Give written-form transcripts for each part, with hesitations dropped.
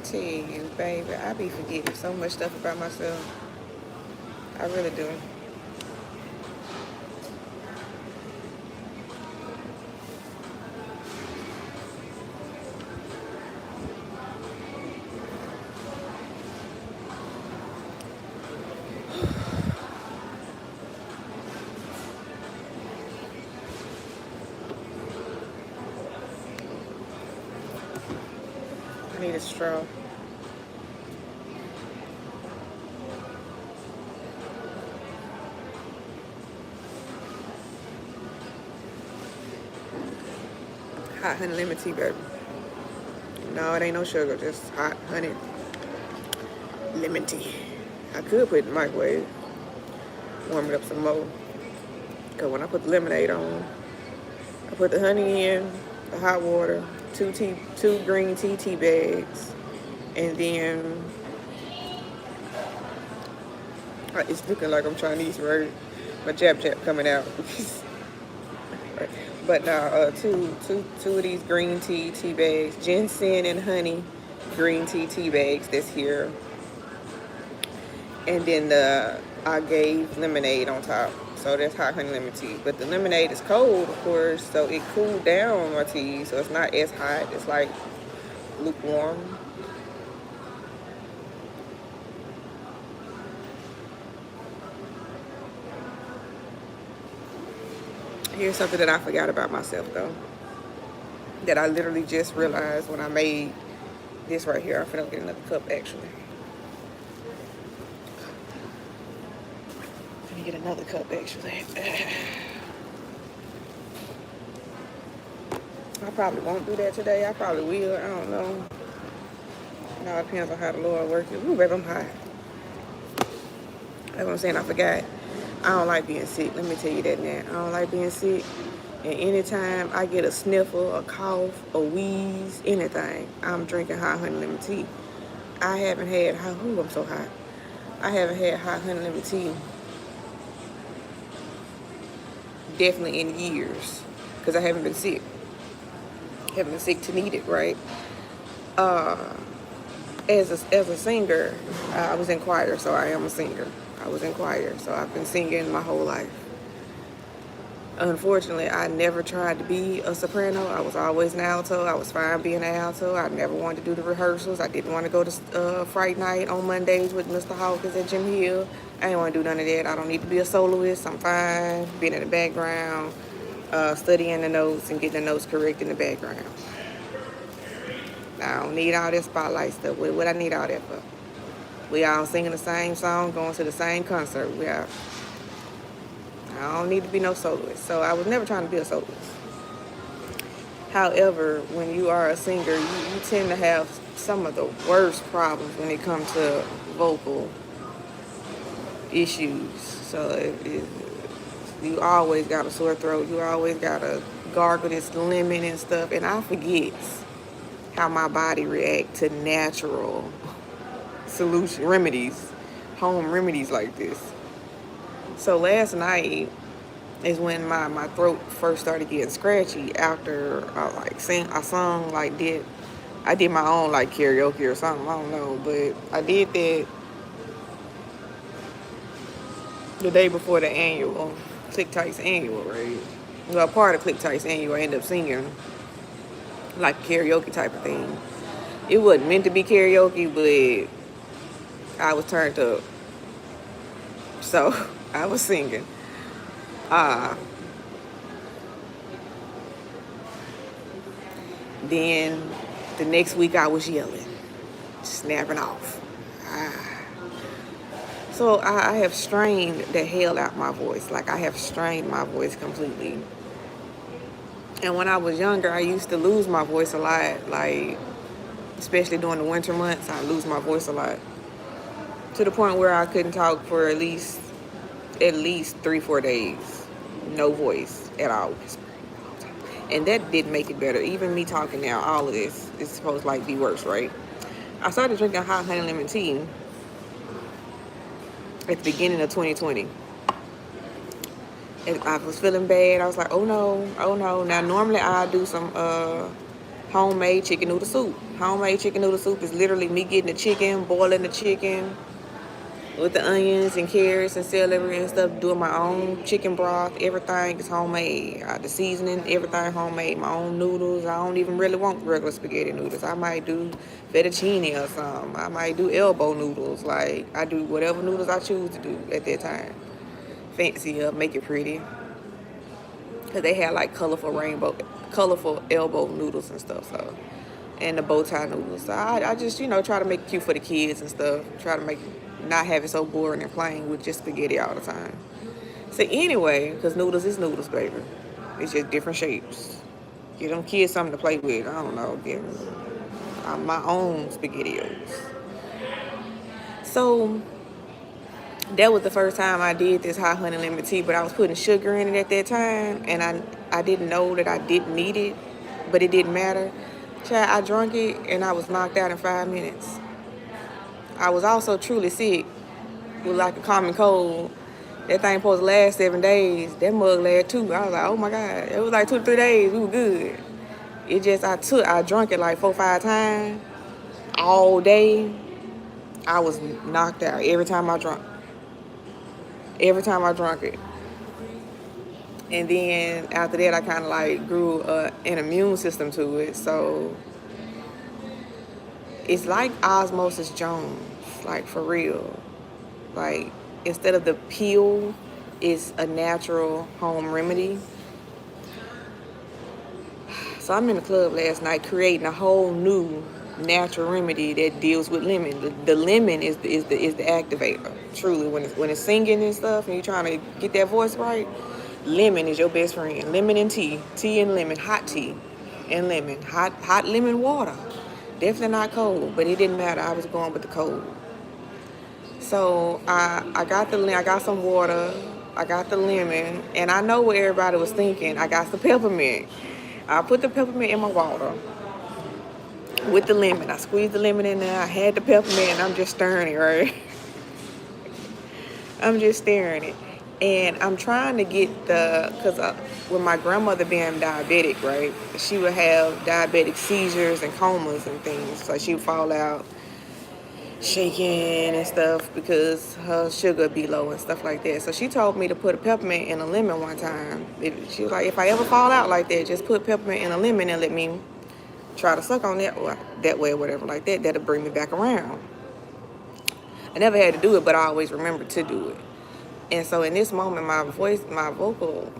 tell you, baby, I be forgetting so much stuff about myself. I really do. I need a straw. Hot honey lemon tea, baby. No, it ain't no sugar, just hot honey lemon tea. I could put it in the microwave, warm it up some more. Because when I put the lemonade on, I put the honey in, the hot water, two green tea bags, and then it's looking like I'm Chinese, right? My jab coming out. But now, two of these green tea bags, ginseng and honey green tea bags that's here, and then I gave lemonade on top. So that's hot honey lemon tea. But the lemonade is cold, of course, so it cooled down my tea, so it's not as hot. It's like lukewarm. Here's something that I forgot about myself, though, that I literally just realized when I made this right here. I'm finna get another cup, actually. Let me get another cup, actually. I probably won't do that today. I probably will. I don't know. It all depends on how the Lord works. Ooh, baby, I'm hot. That's what I'm saying. I forgot. I don't like being sick. Let me tell you that now. I don't like being sick. And anytime I get a sniffle, a cough, a wheeze, anything, I'm drinking hot honey lemon tea. I haven't had hot. Ooh, I'm so hot. I haven't had hot honey lemon tea definitely in years because I haven't been sick. Haven't been sick to need it, right? As a singer, I was in choir, so I am a singer. I was in choir, so I've been singing my whole life. Unfortunately, I never tried to be a soprano. I was always an alto. I was fine being an alto. I never wanted to do the rehearsals. I didn't want to go to Fright Night on Mondays with Mr. Hawkins at Jim Hill. I didn't want to do none of that. I don't need to be a soloist. I'm fine being in the background, studying the notes and getting the notes correct in the background. I don't need all that spotlight stuff. What I need all that for? We all singing the same song, going to the same concert. I don't need to be no soloist. So I was never trying to be a soloist. However, when you are a singer, you tend to have some of the worst problems when it comes to vocal issues. So you always got a sore throat. You always got to gargle this lemon and stuff. And I forget how my body react to natural home remedies like this. So last night is when my throat first started getting scratchy after I did my own like karaoke or something, I don't know, but I did that the day before the annual, Click Tights annual, right? Well, part of Click Tights annual, I ended up singing like a karaoke type of thing. It wasn't meant to be karaoke, but I was turned up. So I was singing. Then the next week I was yelling, snapping off. So I have strained the hell out my voice. Like I have strained my voice completely. And when I was younger, I used to lose my voice a lot. Like, especially during the winter months, I lose my voice a lot. To the point where I couldn't talk for at least 3-4 days. No voice at all. And that didn't make it better. Even me talking now, all of this is supposed to like be worse, right? I started drinking hot honey lemon tea at the beginning of 2020. And I was feeling bad. I was like, oh no. Now normally I do some homemade chicken noodle soup. Homemade chicken noodle soup is literally me getting the chicken, boiling the chicken with the onions and carrots and celery and stuff, doing my own chicken broth. Everything is homemade. The seasoning, everything homemade. My own noodles. I don't even really want regular spaghetti noodles. I might do fettuccine or something. I might do elbow noodles. Like, I do whatever noodles I choose to do at that time. Fancy up, make it pretty. Because they had like colorful elbow noodles and stuff. So, and the bow tie noodles. So I just, try to make it cute for the kids and stuff. Try to make not have it so boring and plain with just spaghetti all the time. So anyway, because noodles is noodles, baby. It's just different shapes. Give them kids something to play with. I don't know. Give them my own SpaghettiOs. So that was the first time I did this hot honey lemon tea, but I was putting sugar in it at that time, and I didn't know that I didn't need it, but it didn't matter. Child, I drank it, and I was knocked out in 5 minutes. I was also truly sick with like a common cold. That thing supposed to last 7 days. That mug lasted 2. I was like, oh my God. It was like 2 to 3 days. We were good. It just, I drank it like 4 or 5 times all day. I was knocked out every time I drank. Every time I drank it. And then after that, I kind of like grew an immune system to it. So it's like Osmosis Jones, like for real. Like, instead of the pill, it's a natural home remedy. So I'm in the club last night creating a whole new natural remedy that deals with lemon. The lemon is the activator. Truly, when it's singing and stuff, and you're trying to get that voice right, lemon is your best friend. Lemon and tea and lemon, hot tea and lemon, hot lemon water. Definitely not cold, but it didn't matter. I was going with the cold. So I got some water, I got the lemon, and I know what everybody was thinking. I got some peppermint. I put the peppermint in my water with the lemon. I squeezed the lemon in there. I had the peppermint, and I'm just stirring it, right? I'm just stirring it. And I'm trying to get because with my grandmother being diabetic, right, she would have diabetic seizures and comas and things. So she would fall out shaking and stuff because her sugar be low and stuff like that. So she told me to put a peppermint in a lemon one time. She was like, if I ever fall out like that, just put peppermint in a lemon and let me try to suck on that way or whatever like that. That'll bring me back around. I never had to do it, but I always remembered to do it. And so in this moment, my vocal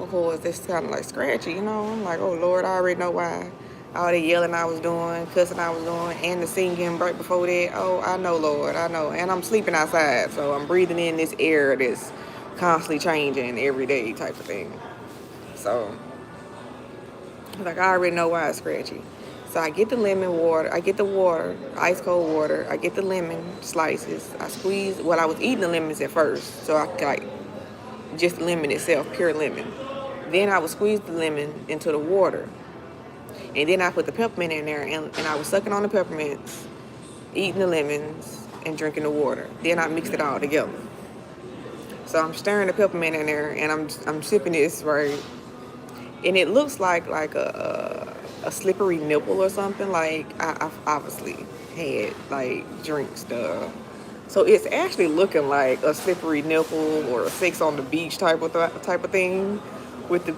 cords, it's kind of like scratchy, I'm like, oh Lord, I already know why. All the yelling I was doing, cussing I was doing, and the singing right before that. Oh, I know, Lord, I know. And I'm sleeping outside, so I'm breathing in this air that's constantly changing every day type of thing. So, like, I already know why it's scratchy. So I get the lemon water, I get the water, ice cold water, I get the lemon slices, I squeeze, I was eating the lemons at first, so I like just the lemon itself, pure lemon. Then I would squeeze the lemon into the water. And then I put the peppermint in there, and I was sucking on the peppermints, eating the lemons, and drinking the water. Then I mixed it all together. So I'm stirring the peppermint in there, and I'm sipping this, right? And it looks like a slippery nipple or something. Like, I've obviously had, like, drink stuff. So it's actually looking like a slippery nipple or a sex on the beach type of thing with the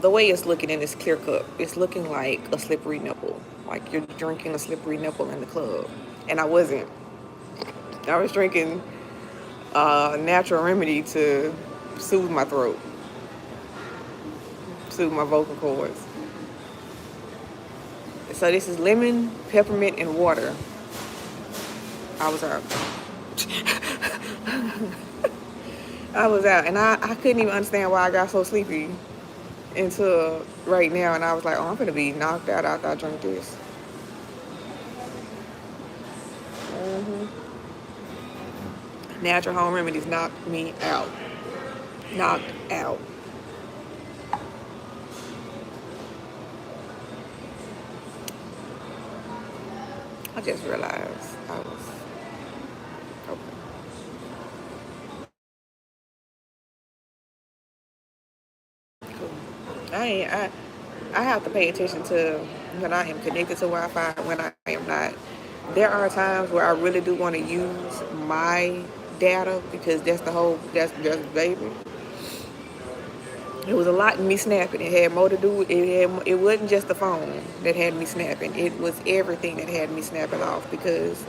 way it's looking in this clear cup, it's looking like a slippery nipple. Like you're drinking a slippery nipple in the club. And I wasn't. I was drinking a natural remedy to soothe my throat, soothe my vocal cords. So this is lemon, peppermint, and water. I was out. I was out, and I couldn't even understand why I got so sleepy until right now, and I was like, oh, I'm gonna be knocked out after I drink this. Natural home remedies knocked me out. Knocked out. I just realized I was okay. Cool. have to pay attention to when I am connected to Wi-Fi and when I am not. There are times where I really do want to use my data because that's baby. It was a lot in me snapping. It had more to do with it wasn't just the phone that had me snapping. It was everything that had me snapping off because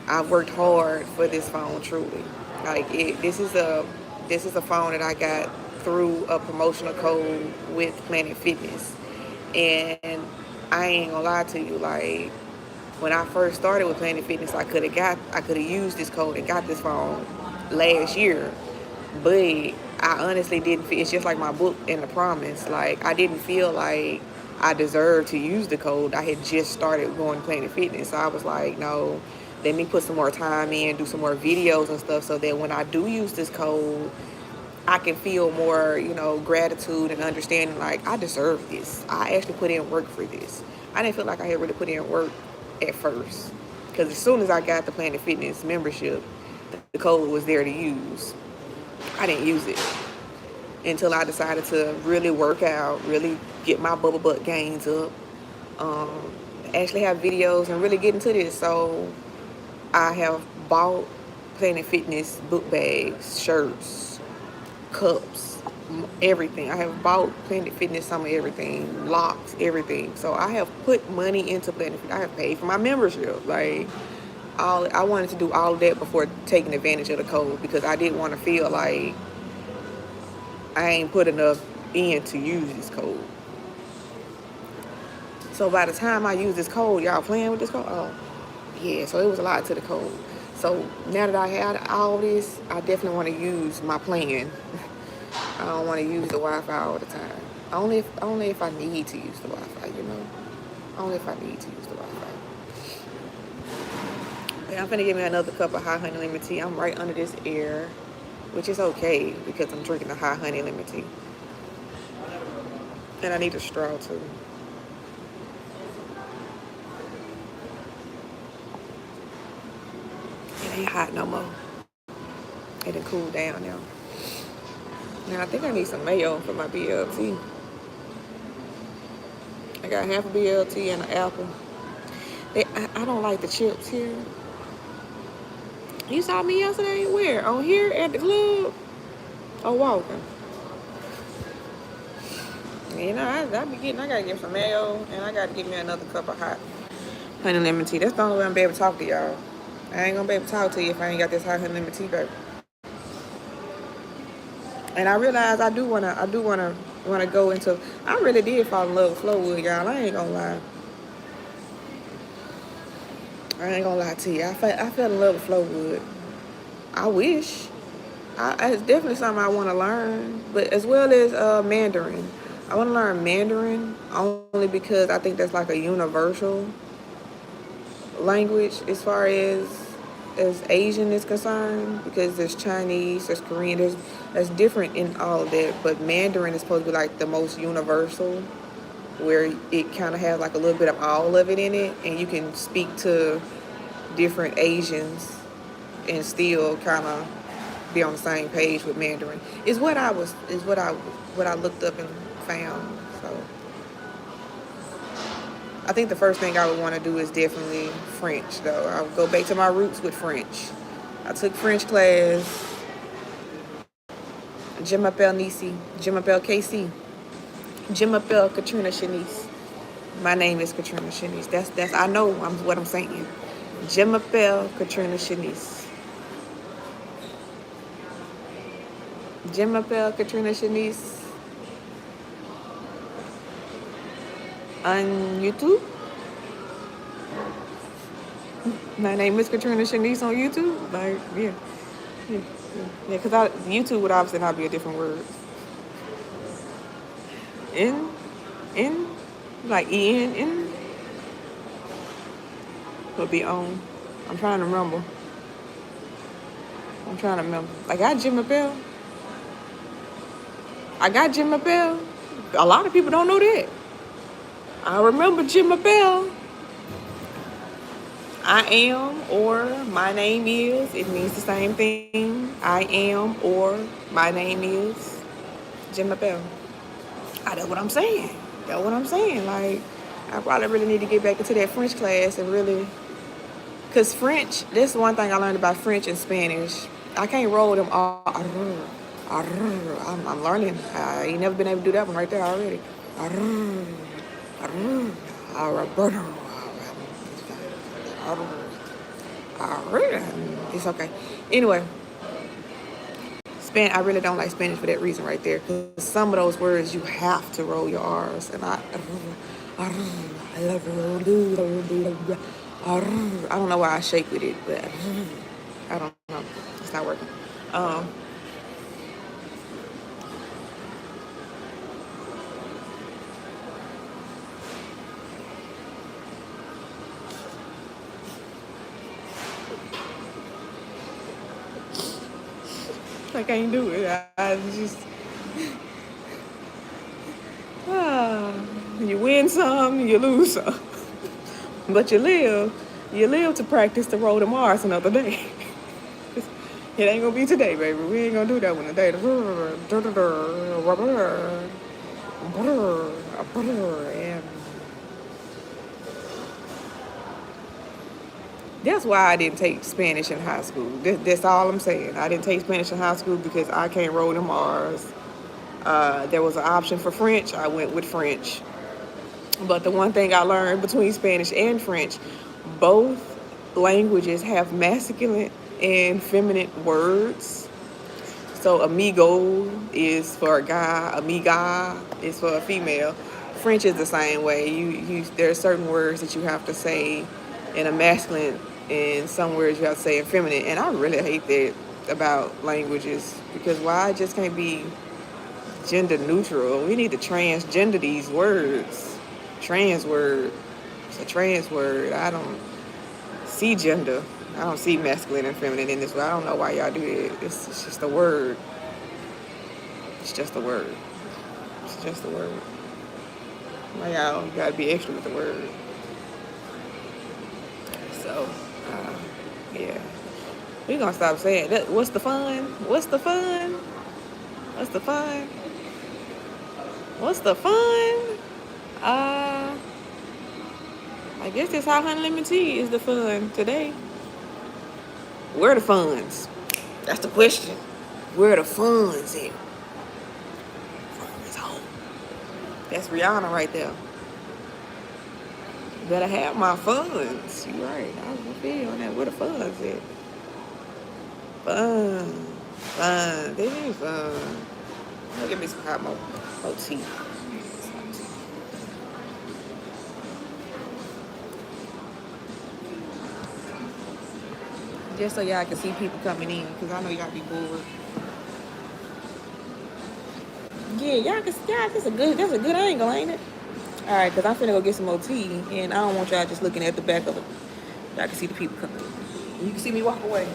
I worked hard for this phone truly. Like this is a phone that I got through a promotional code with Planet Fitness. And I ain't gonna lie to you, like when I first started with Planet Fitness, I could have used this code and got this phone last year. But I honestly didn't feel, it's just like my book and the promise. Like I didn't feel like I deserved to use the code. I had just started going to Planet Fitness. So I was like, no, let me put some more time in, do some more videos and stuff so that when I do use this code, I can feel more, gratitude and understanding like I deserve this. I actually put in work for this. I didn't feel like I had really put in work at first. Because as soon as I got the Planet Fitness membership, the code was there to use. I didn't use it until I decided to really work out, really get my bubble butt gains up, actually have videos and really get into this. So I have bought Planet Fitness book bags, shirts, cups, everything. I have bought Planet Fitness some of everything, locks, everything. So I have put money into Planet Fitness. I have paid for my membership. Like I wanted to do all of that before taking advantage of the code because I didn't want to feel like I ain't put enough in to use this code. So by the time I use this code, y'all playing with this code? Oh, yeah. So it was a lot to the code. So now that I had all this, I definitely want to use my plan. I don't want to use the Wi-Fi all the time. Only if I need to use the Wi-Fi, Only if I need to use the Wi-Fi. I'm finna get me another cup of hot honey lemon tea. I'm right under this air, which is okay because I'm drinking the hot honey lemon tea. And I need a straw too. It ain't hot no more. It done cooled down now. Now I think I need some mayo for my BLT. I got half a BLT and an apple. I don't like the chips here. You saw me yesterday? Where? On here at the club? Or walking? I gotta get some mayo and I gotta get me another cup of hot honey lemon tea. That's the only way I'm gonna be able to talk to y'all. I ain't gonna be able to talk to you if I ain't got this hot honey lemon tea, baby. And I realized I do wanna go into. I really did fall in love with Flowwood, y'all. I ain't gonna lie. I ain't gonna lie to you. I fell in love with Flowwood. I wish. It's definitely something I want to learn, but as well as Mandarin. I want to learn Mandarin only because I think that's like a universal language as far as Asian is concerned, because there's Chinese, there's Korean, that's different in all of that, but Mandarin is supposed to be like the most universal, where it kind of has like a little bit of all of it in it, and you can speak to different Asians and still kind of be on the same page with Mandarin. Is what I looked up and found. So I think the first thing I would want to do is definitely French, though. I would go back to my roots with French. I took French class. Je m'appelle Nisi. Je m'appelle Casey. Je m'appelle Katrina Shanice. My name is Katrina Shanice. That's I know what I'm saying. Je m'appelle Katrina Shanice. Je m'appelle Katrina Shanice. On YouTube. My name is Katrina Shanice on YouTube. Like, yeah, because YouTube would obviously not be a different word. Like en would be on. I'm trying to remember. Like I got Jim McBell. A lot of people don't know that. I remember Jim McBell. I am or my name is. It means the same thing. I am or my name is Jim McBell. That's what I'm saying. That's what I'm saying. Like, I probably really need to get back into that French class and really, cause French. This is one thing I learned about French and Spanish. I can't roll them all. I'm learning. I ain't never been able to do that one right there already. It's okay. Anyway, I really don't like Spanish for that reason right there. Because some of those words you have to roll your R's, and I don't know why I shake with it, but I don't know. It's not working. I can't do it. I just you win some, you lose some. But you live to practice the road to Mars another day. It ain't gonna be today, baby. We ain't gonna do that one today. And that's why I didn't take Spanish in high school. That's all I'm saying. I didn't take Spanish in high school because I can't roll them R's. There was an option for French. I went with French. But the one thing I learned between Spanish and French, both languages have masculine and feminine words. So amigo is for a guy, amiga is for a female. French is the same way. There are certain words that you have to say in a masculine and some words you have to say in feminine. And I really hate that about languages, because why it just can't be gender neutral? We need to transgender these words. Trans word. It's a trans word. I don't see gender. I don't see masculine and feminine in this word. I don't know why y'all do it. It's just a word. It's just a word. It's just a word. Why y'all gotta be extra with the word? So, yeah. We're gonna stop saying that. What's the fun? What's the fun? What's the fun? What's the fun? I guess that's how honey lemon tea is the fun today. Where are the funds? That's the question. Where are the funds at? Funds home. That's Rihanna right there. Better have my funds. You right. I feel on that. Where the funds at? Fun. They ain't fun. I'll give me some hot more tea. Just so y'all can see people coming in, because I know y'all be bored. Yeah, that's a good angle, ain't it? All right, because I'm finna go get some more tea, and I don't want y'all just looking at the back of it. Y'all can see the people coming in. You can see me walk away.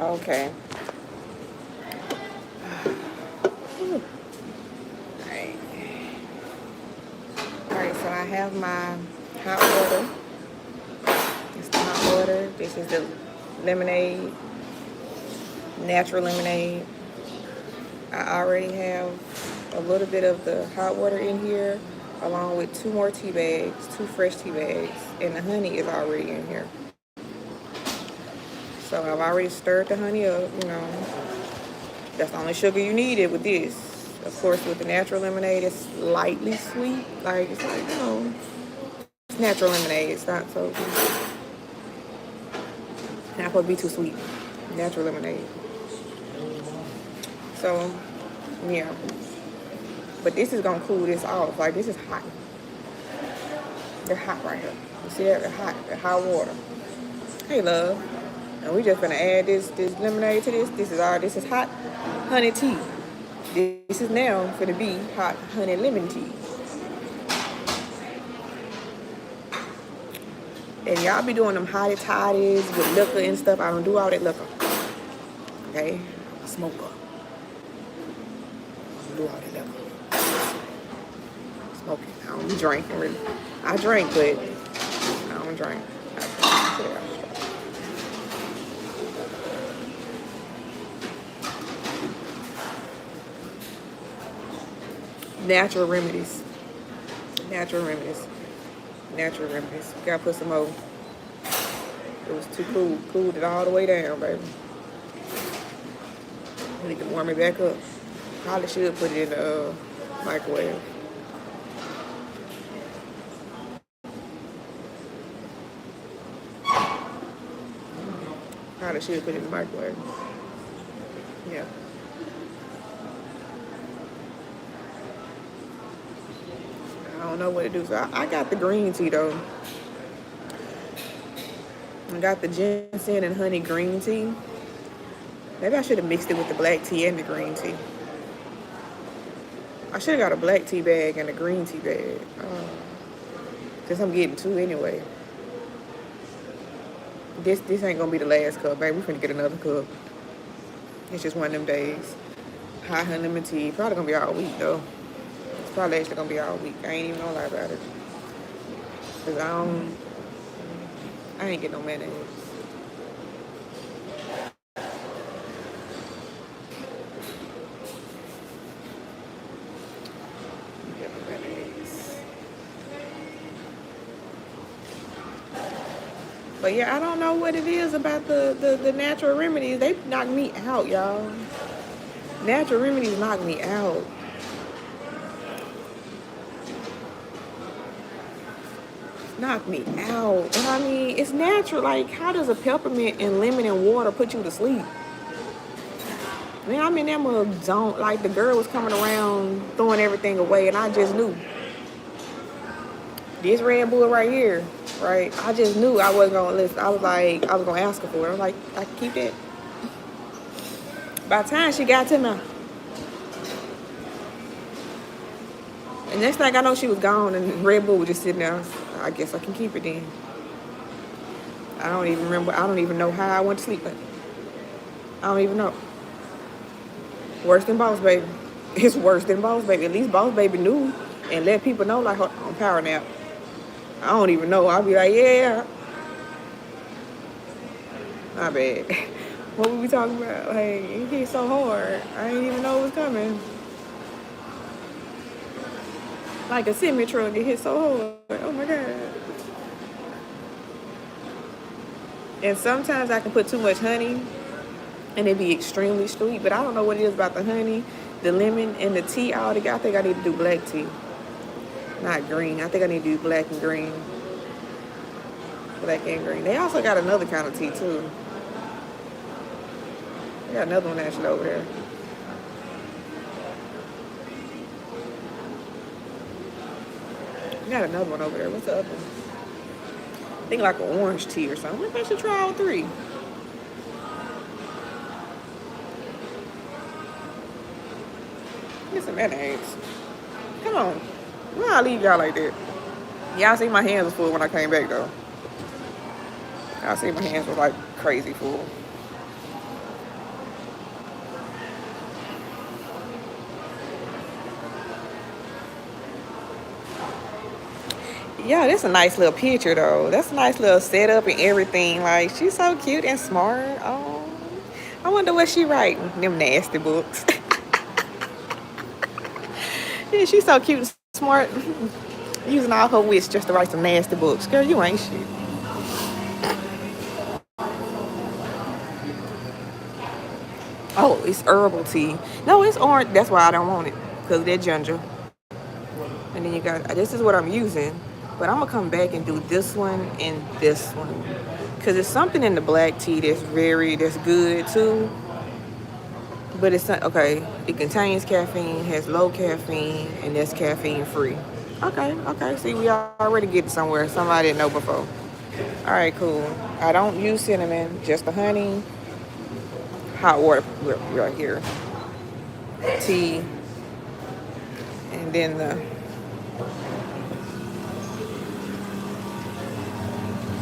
Okay. Alright. Alright, so I have my hot water. It's the hot water. This is the lemonade, natural lemonade. I already have a little bit of the hot water in here, along with 2 more tea bags, 2 fresh tea bags, and the honey is already in here. So I've already stirred the honey up, you know. That's the only sugar you needed with this. Of course, with the natural lemonade, it's lightly sweet. Like, it's like, you know, it's natural lemonade. It's not so, not supposed to be too sweet. Natural lemonade. So, yeah. But this is going to cool this off. Like, this is hot. They're hot right here. You see that? They're hot. They're hot water. Hey, love. And we just gonna add this lemonade to this. This is hot honey tea. This is now gonna be hot honey lemon tea. And y'all be doing them hottie toddies with liquor and stuff. I don't do all that liquor. Okay? I'm a smoker. I don't do all that liquor. Smoking. I don't be drinking really. I drink, but I don't drink. Natural remedies. Natural remedies. Natural remedies. You gotta put some more. It was too cool. Cooled it all the way down, baby. I need to warm it back up. Probably should put it in the microwave. Probably should put it in the microwave. Yeah. I don't know what to do. So I got the green tea though. I got the ginseng and honey green tea. Maybe I should have mixed it with the black tea and the green tea. I should have got a black tea bag and a green tea bag. Because I'm getting 2 anyway. This ain't gonna be the last cup, baby. We're finna get another cup. It's just one of them days. Hot honey lemon tea. Probably gonna be all week though. It's probably actually gonna be all week. I ain't even gonna lie about it. Cause I ain't get no mayonnaise. But yeah, I don't know what it is about the natural remedies. They knock me out, y'all. Natural remedies knock me out. Knock me out. And I mean, it's natural. Like, how does a peppermint and lemon and water put you to sleep? Man, I'm in that mug zone. Like, the girl was coming around throwing everything away, and I just knew. This Red Bull right here, right? I just knew I wasn't gonna listen. I was going to ask her for it. I was like, I can keep that. By the time she got to me, and next thing I know, she was gone, and Red Bull was just sitting there. I guess I can keep it then. I don't even remember. I don't even know how I went to sleep. I don't even know. Worse than Boss Baby. It's worse than Boss Baby. At least Boss Baby knew and let people know, like, on power nap. I don't even know. I'll be like, yeah. My bad. What were we talking about? Like, it hit so hard. I didn't even know it was coming. Like a semi truck, it hit so hard. Oh my God. And sometimes I can put too much honey and it be extremely sweet, but I don't know what it is about the honey, the lemon, and the tea all together. I think I need to do black tea. Not green. I think I need to do black and green. Black and green. They also got another kind of tea too. They got another one actually over there. Got another one over there. What's the other one? I think like an orange tea or something. Maybe I should try all 3. Get some mayonnaise. Come on. Why I leave y'all like that? Y'all see my hands was full when I came back though. Y'all see my hands was like crazy full. Yeah, that's a nice little picture though. That's a nice little setup and everything. Like she's so cute and smart. Oh, I wonder what she writing. Them nasty books. Yeah, she's so cute and smart. Using all her wits just to write some nasty books. Girl, you ain't shit. Oh, it's herbal tea. No, it's orange. That's why I don't want it. Because they're ginger. And then you got, this is what I'm using. But I'm going to come back and do this one and this one. Because there's something in the black tea that's good too. But it's not, okay, it contains caffeine, has low caffeine, and that's caffeine free. Okay. See, we already getting somewhere. Somebody I didn't know before. All right, cool. I don't use cinnamon, just the honey, hot water right here, tea, and then the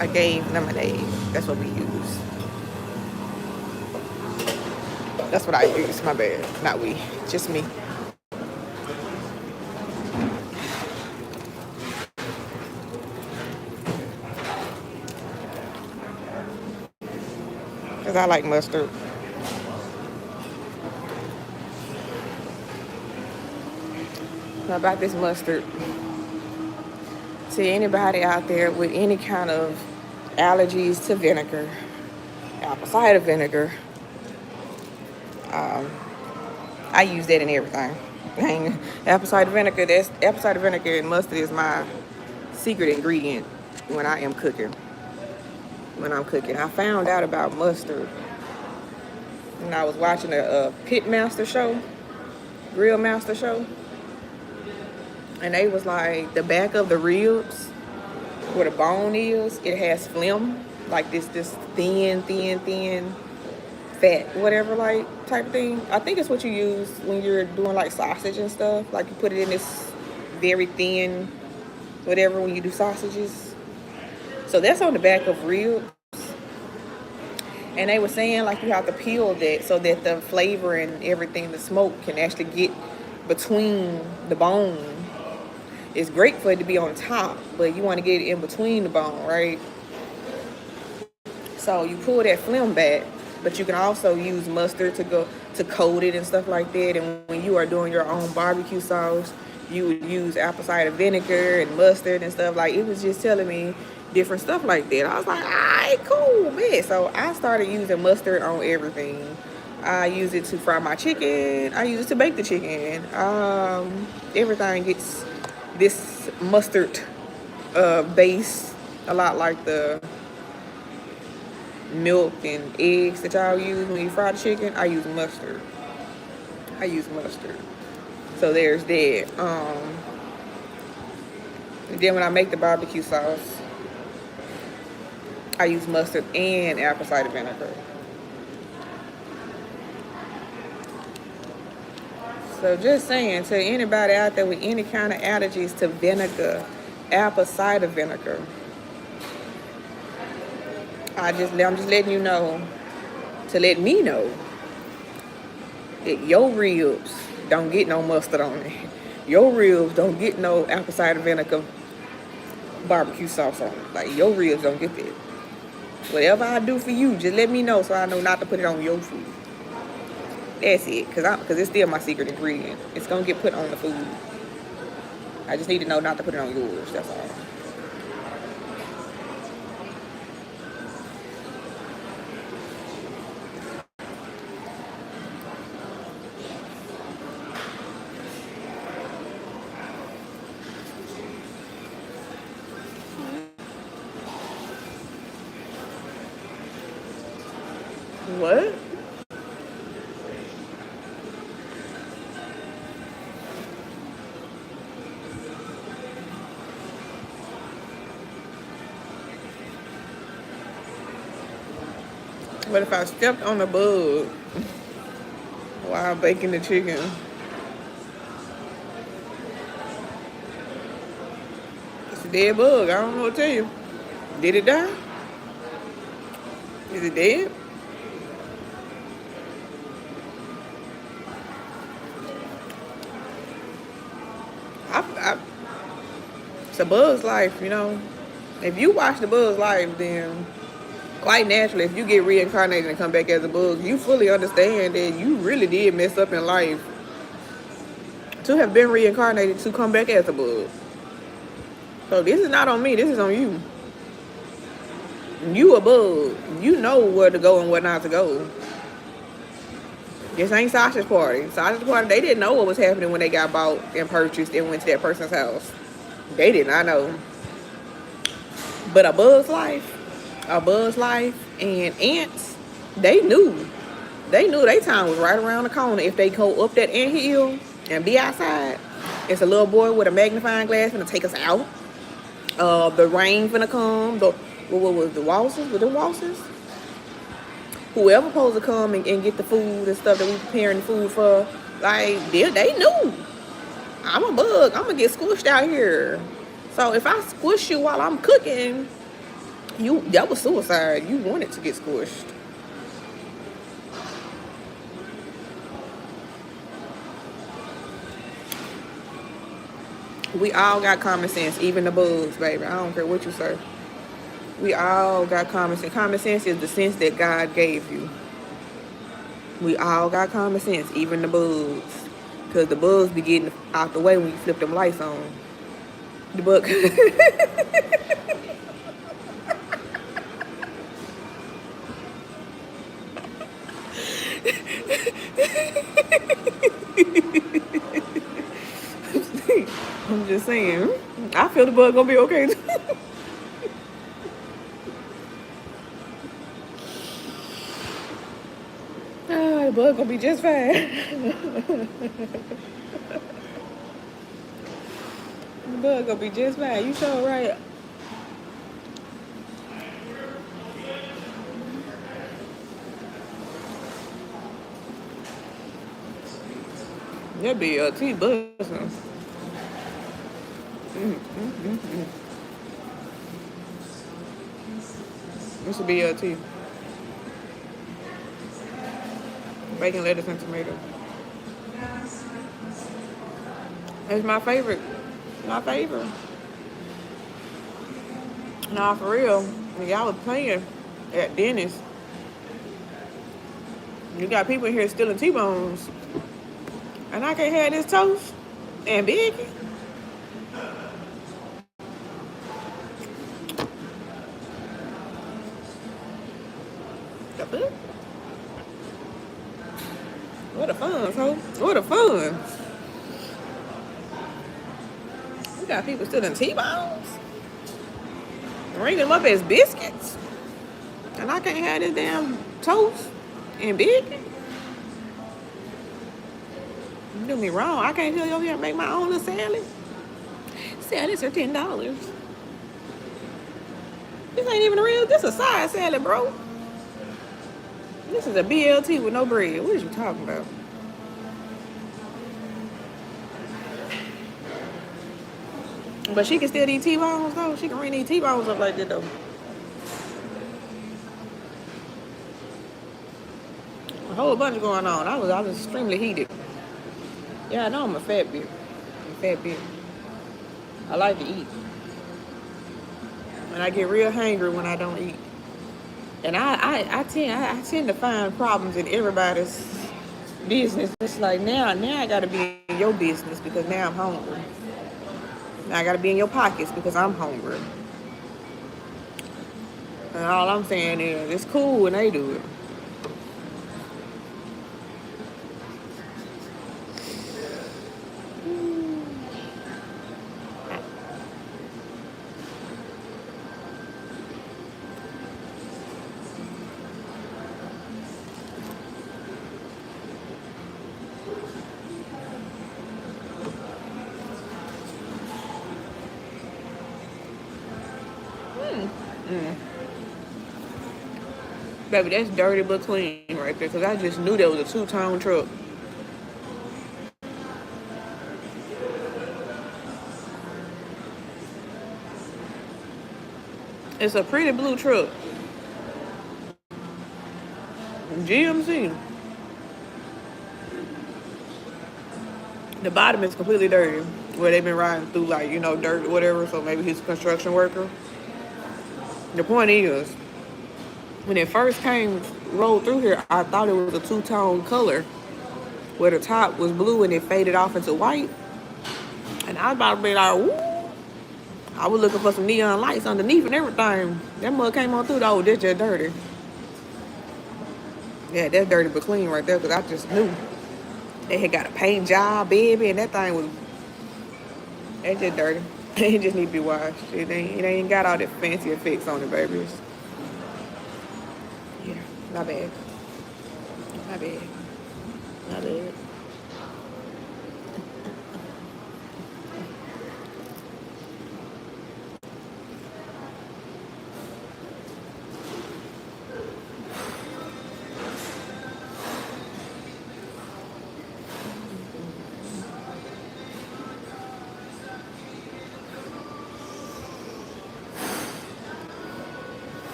agave lemonade. That's what we use. That's what I use. My bad. Not we. Just me. Because I like mustard. Now about this mustard. To anybody out there with any kind of allergies to vinegar, apple cider vinegar, I use that in everything. Apple cider vinegar and mustard is my secret ingredient when I am cooking. When I'm cooking, I found out about mustard when I was watching a pit master show, grill master show, and they was like the back of the ribs where the bone is, it has phlegm, like this thin fat, whatever, like type of thing. I think it's what you use when you're doing like sausage and stuff. Like you put it in this very thin, whatever, when you do sausages. So that's on the back of ribs. And they were saying like you have to peel that so that the flavor and everything, the smoke, can actually get between the bone. It's great for it to be on top, but you want to get it in between the bone, right? So you pull that phlegm back, but you can also use mustard to coat it and stuff like that. And when you are doing your own barbecue sauce, you would use apple cider vinegar and mustard and stuff. Like, it was just telling me different stuff like that. I was like, all right, cool, man. So I started using mustard on everything. I use it to fry my chicken. I use it to bake the chicken. Everything gets this mustard base, a lot like the milk and eggs that y'all use when you fry the chicken. I use mustard. So there's that. And then when I make the barbecue sauce, I use mustard and apple cider vinegar. So just saying to anybody out there with any kind of allergies to vinegar, apple cider vinegar, I'm just letting you know, to let me know that your ribs don't get no mustard on it. Your ribs don't get no apple cider vinegar barbecue sauce on it. Like, your ribs don't get that. Whatever I do for you, just let me know so I know not to put it on your food. That's it, because it's still my secret ingredient. It's going to get put on the food. I just need to know not to put it on yours, that's all. What? What if I stepped on a bug while baking the chicken? It's a dead bug. I don't know what to tell you. Did it die? Is it dead? It's a bug's life, you know. If you watch the bug's life, then quite naturally, if you get reincarnated and come back as a bug, you fully understand that you really did mess up in life to have been reincarnated to come back as a bug. So this is not on me, this is on you. You a bug. You know where to go and where not to go. This ain't Sasha's party. Sasha's party, they didn't know what was happening when they got bought and purchased and went to that person's house. They did not know. But a bug's life, and ants, they knew. They knew their time was right around the corner. If they go up that ant hill and be outside, it's a little boy with a magnifying glass gonna take us out. The rain finna come. What was the waltzes? Were them waltzes? Whoever supposed to come and get the food and stuff that we preparing the food for, like, they knew. I'm a bug. I'm gonna get squished out here. So if I squish you while I'm cooking, that was suicide. You wanted to get squished. We all got common sense, even the bugs, baby. I don't care what you say. We all got common sense. Common sense is the sense that God gave you. We all got common sense, even the bugs. Because the bugs be getting out the way when you flip them lights on. The bug. I'm just saying. I feel the bug gonna be okay. The bug gonna be just fine. The bug gonna be just fine. You sure right. That BLT busting. What's a BLT? Bacon, lettuce, and tomato. It's my favorite. My favorite. Nah, for real. When y'all was playing at Dennis, you got people in here stealing T-bones. And I can't have this toast and bacon. What a fun, ho. What a fun. We got people stealing T-bones. Ringing them up as biscuits. And I can't have this damn toast and bacon. You do me wrong. I can't tell you over here and make my own little salad. Salads are $10. This ain't even a real, this is a side salad, bro. This is a BLT with no bread. What is you talking about? But she can still eat T-bones, though. She can really eat T-bones up like that, though. A whole bunch going on. I was extremely heated. Yeah, I know I'm a fat bitch. I'm a fat bitch. I like to eat. And I get real hangry when I don't eat. And I tend to find problems in everybody's business. It's like now I gotta be in your business because now I'm hungry. Now I gotta be in your pockets because I'm hungry. And all I'm saying is it's cool when they do it. Baby, that's dirty but clean right there, because I just knew that was a two-tone truck. It's a pretty blue truck. GMC. The bottom is completely dirty. where they've been riding through, like, you know, dirt or whatever, so maybe he's a construction worker. The point is, when it first came, rolled through here, I thought it was a two-tone color where the top was blue and it faded off into white. And I was about to be like, woo. I was looking for some neon lights underneath and everything. That mud came on through, though. That's just dirty. Yeah, that's dirty but clean right there, because I just knew. They had got a paint job, baby, and that thing was, that's just dirty. It just need to be washed. It ain't got all that fancy effects on it, babies. Yeah, not bad. Not bad. Not bad.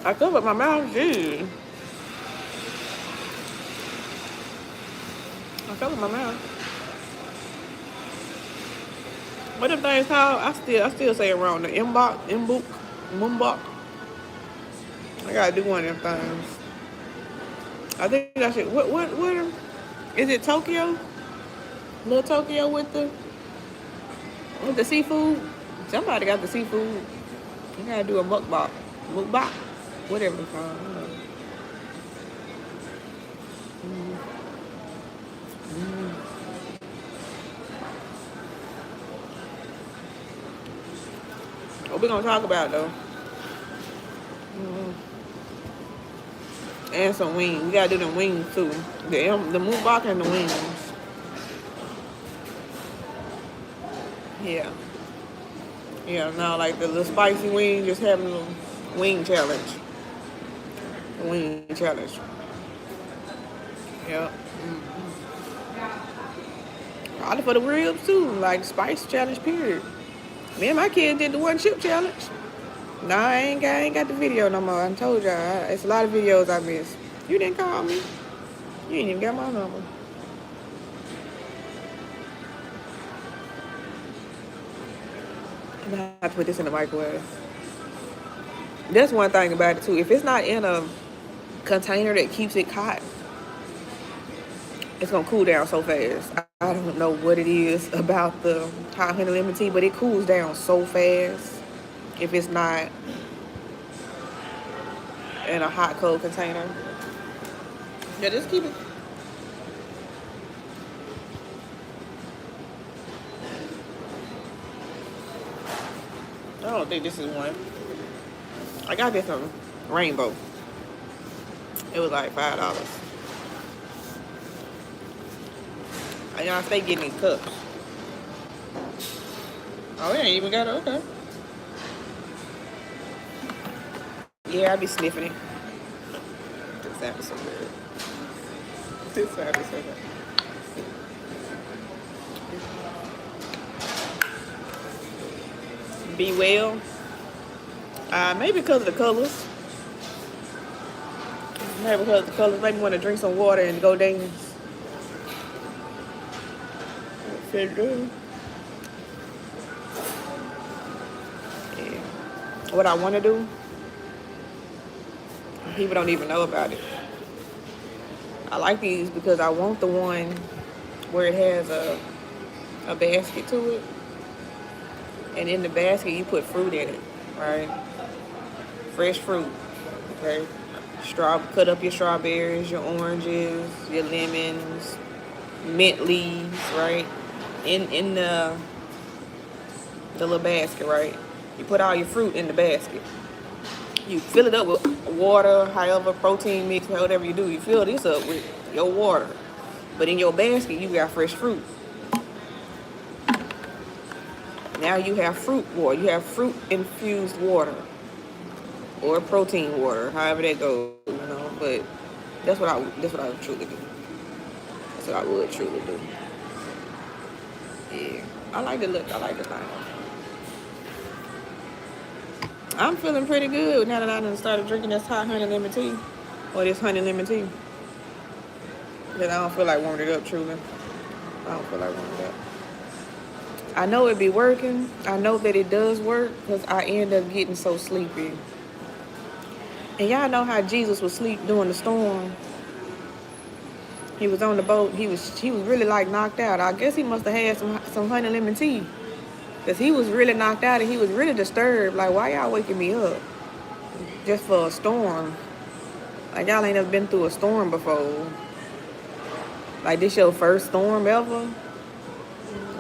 I covered my mouth, geez. I covered my mouth. What the thing's called? I still say it wrong. The Mbok. I gotta do one of them things. I think I should. What? Is it Tokyo? Little Tokyo with the seafood? Somebody got the seafood. You gotta do a mukbang. Mukbang. Whatever it's called. What we gonna talk about though? And some wings. We gotta do them wings too. The mukbang and the wings. Yeah. Yeah, now like the little spicy wings, just having a wing challenge. The wing challenge. Yeah. Probably for the ribs too, like spice challenge period. Me and my kids did the one chip challenge. Nah, I ain't got the video no more. I told y'all, it's a lot of videos I missed. You didn't call me. You ain't even got my number. I'm gonna have to put this in the microwave. That's one thing about it too. If it's not in a container that keeps it hot, it's gonna cool down so fast. I don't know what it is about the hot honey lemon tea, but it cools down so fast if it's not in a hot cold container. Yeah, just keep it. I don't think this is one. I got this from Rainbow. It was like $5. Y'all stay getting these cups. Oh, they ain't even got it. Okay. Yeah, I be sniffing it. This sounds so good. This sounds so good. Be well. Maybe because of the colors. Maybe because of the colors. Maybe want to drink some water and go dance. Feel good. Yeah. What I want to do, people don't even know about it. I like these because I want the one where it has a basket to it. And in the basket, you put fruit in it, right? Fresh fruit, okay? Cut up your strawberries, your oranges, your lemons, mint leaves, right? In the little basket, right? You put all your fruit in the basket. You fill it up with water, however, protein mix, whatever you do. You fill this up with your water. But in your basket, you got fresh fruit. Now you have fruit water. You have fruit infused water. Or protein water, however that goes, you know. But that's what I would truly do. That's what I would truly do. Yeah. I like the look. I like the thing. I'm feeling pretty good now that I done started drinking this hot honey lemon tea. Or this honey lemon tea. Because I don't feel like warming it up, truly. I don't feel like warming it up. I know it be working. I know that it does work because I end up getting so sleepy. And y'all know how Jesus was asleep during the storm. He was on the boat. He was really like knocked out. I guess he must have had some honey lemon tea. Because he was really knocked out and he was really disturbed. Like, why y'all waking me up? Just for a storm. Like, y'all ain't never been through a storm before. Like, this your first storm ever?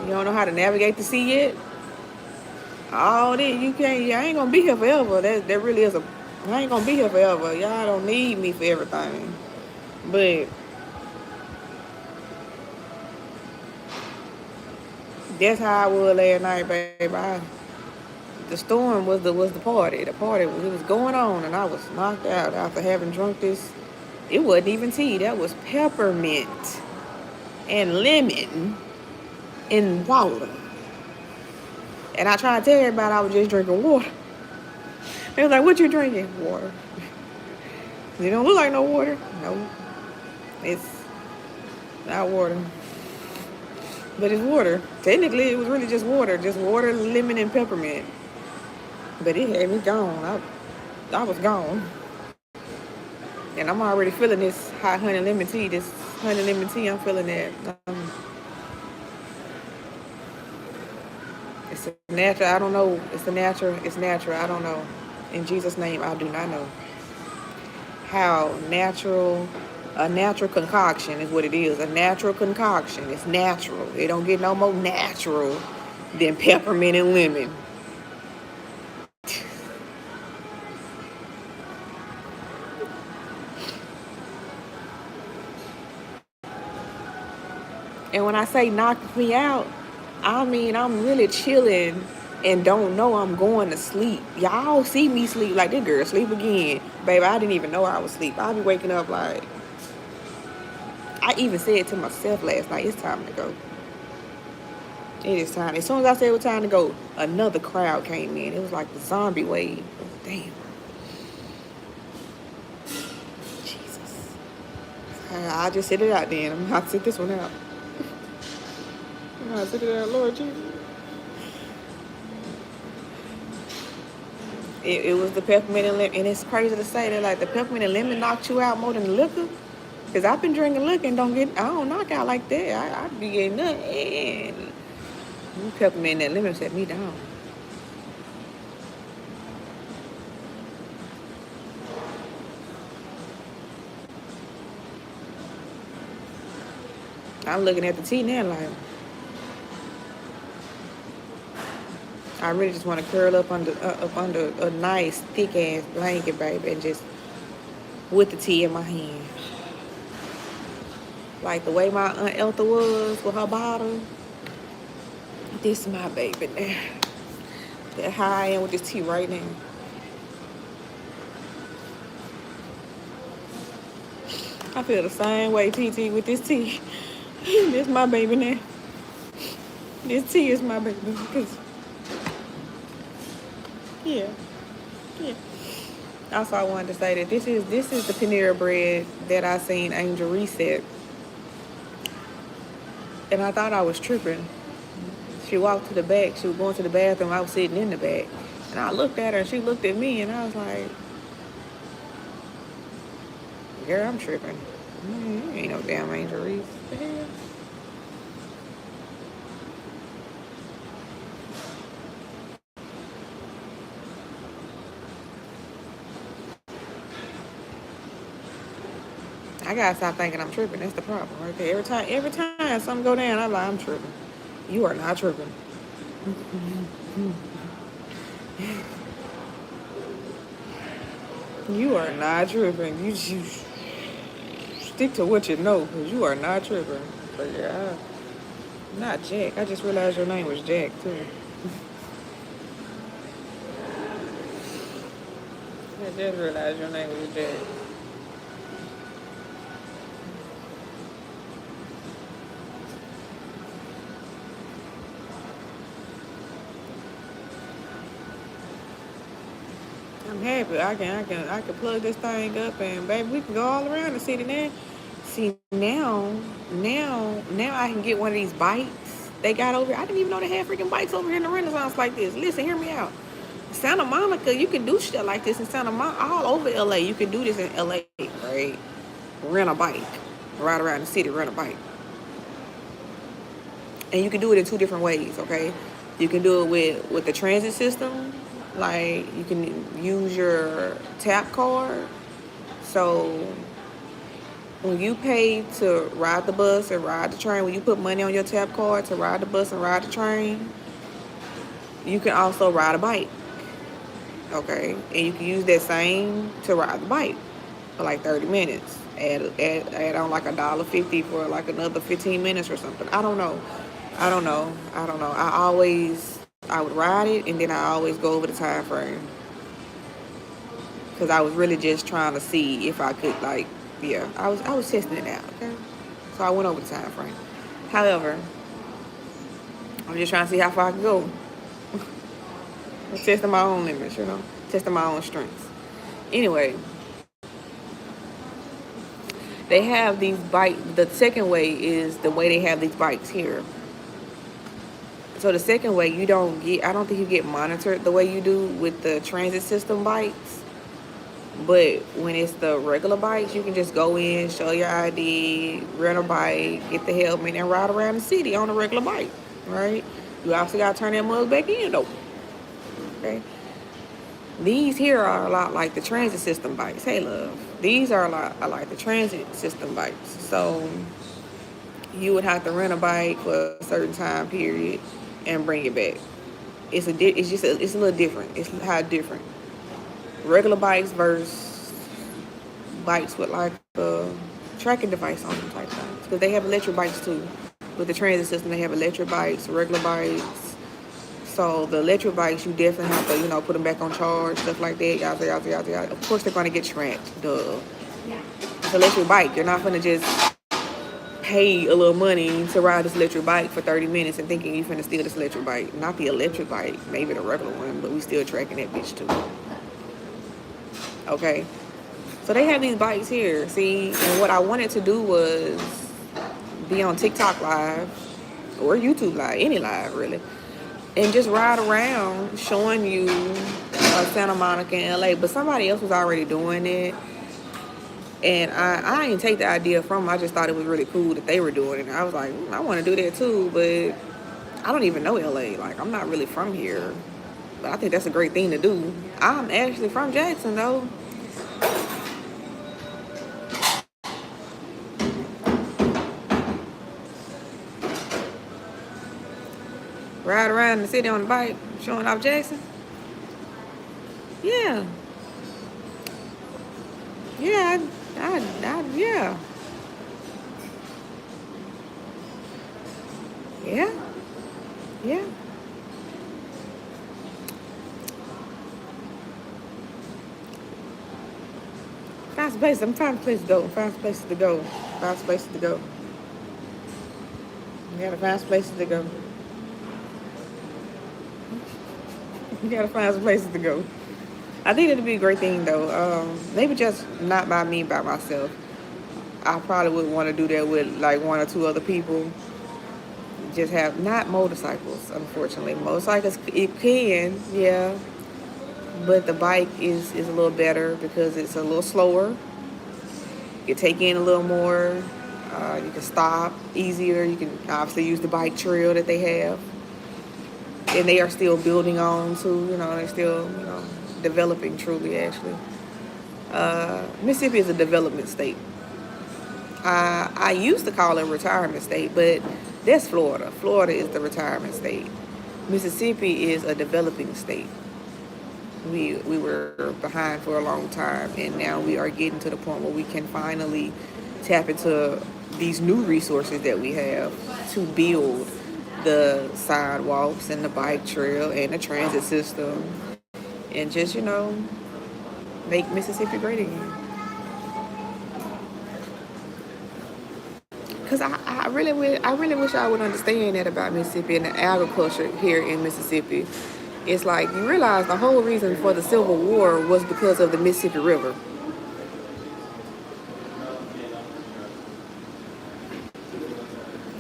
You don't know how to navigate the sea yet? All this, you can't, I ain't gonna be here forever. That really is I ain't gonna be here forever. Y'all don't need me for everything. But that's how I was last night, baby. The storm was the party. The party was going on, and I was knocked out after having drunk this. It wasn't even tea. That was peppermint and lemon and water. And I tried to tell everybody I was just drinking water. They was like, "What you drinking?" Water. It don't look like no water. No, it's not water. But it's water. Technically, it was really just water, lemon, and peppermint. But it had me gone. I was gone. And I'm already feeling this hot honey lemon tea. This honey lemon tea, I'm feeling that. It's a natural. I don't know. It's natural. I don't know. In Jesus' name, I do not know. How natural, a natural concoction is what it is. A natural concoction. It's natural. It don't get no more natural than peppermint and lemon. And when I say knocked me out, I mean I'm really chilling and don't know I'm going to sleep. Y'all see me sleep like this girl sleep again. Baby, I didn't even know I was asleep. I be waking up like, I even said to myself last night, it's time to go. It is time. As soon as I said it was time to go, another crowd came in. It was like the zombie wave. Damn. Jesus. I'll just sit it out then. I'm going to sit this one out. I'm going to sit it out, Lord Jesus. It was the peppermint and lemon. And it's crazy to say that, like, the peppermint and lemon knocked you out more than the liquor. Because I've been drinking liquor and I don't knock out like that. I be getting nothing. Peppermint and lemon set me down. I'm looking at the tea now like, I really just want to curl up under a nice thick ass blanket, baby, and just with the tea in my hand. Like the way my Aunt Eltha was with her bottle. This is my baby now. That's how I am with this tea right now. I feel the same way, TT, with this tea. This is my baby now. This tea is my baby. Cause yeah. Also, I wanted to say that this is the Panera bread that I seen Angel reset. And I thought I was tripping. She walked to the back. She was going to the bathroom. I was sitting in the back. And I looked at her and she looked at me and I was like, girl, I'm tripping. Ain't no damn Angel Reese. What the hell? I gotta stop thinking I'm tripping. That's the problem right there. Every time something go down, I'm like, I'm tripping. You are not tripping. You are not tripping. You stick to what you know, because you are not tripping. But yeah, not Jack. I just realized your name was Jack, too. I just realized your name was Jack. happy. I can plug this thing up and baby, we can go all around the city now. See now I can get one of these bikes they got over here. I didn't even know they had freaking bikes over here in the Renaissance like this. Listen, hear me out. Santa Monica, you can do shit like this in Santa Monica, all over LA. You can do this in LA, right? Rent a bike, ride around the city, rent a bike. And you can do it in two different ways, okay? You can do it with the transit system. Like, you can use your tap card. So when you pay to ride the bus and ride the train, when you put money on your tap card to ride the bus and ride the train, you can also ride a bike, okay? And you can use that same to ride the bike for like 30 minutes. Add on like $1.50 for like another 15 minutes or something. I don't know. I would ride it, and then I always go over the time frame. Because I was really just trying to see if I could, like, yeah, I was testing it out, okay? So I went over the time frame. However, I'm just trying to see how far I can go. I'm testing my own limits, testing my own strengths. Anyway, they have these bikes. The second way is the way they have these bikes here. So the second way, I don't think you get monitored the way you do with the transit system bikes. But when it's the regular bikes, you can just go in, show your ID, rent a bike, get the helmet, and ride around the city on a regular bike, right? You also got to turn that mug back in, though, okay? These here are a lot like the transit system bikes. Hey, love. These are a lot like the transit system bikes. So you would have to rent a bike for a certain time period and bring it back. It's a little different. It's how different. Regular bikes versus bikes with like a tracking device on them type things. Because they have electric bikes too. With the transit system, they have electric bikes, regular bikes. So the electric bikes, you definitely have to, put them back on charge, stuff like that. Yada. Of course, they're going to get tracked. Duh. It's an electric bike. You're not going to just pay a little money to ride this electric bike for 30 minutes and thinking you're finna steal this electric bike. Not the electric bike, maybe the regular one, but we still tracking that bitch too. Okay? So they have these bikes here, see? And what I wanted to do was be on TikTok Live or YouTube Live, any live really, and just ride around showing you Santa Monica and LA. But somebody else was already doing it. And I didn't take the idea from them. I just thought it was really cool that they were doing it. And I was like, I want to do that too, but I don't even know LA. Like, I'm not really from here. But I think that's a great thing to do. I'm actually from Jackson, though. Ride around the city on the bike, showing off Jackson. Yeah. Yeah, yeah. Yeah. Find some places. I'm finding places to go. Find some places to go. You gotta find some places to go. You gotta find some places to go. I think it'd be a great thing though. Maybe just not by myself. I probably would want to do that with like one or two other people. Just have not motorcycles, unfortunately. Motorcycles, it can, yeah. But the bike is a little better because it's a little slower. You take in a little more. You can stop easier. You can obviously use the bike trail that they have. And they are still building on too, they're still, developing truly actually. Mississippi is a development state. I used to call it a retirement state, but that's Florida. Florida is the retirement state. Mississippi is a developing state. We were behind for a long time, and now we are getting to the point where we can finally tap into these new resources that we have to build the sidewalks and the bike trail and the transit system and just, make Mississippi great again. Because I really wish I would understand that about Mississippi and the agriculture here in Mississippi. It's like you realize the whole reason for the Civil War was because of the Mississippi River.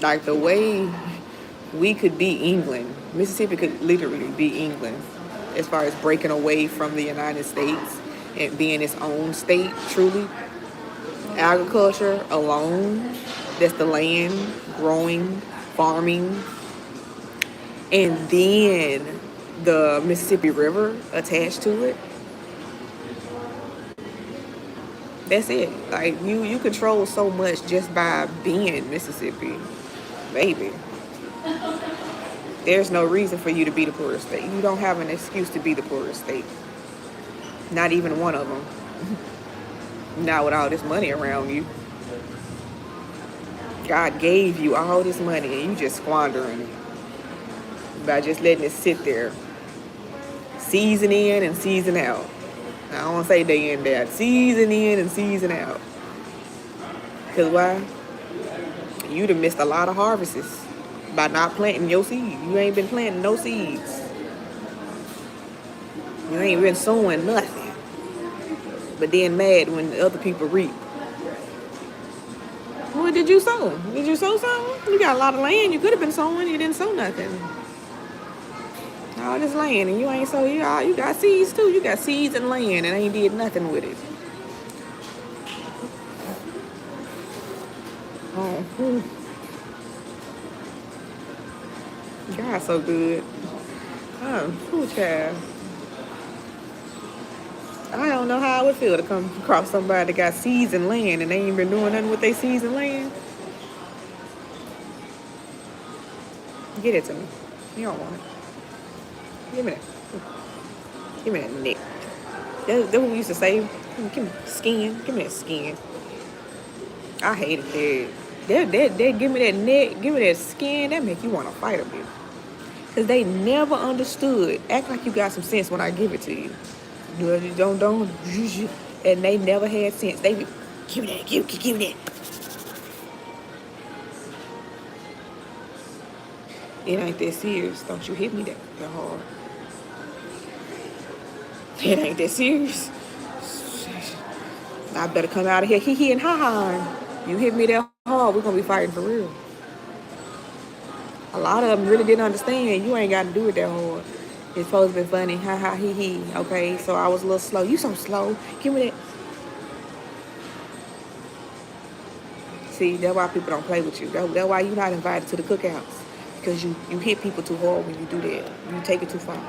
Like the way we could be England, Mississippi could literally be England as far as breaking away from the United States and being its own state, truly. Agriculture alone, that's the land, growing, farming, and then the Mississippi River attached to it. That's it. Like you control so much just by being Mississippi, baby. There's no reason for you to be the poorest state. You don't have an excuse to be the poorest state. Not even one of them. Not with all this money around you. God gave you all this money and you just squandering it by just letting it sit there, season in and season out. I don't want to say day in, day out. Season in and season out. Because why? You'd have missed a lot of harvests by not planting your seed. You ain't been planting no seeds. You ain't been sowing nothing. But then mad when other people reap. What did you sow? Did you sow something? You got a lot of land. You could have been sowing. You didn't sow nothing. All this land and you ain't sow. You got seeds too. You got seeds and land and ain't did nothing with it. Oh, God's so good. Oh, child. I don't know how I would feel to come across somebody that got seeds and land and they ain't been doing nothing with their seeds and land. Get it to me. You don't want it. Give me that. Give me that neck. That's what we used to say. Give me skin. Give me that skin. I hated that. They give me that neck, give me that skin, that make you want to fight a bit. Because they never understood. Act like you got some sense when I give it to you. Don't. And they never had sense. They be, give me that, give me that. It ain't that serious. Don't you hit me that hard. It ain't that serious. I better come out of here hee and ha. You hit me that hard, we're going to be fighting for real. A lot of them really didn't understand. You ain't got to do it that hard. It's supposed to be funny. Ha, hee. Okay, so I was a little slow. You so slow. Give me that. See, that's why people don't play with you. That's why you're not invited to the cookouts. Because you hit people too hard when you do that. You take it too far.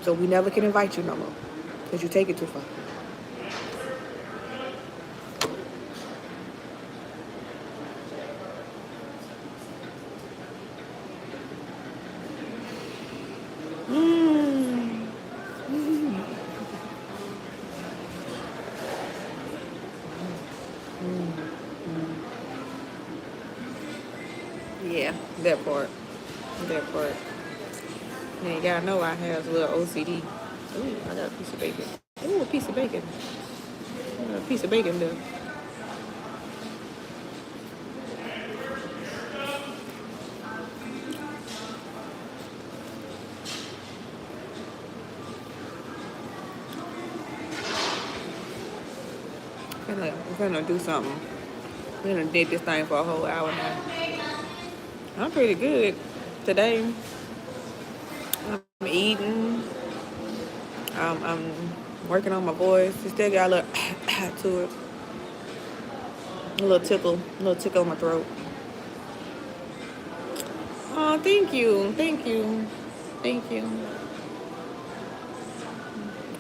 So we never can invite you no more. Because you take it too far. Yeah, that part. Man, y'all know I have a little OCD. Ooh, I got a piece of bacon. Ooh, a piece of bacon. I got a piece of bacon there. I'm gonna do something. We're gonna did this thing for a whole hour now. I'm pretty good today. I'm eating. I'm working on my voice. It still got a little to it. A little tickle in my throat. Oh, thank you.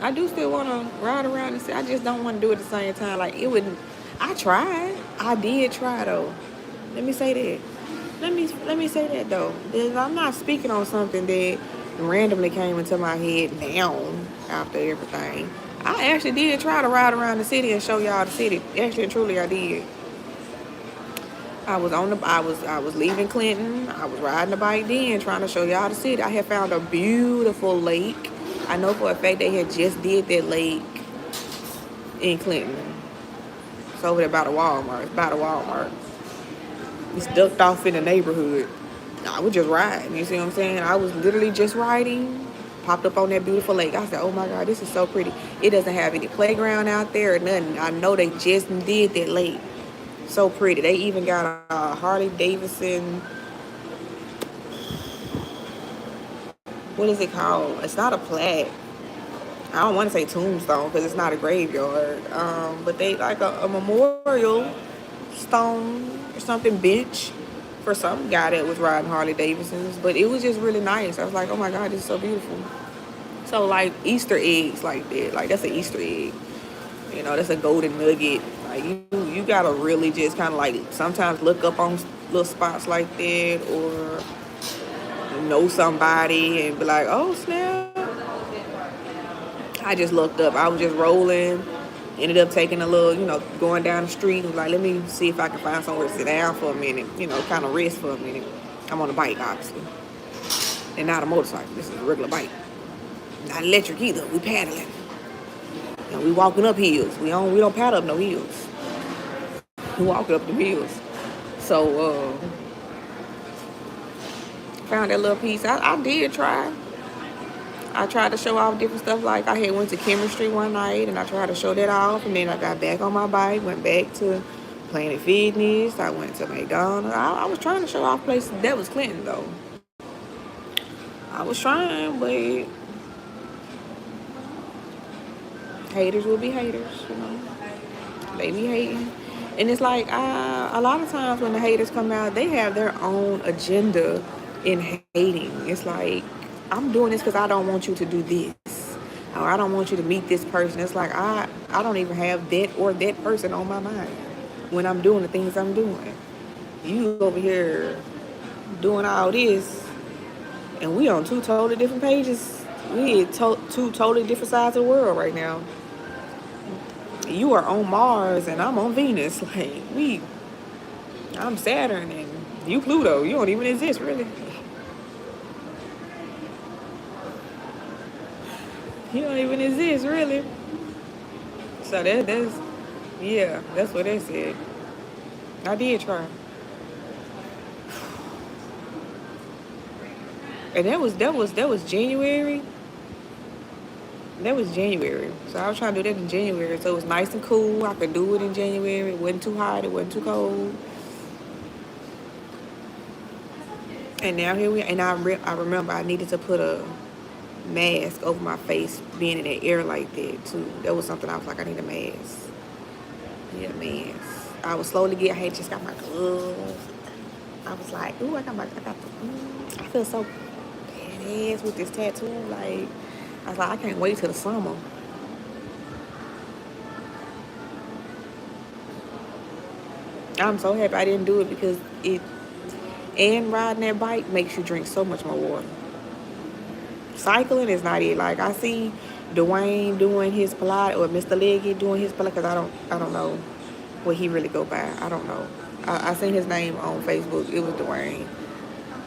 I do still want to ride around and see. I just don't want to do it at the same time. Like it wouldn't. I tried. I did try though. Let me say that. Let me say that though. I'm not speaking on something that randomly came into my head now after everything. I actually did try to ride around the city and show y'all the city. Actually and truly I did. I was leaving Clinton. I was riding the bike then trying to show y'all the city. I had found a beautiful lake. I know for a fact they had just did that lake in Clinton. It's over there by the Walmart. It's by the Walmart. It's ducked off in the neighborhood. I was just riding. You see what I'm saying? I was literally just riding. Popped up on that beautiful lake. I said, oh my God, this is so pretty. It doesn't have any playground out there or nothing. I know they just did that lake. So pretty. They even got a Harley Davidson. What is it called? It's not a plaque. I don't want to say tombstone because it's not a graveyard. But they like a memorial stone or something bench for some guy that was riding Harley Davidsons. But it was just really nice. I was like, oh my God, this is so beautiful. So like Easter eggs like that. Like that's an Easter egg. You know, that's a golden nugget. Like you gotta really just kind of like sometimes look up on little spots like that or know somebody and be like, oh snap. I just looked up. I was just rolling. Ended up taking a little, going down the street. Was like, let me see if I can find somewhere to sit down for a minute. Kind of rest for a minute. I'm on a bike, obviously, and not a motorcycle. This is a regular bike. Not electric either. We paddling. And we walking up hills. We don't paddle up no hills. We walking up the hills. So found that little piece. I did try. I tried to show off different stuff. Like I had went to chemistry one night and I tried to show that off. And then I got back on my bike, went back to Planet Fitness. I went to McDonald's. I was trying to show off places. That was Clinton though. I was trying, but haters will be haters, They be hating. And it's like, a lot of times when the haters come out, they have their own agenda in hating. It's like, I'm doing this because I don't want you to do this. Or I don't want you to meet this person. It's like, I don't even have that or that person on my mind when I'm doing the things I'm doing. You over here doing all this, and we on two totally different pages. We at two totally different sides of the world right now. You are on Mars and I'm on Venus. Like, I'm Saturn and you Pluto. You don't even exist, really. You don't even exist, really. So that's what they said. I did try. And that was January. That was January. So I was trying to do that in January. So it was nice and cool. I could do it in January. It wasn't too hot. It wasn't too cold. And now here we are. And I remember I needed to put a mask over my face being in the air like that too. That was something I was like, I need a mask. I need a mask. I was slowly I had just got my gloves. I was like, ooh, I feel so badass with this tattoo. Like, I was like, I can't wait till the summer. I'm so happy I didn't do it because riding that bike makes you drink so much more water. Cycling is not it. Like I see Dwayne doing his Pilates or Mr. Leggy doing his Pilates because I don't know what he really go by. I don't know. I seen his name on Facebook. It was Dwayne.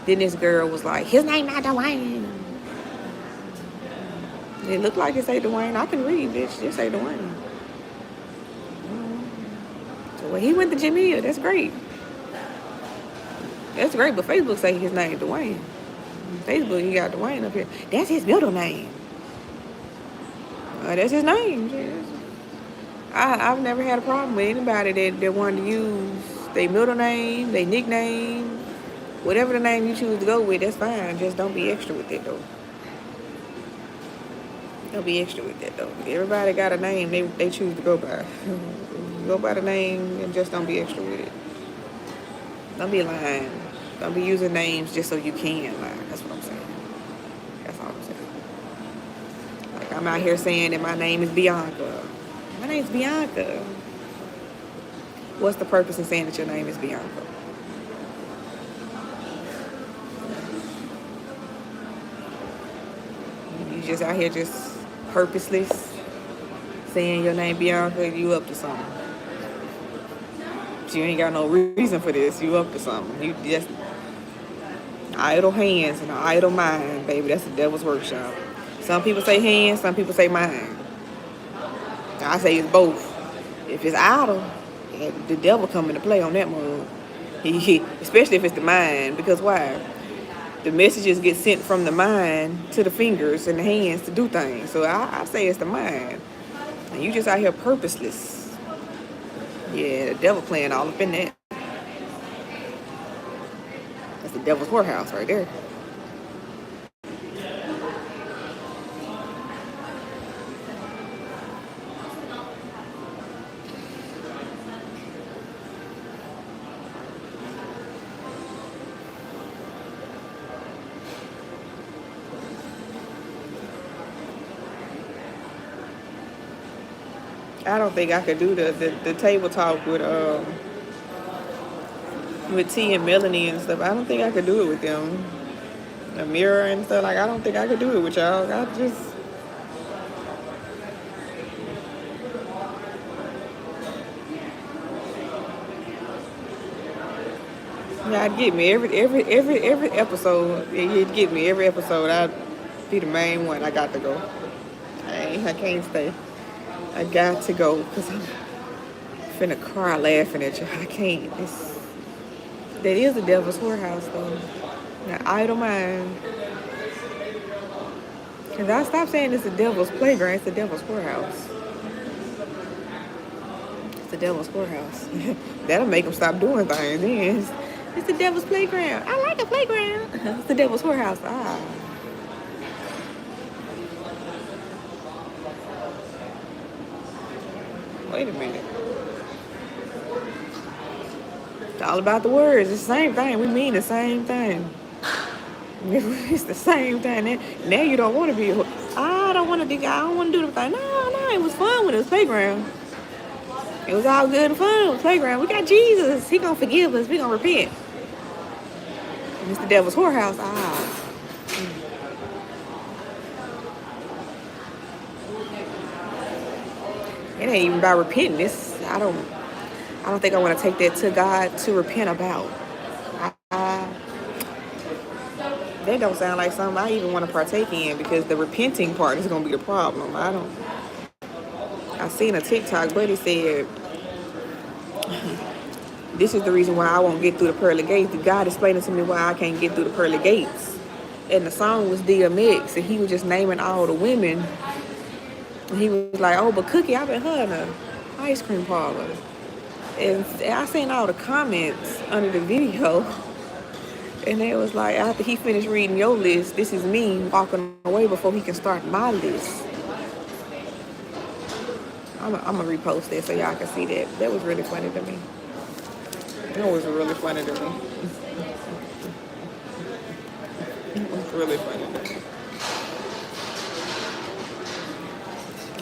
Then this girl was like, his name not Dwayne. It looked like it say Dwayne. I can read, bitch. It say Dwayne. So when he went to Jamaica, that's great. That's great, but Facebook say his name Dwayne. Facebook, he got Dwayne up here. That's his middle name. That's his name. I've never had a problem with anybody that wanted to use their middle name, their nickname, whatever the name you choose to go with, that's fine. Just don't be extra with it, though. Don't be extra with that, though. Everybody got a name they choose to go by. Go by the name and just don't be extra with it. Don't be lying. Don't be using names just so you can lie. That's what I'm saying. That's all I'm saying. Like, I'm out here saying that my name is Bianca. My name's Bianca. What's the purpose in saying that your name is Bianca? You just out here just purposeless saying your name Bianca, you up to something. You ain't got no reason for this. You up to something. You just idle hands and an idle mind, baby. That's the devil's workshop. Some people say hands, some people say mind. I say it's both. If it's idle, the devil come into play on that move. Especially if it's the mind. Because why? the messages get sent from the mind to the fingers and the hands to do things. So I say it's the mind. And you just out here purposeless. Yeah, the devil playing all up in that. That's the devil's whorehouse right there. I don't think I could do the table talk with T and Melanie and stuff. I don't think I could do it with them. A mirror and stuff, like, I don't think I could do it with y'all. Yeah, I'd get me every episode. You'd get me every episode. I'd be the main one. I got to go. I can't stay. I got to go because I'm finna cry laughing at you. I can't. That is the devil's whorehouse though. Now, idle mind. Cause I stopped saying it's the devil's playground. It's the devil's whorehouse. It's the devil's whorehouse. That'll make them stop doing things. Then it's the devil's playground. I like a playground. It's the devil's whorehouse. Wait a minute. It's all about the words. It's the same thing. We mean the same thing. It's the same thing. Now you don't want to be. I don't want to do. I don't want to do the thing. No. It was fun when it was playground. It was all good and fun. It was playground. We got Jesus. He gonna forgive us. We gonna repent. And it's the devil's whorehouse. It ain't even about repenting. I don't think I want to take that to God to repent about. That don't sound like something I even want to partake in, because the repenting part is going to be the problem. I seen a TikTok, buddy said, this is the reason why I won't get through the pearly gates. God explaining to me why I can't get through the pearly gates. And the song was DMX, and he was just naming all the women. And he was like, oh, but Cookie, I've been her in an ice cream parlor. And I seen all the comments under the video. And they was like, after he finished reading your list, this is me walking away before he can start my list. I'm going to repost that so y'all can see that. That was really funny to me. That was really funny to me. It was really funny to me.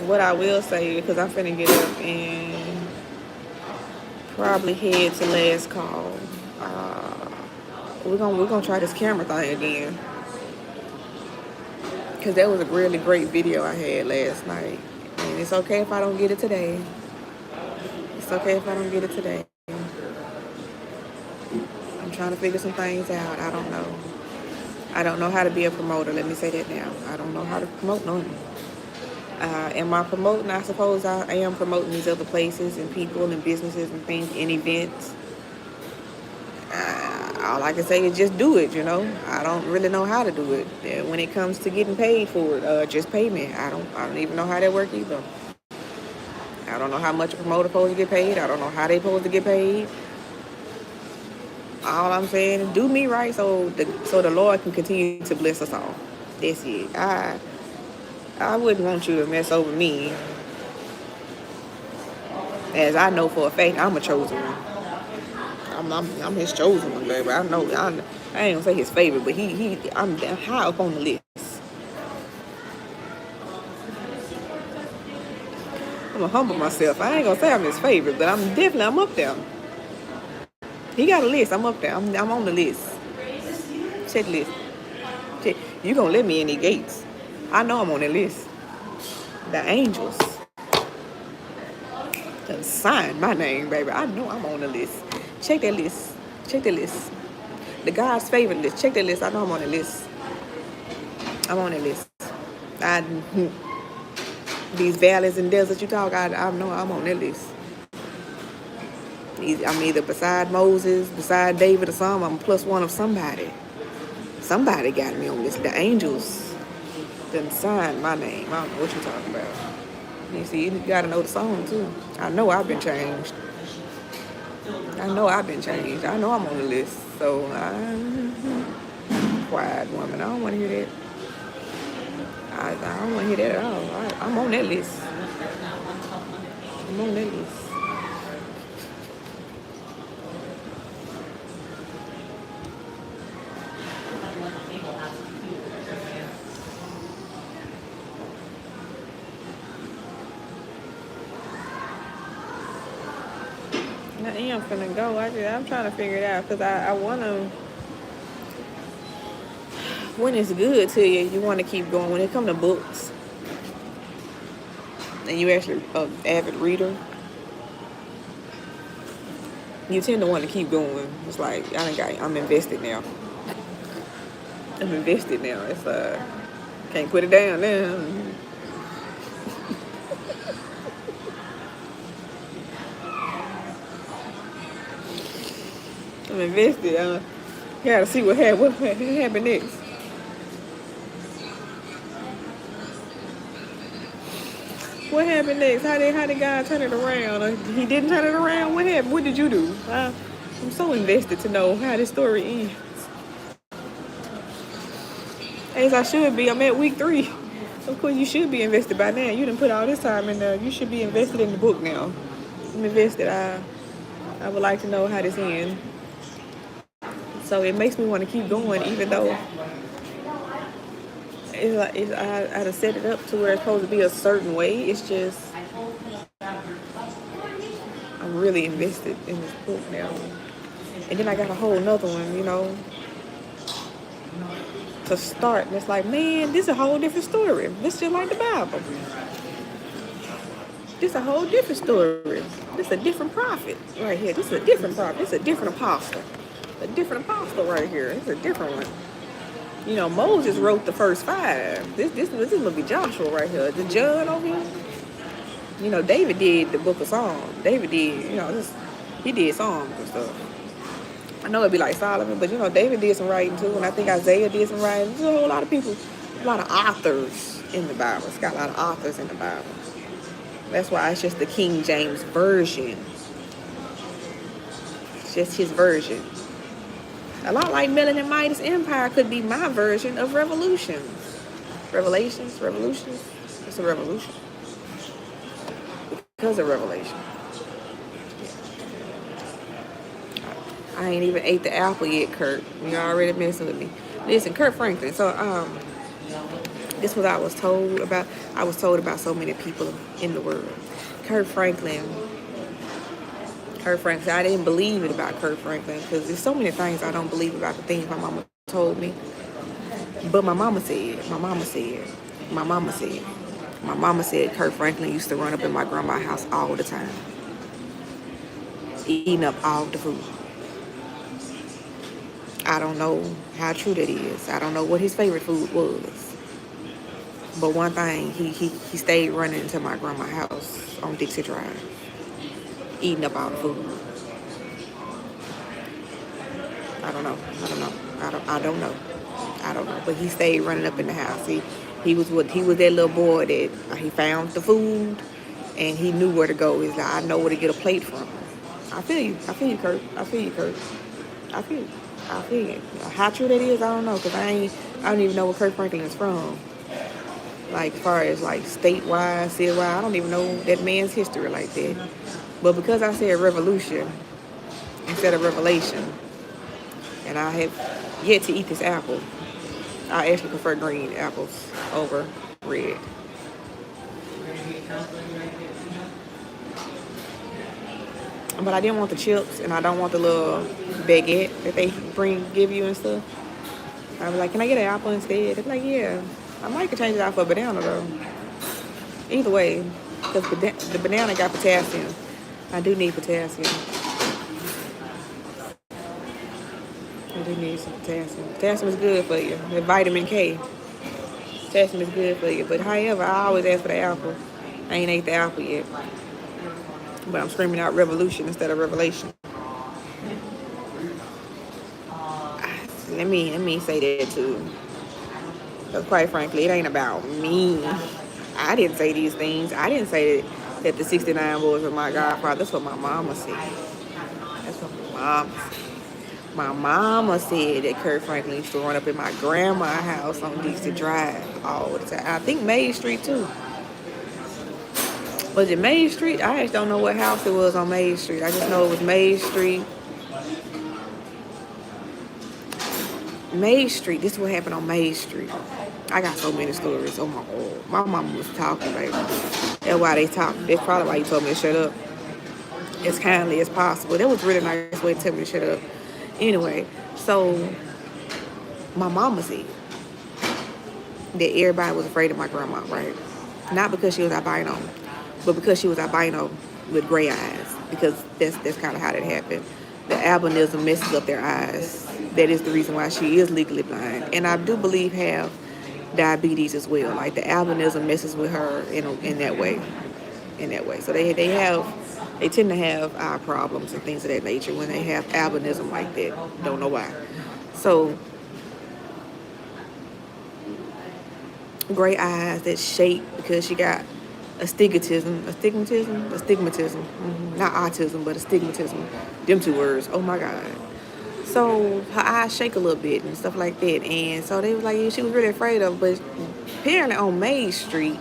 What I will say, because I'm finna get up and probably head to last call. We're gonna try this camera thing again, because that was a really great video I had last night. And it's okay if I don't get it today. It's okay if I don't get it today. I'm trying to figure some things out. I don't know. I don't know how to be a promoter. Let me say that now. I don't know how to promote nothing. Am I promoting? I suppose I am promoting these other places and people and businesses and things and events. All I can say is just do it, you know. I don't really know how to do it. When it comes to getting paid for it, just pay me. I don't even know how that works either. I don't know how much a promoter supposed to get paid. I don't know how they supposed to get paid. All I'm saying is do me right so the Lord can continue to bless us all. That's it. I wouldn't want you to mess over me, as I know for a fact I'm a chosen one. I'm his chosen one, baby. I know. I ain't gonna say his favorite, but I'm high up on the list. I'm gonna humble myself. I ain't gonna say I'm his favorite, but I'm up there. He got a list. I'm up there. I'm on the list. Check list. Check. You gonna let me in the gates? I know I'm on the list. The angels done signed my name, baby. I know I'm on the list. Check that list. Check the list. The God's favorite list. Check that list. I know I'm on the list. I'm on the list. These valleys and deserts you talk, I know I'm on that list. I'm either beside Moses, beside David, or something. I'm plus one of somebody. Somebody got me on this. The angels done signed my name. I don't know what you're talking about. You see, you gotta know the song too. I know I've been changed. I know I've been changed. I know I'm on the list. So I'm quiet woman. I don't want to hear that. I don't want to hear that at all. I'm on that list. I'm on that list. I am finna go. I'm trying to figure it out because I want to. When it's good to you, you want to keep going. When it comes to books, and you actually an avid reader, you tend to want to keep going. It's like I'm invested now. I'm invested now. It's can't put it down now. I'm invested. Gotta see what happened next. What happened next? How did God turn it around? Or he didn't turn it around? What happened? What did you do? I'm so invested to know how this story ends. As I should be. I'm at week 3. Of course, you should be invested by now. You didn't put all this time in there. You should be invested in the book now. I'm invested. I would like to know how this ends. So it makes me want to keep going, even though it's like I had to set it up to where it's supposed to be a certain way. It's just I'm really invested in this book now. And then I got a whole nother one, to start. And it's like, man, this is a whole different story. This just like the Bible. This is a whole different story. This is a different prophet right here. This is a different prophet. This is a different apostle. A different apostle right here. It's a different one. Moses wrote the first 5. This must be Joshua right here. The John over here. David did the book of Psalms. David did, he did Psalms and stuff. I know it'd be like Solomon, but David did some writing too, and I think Isaiah did some writing. There's a whole lot of people, a lot of authors in the Bible. It's got a lot of authors in the Bible. That's why it's just the King James Version. It's just his version. A lot like Melanin Midas Empire could be my version of Revolutions. Revolutions? It's a revolution. Because of Revelation. I ain't even ate the apple yet, Kurt. You're already messing with me. Listen, Kurt Franklin. So, this is what I was told about. I was told about so many people in the world. Kurt Franklin. I didn't believe it about Kurt Franklin because there's so many things I don't believe about the things my mama told me. But my mama said Kurt Franklin used to run up in my grandma's house all the time, eating up all the food. I don't know how true that is. I don't know what his favorite food was. But one thing, he stayed running into my grandma's house on Dixie Drive, eating up all the food. I don't know. But he stayed running up in the house. He was that little boy that he found the food and he knew where to go. He's like, I know where to get a plate from. I feel you, Kurt. I feel you. How true that is, I don't know, because I don't even know where Kurt Franklin is from. Like, as far as, like, statewide, citywide, I don't even know that man's history like that. But because I said revolution instead of revelation, and I have yet to eat this apple, I actually prefer green apples over red. But I didn't want the chips, and I don't want the little baguette that they give you and stuff. I was like, can I get an apple instead? They're like, yeah. I might could change it out for a banana, though. Either way, because the banana got potassium. I do need potassium. I do need some potassium. Potassium is good for you. The vitamin K. Potassium is good for you. But however, I always ask for the apple. I ain't ate the apple yet. But I'm screaming out revolution instead of revelation. let me say that too. Because quite frankly, it ain't about me. I didn't say these things. I didn't say that the 69 boys were my godfather. That's what my mama said. That's what my mama said. My mama said that Kurt Franklin used to run up in my grandma's house on Dixie Drive all the time. I think Main Street too. Was it Main Street? I just don't know what house it was on Main Street. I just know it was Main Street. Main Street. This is what happened on Main Street. I got so many stories. Oh my God. My mama was talking, baby. That's why they talk. That's probably why you told me to shut up as kindly as possible. That was a really nice way to tell me to shut up. Anyway, so my mama said that everybody was afraid of my grandma, right? Not because she was albino, but because she was albino with gray eyes. Because that's kind of how that happened. The albinism messes up their eyes. That is the reason why she is legally blind. And I do believe have diabetes as well. Like the albinism messes with her in that way. In that way. So they tend to have eye problems and things of that nature when they have albinism like that. Don't know why. So gray eyes that shape because she got astigmatism, not autism, but astigmatism. Them two words. Oh my God. So her eyes shake a little bit and stuff like that. And so they was like, yeah, she was really afraid of. But apparently on Main Street,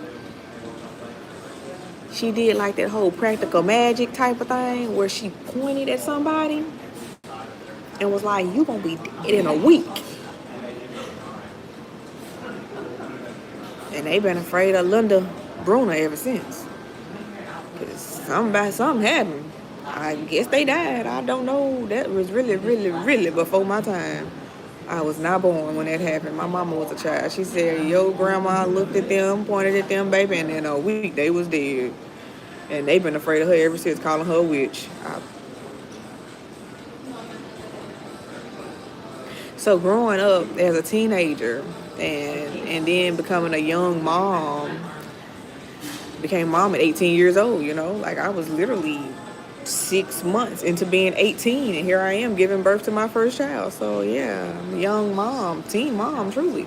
she did like that whole practical magic type of thing where she pointed at somebody and was like, you gonna be dead in a week. And they've been afraid of Linda Bruner ever since. Because something happened. I guess they died. I don't know. That was really, really, really before my time. I was not born when that happened. My mama was a child. She said, your grandma looked at them, pointed at them, baby, and in a week they was dead. And they've been afraid of her ever since, calling her a witch. So growing up as a teenager and then becoming a young mom, became mom at 18 years old, you know? Like I was literally 6 months into being 18 and here I am giving birth to my first child. So yeah, I'm a young mom, teen mom, truly.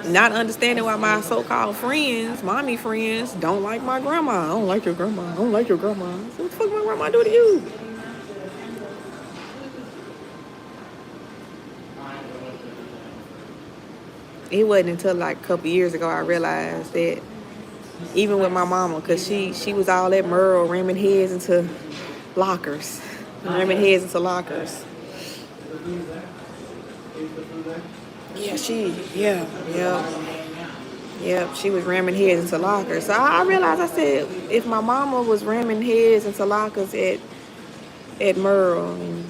Not understanding why my so-called friends, mommy friends, don't like my grandma. I don't like your grandma. I don't like your grandma. So what the fuck my grandma do to you? It wasn't until like a couple years ago I realized that even with my mama, because she was all that Merle ramming heads into lockers. Ramming heads into lockers. Yeah, she was ramming heads into lockers. So I realized, I said, if my mama was ramming heads into lockers at Merle, and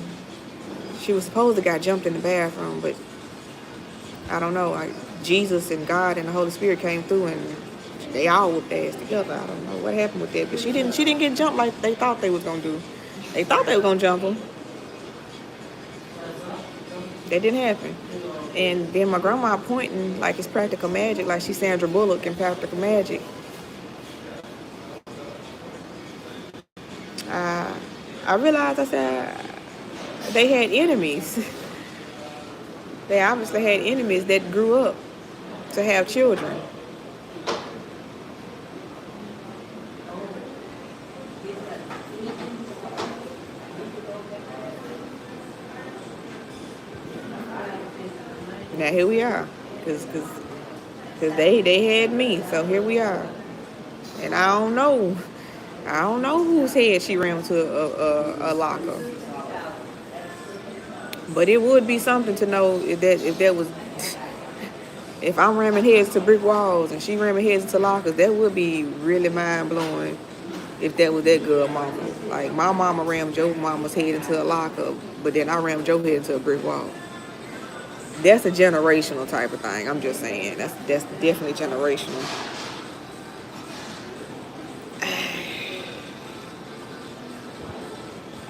she was supposed to got jumped in the bathroom, but I don't know, like Jesus and God and the Holy Spirit came through and they all whooped ass together. I don't know what happened with that, but she didn't get jumped like they thought they was gonna do. They thought they were gonna jump them. That didn't happen. And then my grandma pointing like it's practical magic, like she's Sandra Bullock in Practical Magic. I realized, I said, they had enemies. They obviously had enemies that grew up to have children. Now here we are, cause they had me, so here we are, and I don't know whose head she rammed to a locker, but it would be something to know if I'm ramming heads to brick walls and she ramming heads into lockers. That would be really mind blowing if that was that girl mama. Like my mama rammed your mama's head into a locker, but then I rammed your head into a brick wall. That's a generational type of thing. I'm just saying. That's definitely generational.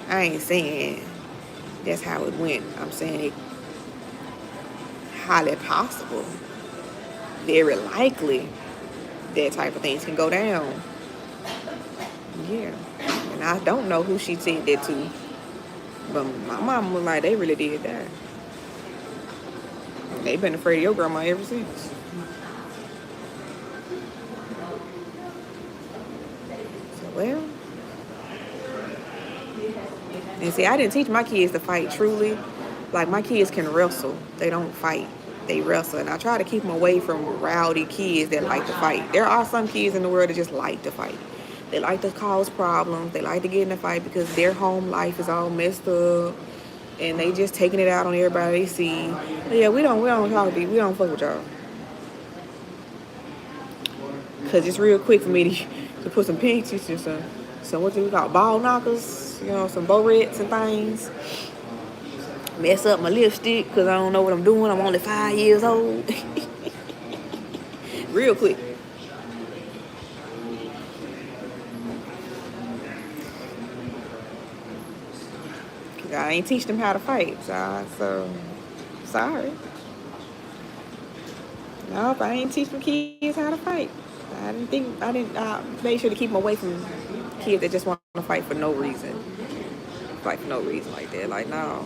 I ain't saying that's how it went. I'm saying it highly possible, very likely that type of things can go down. Yeah. And I don't know who she said that to. But my mom was like, they really did that. They been afraid of your grandma ever since. So, well, and see, I didn't teach my kids to fight truly. Like, my kids can wrestle. They don't fight. They wrestle. And I try to keep them away from rowdy kids that like to fight. There are some kids in the world that just like to fight. They like to cause problems. They like to get in a fight because their home life is all messed up. And they just taking it out on everybody they see. But yeah, we don't talk to you. We don't fuck with y'all. Because it's real quick for me to put some pinkies and some what do we call ball knockers, you know, some barrettes and things. Mess up my lipstick because I don't know what I'm doing. I'm only 5 years old. Real quick. I ain't teach them how to fight, so sorry. No, I ain't teach them kids how to fight. I made sure to keep them away from kids that just want to fight for no reason. Fight for no reason like that. Like, no.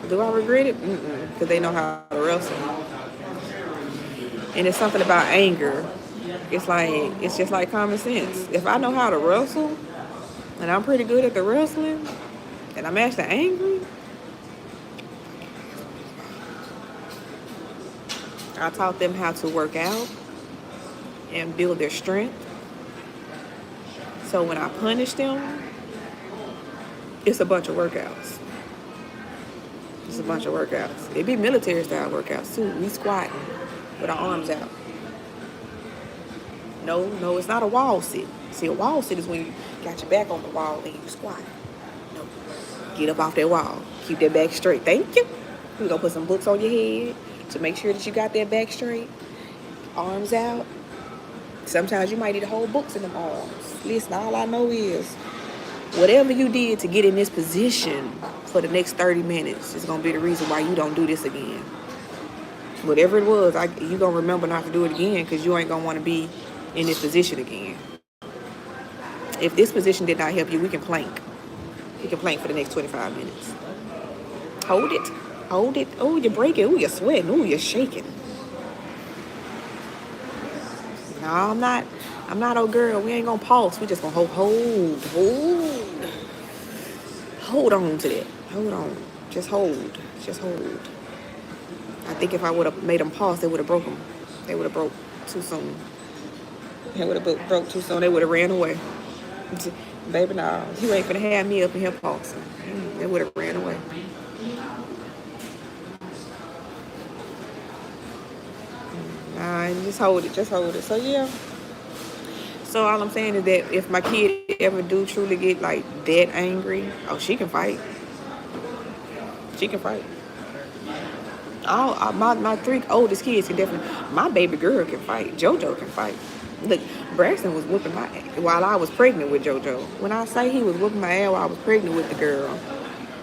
Do I regret it? Because they know how to wrestle. And it's something about anger. It's just like common sense. If I know how to wrestle, and I'm pretty good at the wrestling, and I'm actually angry, I taught them how to work out and build their strength. So when I punish them, it's a bunch of workouts. It's a bunch of workouts. It be military style workouts too. We squatting with our arms out. No, it's not a wall sit. See, a wall sit is when you got your back on the wall and you squat. No, get up off that wall. Keep that back straight. Thank you. We're gonna put some books on your head to make sure that you got that back straight. Arms out. Sometimes you might need to hold books in them arms. Listen, all I know is whatever you did to get in this position for the next 30 minutes is going to be the reason why you don't do this again. Whatever it was, you're going to remember not to do it again because you ain't going to want to be in this position again. If this position did not help you, we can plank. We can plank for the next 25 minutes. Hold it. Hold it. Oh, you're breaking. Oh, you're sweating. Oh, you're shaking. No, I'm not old girl. We ain't going to pause. We just going to hold on to that. Hold on. Just hold. I think if I would have made them pause, they would have broke them. They would have broke too soon. They would have broke too soon. They would have ran away. Baby, no. You ain't finna have me up in here pausing. They would have ran away. Nah, just hold it. So, yeah. So all I'm saying is that if my kid ever do truly get like that angry, oh, she can fight. She can fight. My 3 oldest kids can definitely. My baby girl can fight. JoJo can fight. Look, Braxton was whooping my ass while I was pregnant with JoJo. When I say he was whooping my ass while I was pregnant with the girl,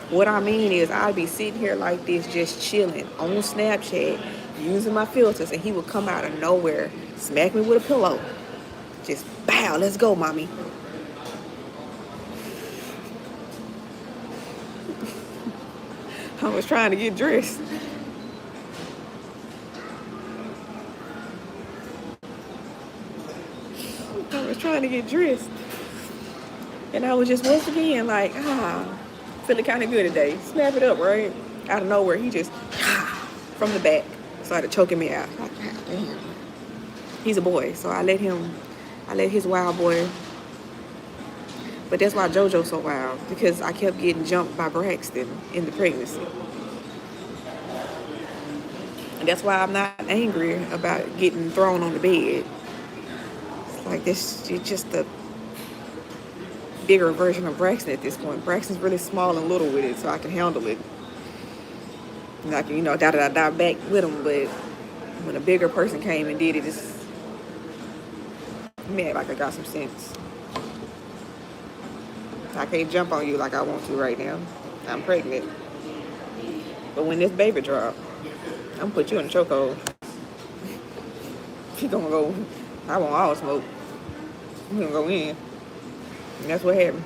what I mean is I'd be sitting here like this, just chilling on Snapchat, using my filters, and he would come out of nowhere, smack me with a pillow. Just bow, let's go, mommy. I was trying to get dressed. And I was just once again like, feeling kind of good today. Snap it up, right? Out of nowhere, he just, from the back, started choking me out. Like, God damn. He's a boy, so I let his wild boy. But that's why JoJo's so wild, because I kept getting jumped by Braxton in the pregnancy. And that's why I'm not angry about getting thrown on the bed. It's like this, it's just a bigger version of Braxton at this point. Braxton's really small and little with it, so I can handle it. And I can, die back with him, but when a bigger person came and did it, it's, man, like I got some sense. I can't jump on you like I want to right now. I'm pregnant. But when this baby drop, I'm gonna put you in a chokehold. She gonna go, I want all smoke. I'm gonna go in. And that's what happened.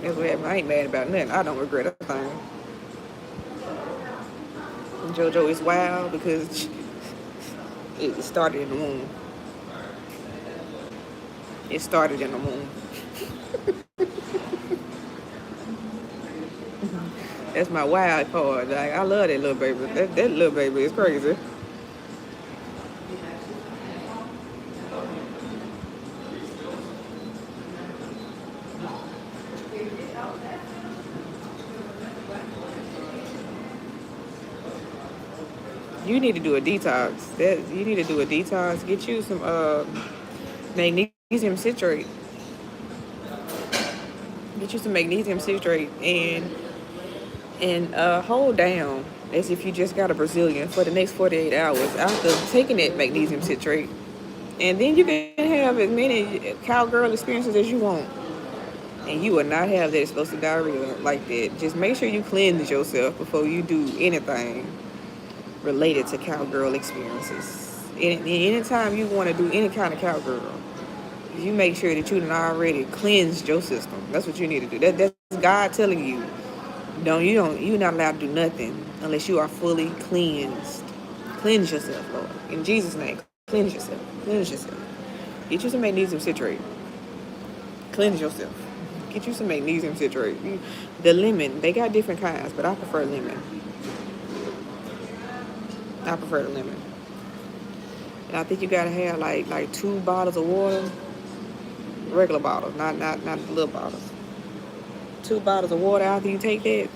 I ain't mad about nothing. I don't regret a thing. JoJo is wild because it started in the womb. It started in the womb. That's my wild card. Like, I love that little baby. That little baby is crazy. You need to do a detox. You need to do a detox. Get you some magnesium citrate. Get you some magnesium citrate and hold down as if you just got a Brazilian for the next 48 hours after taking that magnesium citrate. And then you can have as many cowgirl experiences as you want. And you will not have that explosive diarrhea like that. Just make sure you cleanse yourself before you do anything related to cowgirl experiences. Anytime you want to do any kind of cowgirl, you make sure that you done already cleansed your system. That's what you need to do. That's God telling you. You're not allowed to do nothing unless you are fully cleansed. Cleanse yourself, Lord. In Jesus' name, cleanse yourself. Cleanse yourself. Get you some magnesium citrate. Cleanse yourself. Get you some magnesium citrate. The lemon, they got different kinds, but I prefer lemon. I prefer the lemon. And I think you gotta have like 2 bottles of water. Regular bottles, not the little bottles. 2 bottles of water after you take that.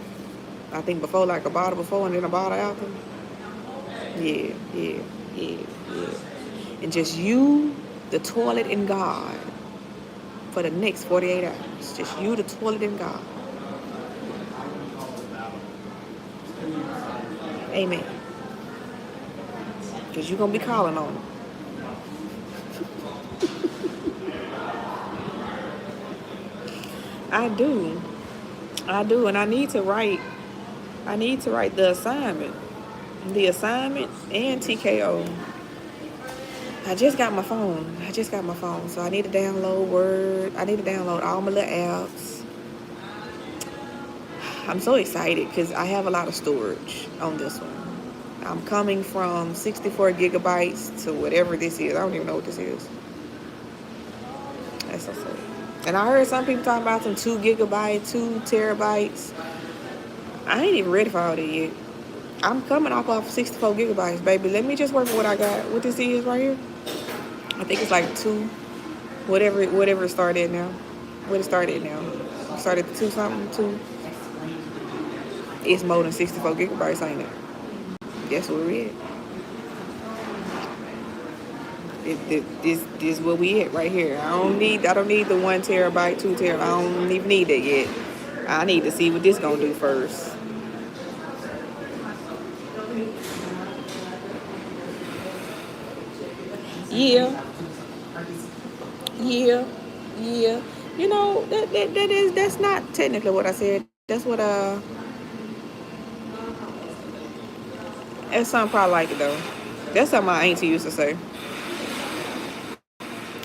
I think before, like a bottle before and then a bottle after. Yeah. And just you, the toilet, and God for the next 48 hours. Just you, the toilet, and God. Amen. Because you're going to be calling on him. I do, and I need to write the assignment and TKO. I just got my phone, so I need to download Word. I need to download all my little apps. I'm so excited because I have a lot of storage on this one. I'm coming from 64 gigabytes to whatever this is. I don't even know what this is. That's so silly. And I heard some people talking about some 2 gigabytes, 2 terabytes. I ain't even ready for all that yet. I'm coming off 64 gigabytes, baby. Let me just work with what I got. What this is right here. I think it's like 2, whatever it started at now. What it started now. It started at 2 something, 2. It's more than 64 gigabytes, ain't it? That's where we at. This is where we at right here. I don't need the 1 terabyte, 2 terabyte. I don't even need that yet. I need to see what this gonna do first. Yeah. You know, that's not technically what I said. That's what that's something probably like it though. That's something my auntie used to say.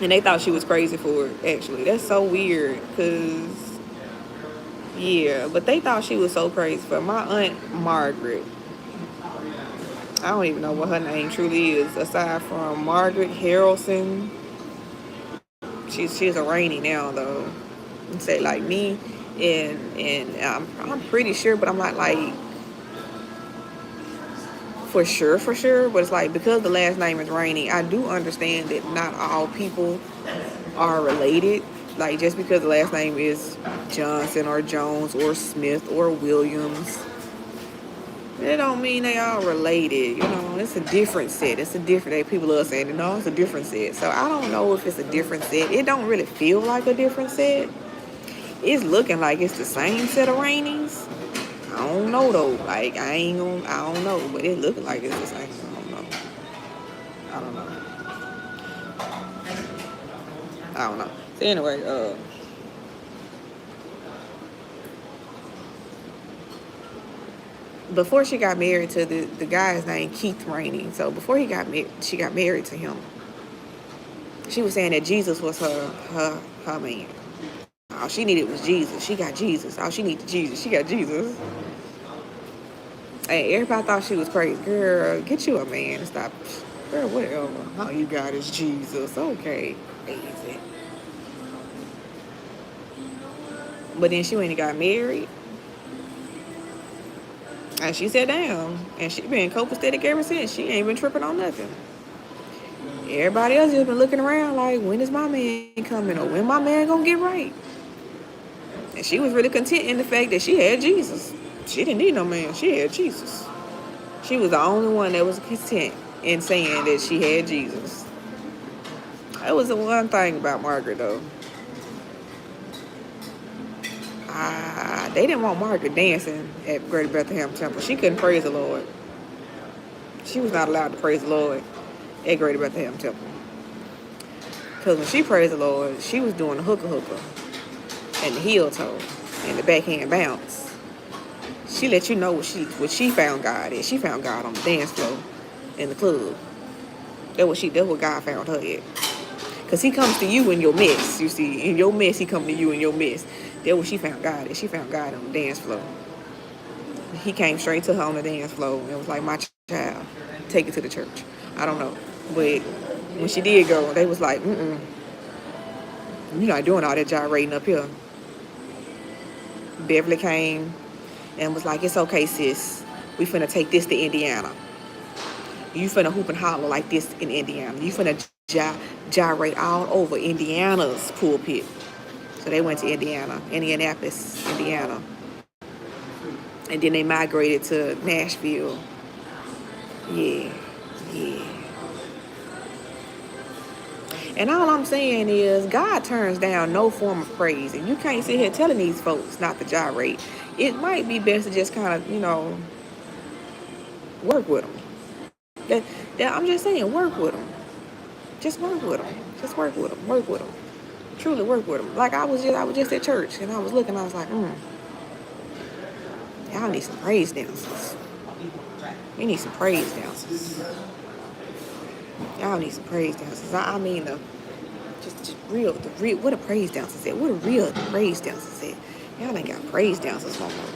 And they thought she was crazy for it, actually. That's so weird, because, yeah, but they thought she was so crazy for it. My Aunt Margaret, I don't even know what her name truly is, aside from Margaret Harrelson. She's a Rainey now, though. And say, like, me, and I'm pretty sure, but I'm not, like, for sure, but it's like, because the last name is Rainey, I do understand that not all people are related. Like, just because the last name is Johnson or Jones or Smith or Williams, it don't mean they all related. You know, it's a different set. It's a different, people are saying, no, it's a different set. So I don't know if it's a different set. It don't really feel like a different set. It's looking like it's the same set of Rainies. I don't know though. Like, I don't know, but it looking like it's the same. I don't know. So anyway, before she got married to the guy's named Keith Rainey. So before she got married to him. She was saying that Jesus was her man. All she needed was Jesus. She got Jesus. All she needed Jesus. She got Jesus. Hey, everybody thought she was crazy. Girl, get you a man and stop. Girl, whatever. All you got is Jesus. Okay. Crazy. But then she went and got married. And she sat down. And she been copacetic ever since. She ain't been tripping on nothing. Everybody else just been looking around like, when is my man coming? Or when my man gonna get right? And she was really content in the fact that she had Jesus. She didn't need no man. She had Jesus. She was the only one that was content in saying that she had Jesus. That was the one thing about Margaret, though. They didn't want Margaret dancing at Greater Bethlehem Temple. She couldn't praise the Lord. She was not allowed to praise the Lord at Greater Bethlehem Temple. Because when she praised the Lord, she was doing the hooker and the heel toe and the backhand bounce. She let you know what she found God at. She found God on the dance floor in the club. That's what God found her at. Because he comes to you in your mess, you see. In your mess, he comes to you in your mess. That's what she found God at. She found God on the dance floor. He came straight to her on the dance floor and was like, my child, take it to the church. I don't know. But when she did go, they was like, you're not doing all that gyrating up here. Beverly came and was like, it's okay, sis. We finna take this to Indiana. You finna hoop and holler like this in Indiana. You finna gyrate all over Indiana's pulpit. So they went to Indianapolis, Indiana. And then they migrated to Nashville. Yeah. And all I'm saying is God turns down no form of praise. And you can't sit here telling these folks not to gyrate. It might be best to just kind of, work with them. I'm just saying, work with them. Just work with them. Just work with them. Work with them. Truly work with them. Like I was just at church and I was looking. I was like, y'all need some praise dancers. We need some praise dancers. Y'all need some praise dancers. I mean, just real. What a praise dancer said. What a real praise dancer said. Y'all ain't got praise dancers no more.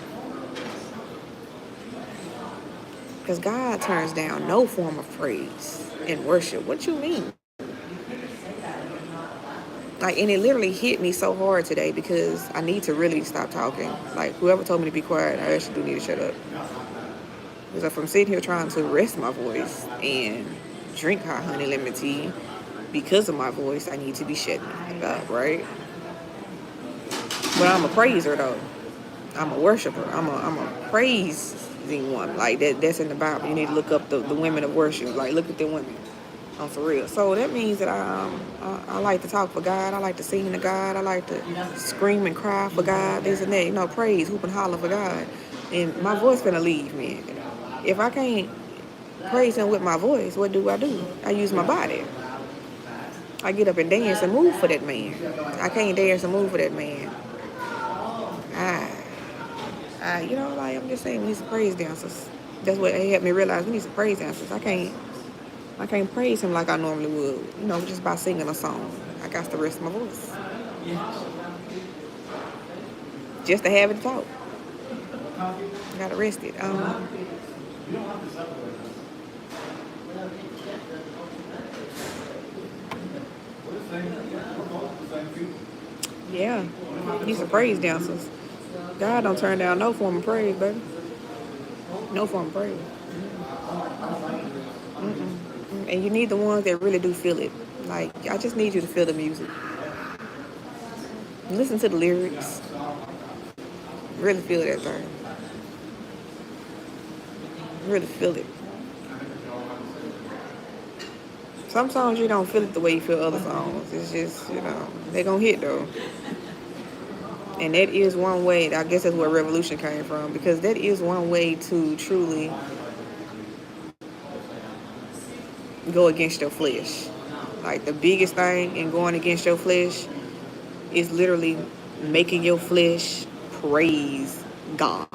Because God turns down no form of praise in worship. What you mean? Like, and it literally hit me so hard today because I need to really stop talking. Like, whoever told me to be quiet, I actually do need to shut up. Because if I'm sitting here trying to rest my voice and drink hot honey lemon tea because of my voice, I need to be shutting it up, right? But I'm a praiser, though. I'm a worshiper. I'm a praising one. Like, that's in the Bible. You need to look up the women of worship. Like, look at the women. For real. So that means that I like to talk for God. I like to sing to God. I like to scream and cry for God. This and that. Praise, hoop and holler for God. And my voice gonna leave me. If I can't praise him with my voice, what do? I use my body. I get up and dance and move for that man. I can't dance and move for that man. I'm just saying we need some praise dancers. That's what they helped me realize. We need some praise dancers. I can't praise him like I normally would, just by singing a song. I got to rest my voice. Just to have it to talk. I got to rest it. Yeah, he's some praise dancers. God don't turn down no form of praise, baby. No form of praise. And you need the ones that really do feel it. Like, I just need you to feel the music. Listen to the lyrics. Really feel that thing. Really feel it. Some songs you don't feel it the way you feel other songs. It's just, they gonna hit though. And that is one way, I guess that's where Revolution came from, because that is one way to truly go against your flesh. Like, the biggest thing in going against your flesh is literally making your flesh praise God.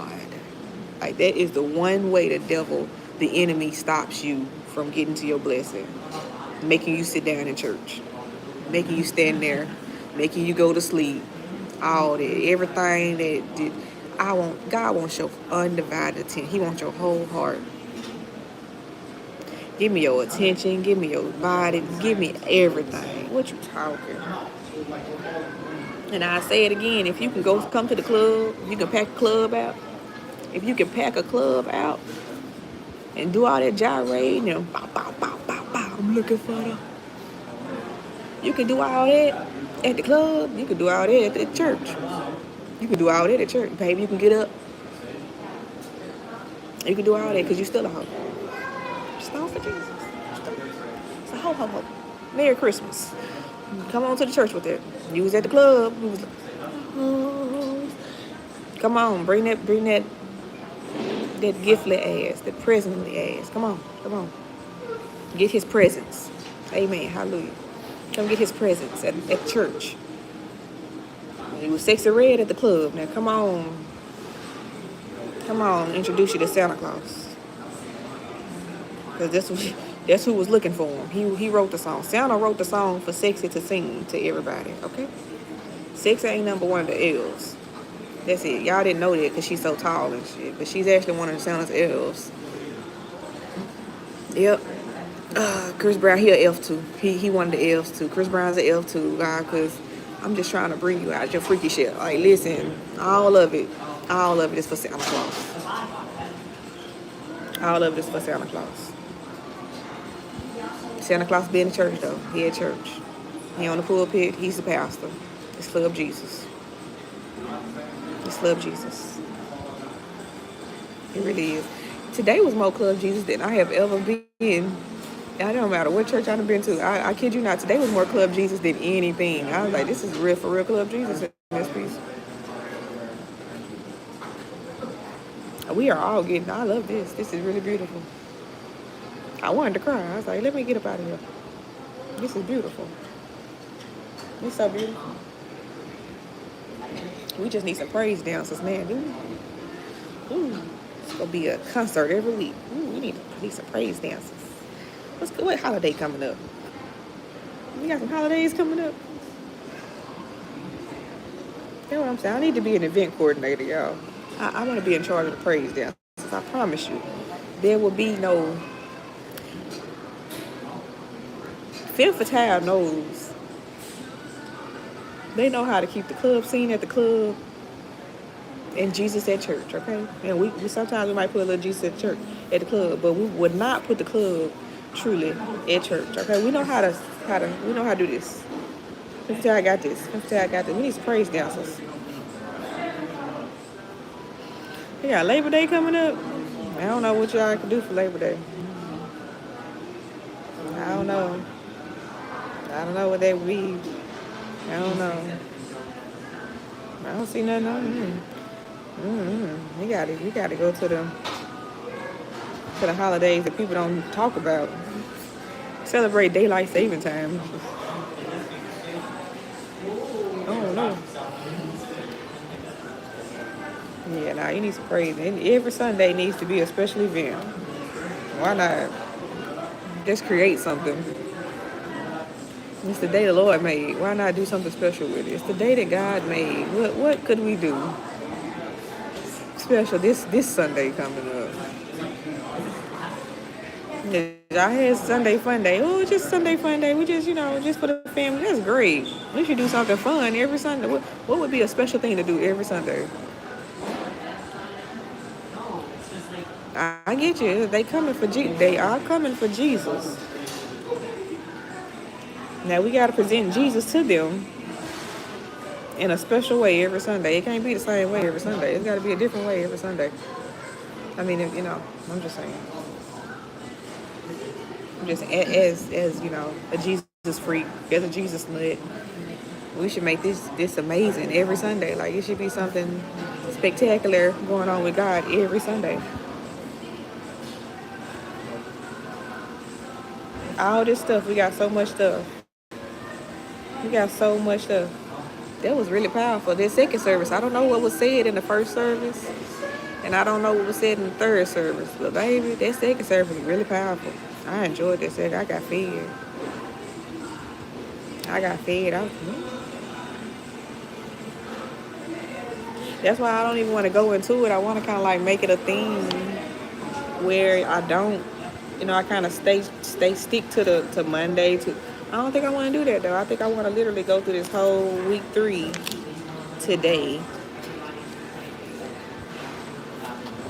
Like, that is the one way the enemy stops you from getting to your blessing. Making you sit down in church. Making you stand there. Making you go to sleep. All that. Everything God wants your undivided attention. He wants your whole heart. Give me your attention. Give me your body. Give me everything. What you talking? And I say it again. If you can come to the club, you can pack a club out. If you can pack a club out and do all that gyrating and bow, bow, bow, bow, bow, I'm looking for the. You can do all that at the club. You can do all that at the church. You can do all that at church, baby. You can get up. You can do all that because you're still a hoe. Stone for Jesus. It's a ho ho ho. Merry Christmas. Come on to the church with it. You was at the club. You was like, oh. Come on, bring that giftly ass, that presently ass. Come on. Get his presence. Amen. Hallelujah. Come get his presence at church. He was sexy red at the club. Now come on. Come on, introduce you to Santa Claus. Because that's who was looking for him. He wrote the song. Santa wrote the song for Sexy to sing to everybody, okay? Sexy ain't number one of the elves. That's it. Y'all didn't know that because she's so tall and shit. But she's actually one of Santa's elves. Yep. Chris Brown, he an elf too. He one of the elves too. Chris Brown's an elf too, God, because I'm just trying to bring you out your freaky shit. Like, listen, all of it is for Santa Claus. All of it is for Santa Claus. Santa Claus be in the church though. He at church. He on the pulpit. He's the pastor. It's Club Jesus. It's Club Jesus. It really is. Today was more Club Jesus than I have ever been. I don't matter what church I've been to. I kid you not. Today was more Club Jesus than anything. I was like, this is real for real Club Jesus in this piece. We are all getting. I love this. This is really beautiful. I wanted to cry. I was like, let me get up out of here. This is beautiful. It's so beautiful. We just need some praise dancers, man. Ooh. It's gonna be a concert every week. Ooh, we need some praise dancers. What holiday coming up? We got some holidays coming up. You know what I'm saying? I need to be an event coordinator, y'all. I want to be in charge of the praise dancers. I promise you, there will be no. Femme Fatale knows. They know how to keep the club scene at the club and Jesus at church, okay? And we sometimes we might put a little Jesus at church at the club, but we would not put the club truly at church, okay? We know how to do this. Femme Fatale got this. We need some praise dancers. We got Labor Day coming up. I don't know what y'all can do for Labor Day. I don't know what that would be. I don't know. I don't see nothing on We gotta go to the holidays that people don't talk about. Celebrate daylight saving time. Oh no. Yeah, nah, you need some praise. Every Sunday needs to be a special event. Why not? Just create something. It's the day the Lord made. Why not do something special with it? It's the day that God made. What could we do special this Sunday coming up? I had Sunday fun day. Oh, just Sunday fun day. We just, just for the family. That's great. We should do something fun every Sunday. What would be a special thing to do every Sunday? I get you. They are coming for Jesus. Now we got to present Jesus to them in a special way every Sunday. It can't be the same way every Sunday. It's got to be a different way every Sunday. I mean, I'm just saying. Just as a Jesus freak, as a Jesus nut, we should make this amazing every Sunday. Like, it should be something spectacular going on with God every Sunday. All this stuff, we got so much stuff. That was really powerful. This second service, I don't know what was said in the first service, and I don't know what was said in the third service. But baby, that second service was really powerful. I enjoyed that second. I got fed. That's why I don't even want to go into it. I want to kind of like make it a thing where I don't, I kind of stick to the Monday to. I don't think I want to do that though. I think I want to literally go through this whole week 3 today.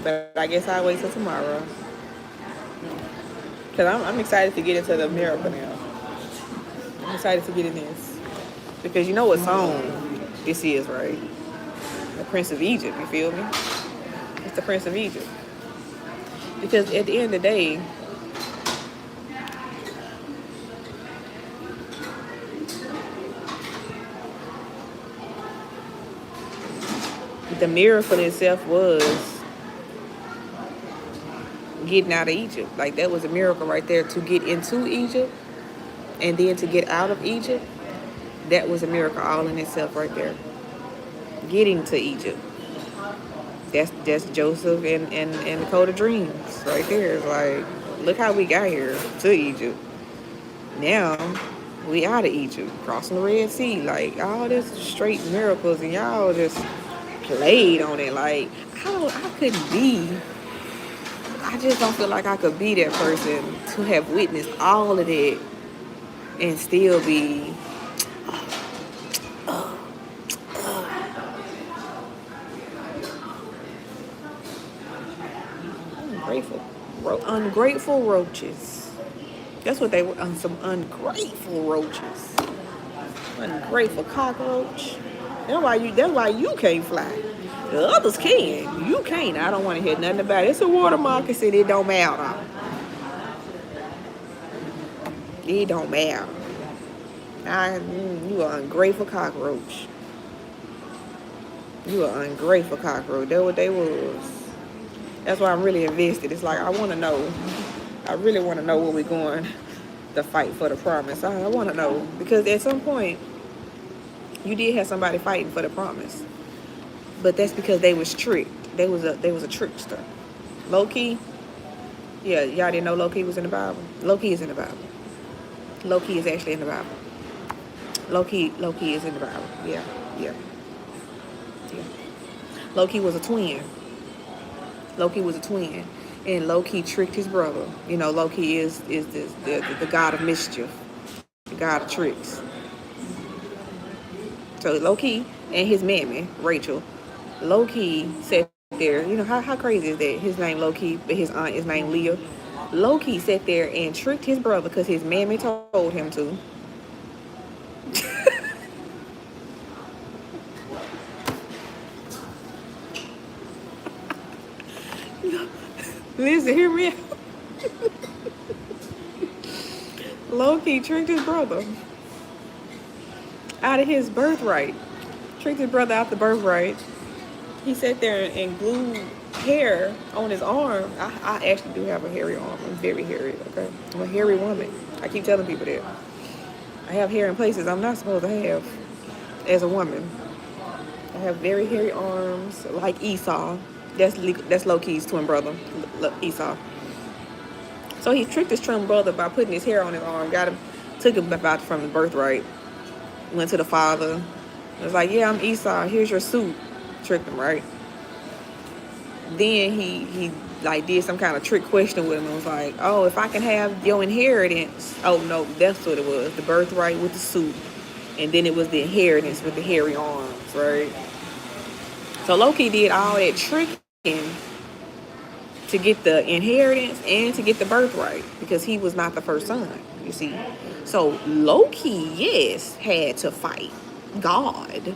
But I guess I'll wait till tomorrow. Because I'm excited to get into the miracle now. I'm excited to get in this. Because you know what song this is, right? The Prince of Egypt, you feel me? It's the Prince of Egypt. Because at the end of the day, the miracle itself was getting out of Egypt. Like, that was a miracle right there. To get into Egypt and then to get out of Egypt, that was a miracle all in itself right there. Getting to Egypt. That's Joseph and the Code of Dreams right there. It's like, look how we got here to Egypt. Now we out of Egypt, crossing the Red Sea. Like, all this straight miracles, and y'all just played on it. Like, I couldn't be. I just don't feel like I could be that person to have witnessed all of that and still be ungrateful. Ungrateful roaches. That's what they were. Some ungrateful roaches. Ungrateful cockroach. That's why you can't fly. The others can. You can't. I don't want to hear nothing about it. It's a water moccasin. It don't matter. It don't matter. You are ungrateful cockroach. You are ungrateful cockroach. That's what they was. That's why I'm really invested. It's like, I want to know. I really want to know where we're going to fight for the promise. I want to know. Because at some point, you did have somebody fighting for the promise. But that's because they was tricked. They was a trickster. Low-key, yeah, y'all didn't know Low-key was in the Bible? Low-key is in the Bible. Low-key is actually in the Bible. Low-key is in the Bible. Yeah. Low-key was a twin. Low-key was a twin. And Low-key tricked his brother. You know, Low-key is the god of mischief. The god of tricks. So Low-key and his mammy, Rachel, Low-key sat there. You know, how crazy is that? His name Low-key, but his aunt is named Leah. Low-key sat there and tricked his brother because his mammy told him to. Listen, hear me out. Low-key tricked his brother out of his birthright. Tricked his brother out the birthright. He sat there and glued hair on his arm. I actually do have a hairy arm. I'm very hairy, okay? I'm a hairy woman. I keep telling people that. I have hair in places I'm not supposed to have as a woman. I have very hairy arms, like Esau. That's Low-key's twin brother, Esau. So he tricked his twin brother by putting his hair on his arm, took him about from the birthright, went to the father. It was like, yeah, I'm Esau, here's your suit. Tricked him, right? Then he like did some kind of trick question with him and was like, oh, if I can have your inheritance. Oh no, that's what it was. The birthright with the suit. And then it was the inheritance with the hairy arms, right? So Low-key did all that tricking to get the inheritance and to get the birthright because he was not the first son, you see. So Low-key, yes, had to fight God.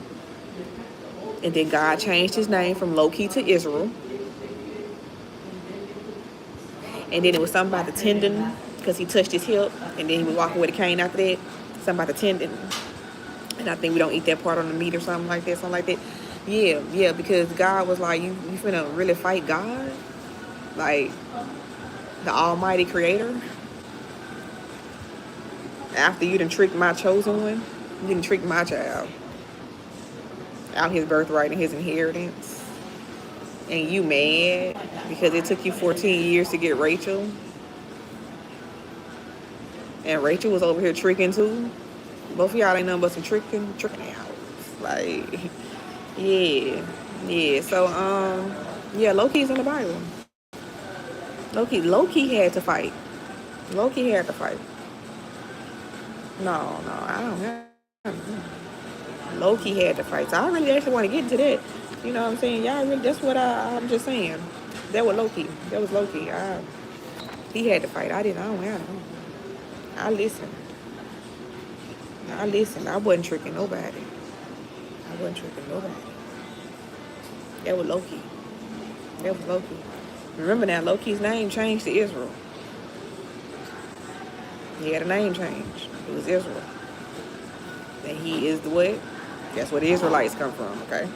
And then God changed his name from Low-key to Israel. And then it was something about the tendon because he touched his hip. And then he was walking with a cane after that. Something about the tendon. And I think we don't eat that part on the meat or something like that. Yeah, because God was like, you finna really fight God? Like, the almighty creator? After you done tricked my chosen one, you done tricked my child out his birthright and his inheritance. And you mad because it took you 14 years to get Rachel. And Rachel was over here tricking too. Both of y'all ain't nothing but some tricking out. Like, yeah. Yeah, so yeah, Loki's in the Bible. Loki had to fight. Loki had to fight. No, I don't have. Loki had to fight. So I really actually want to get into that. You know what I'm saying? Y'all really, that's what I'm just saying. That was Loki. That was Loki. He had to fight. I didn't. I don't have to. I listened. I listened. I wasn't tricking nobody. I wasn't tricking nobody. That was Loki. That was Loki. Remember now, Loki's name changed to Israel. He had a name change. It was Israel. And he is the what? That's where the Israelites come from, okay?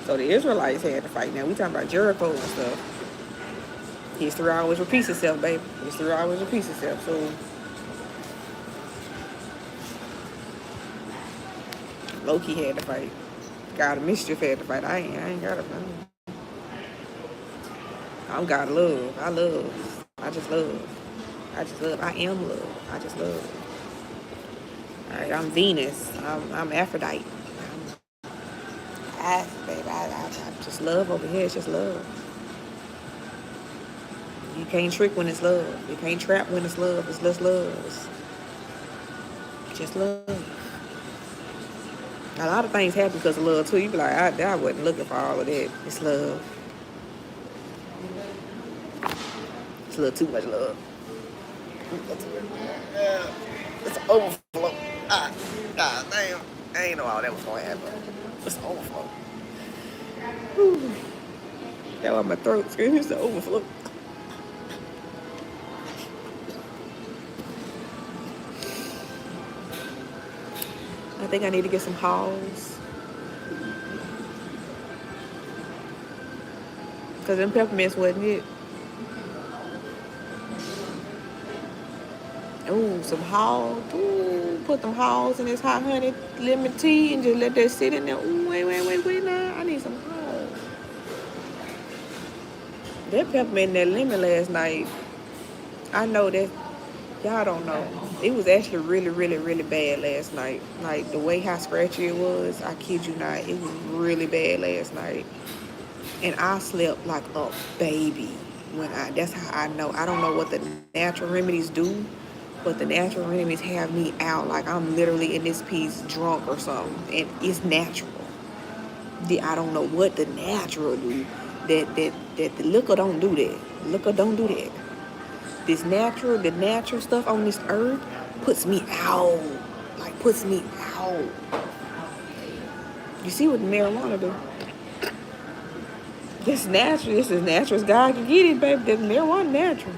So the Israelites had to fight. Now we talking about Jericho and stuff. History always repeats itself, baby. History always repeats itself. So Loki had to fight. God of Mischief had to fight. I ain't got to fight. I'm God of love. I love. I just love. I just love. I am love. I just love. All right, I'm Venus. I'm Aphrodite. Baby, I just love over here. It's just love. You can't trick when it's love. You can't trap when it's love. It's just love. It's just love. A lot of things happen because of love too. You be like, I wasn't looking for all of that. It's love. It's a little too much love. It's an overflow. Damn. I ain't know all that was gonna happen. It's an overflow. Whew. That was my throat screaming. It's the overflow. I think I need to get some hauls. Because them peppermints wasn't it. Ooh, some halls. Ooh, put them halls in this hot honey lemon tea and just let that sit in there. Ooh, wait now. I need some halls. That peppermint and that lemon last night, I know that y'all don't know. It was actually really bad last night. Like the way how scratchy it was, I kid you not, it was really bad last night. And I slept like a baby that's how I know. I don't know what the natural remedies do, but the natural remedies have me out like I'm literally in this piece drunk or something. And it's natural. I don't know what the natural do. That the liquor don't do that. Liquor don't do that. The natural stuff on this earth puts me out. Like puts me out. You see what the marijuana do? This natural. This is natural as God can get it, baby. This marijuana natural.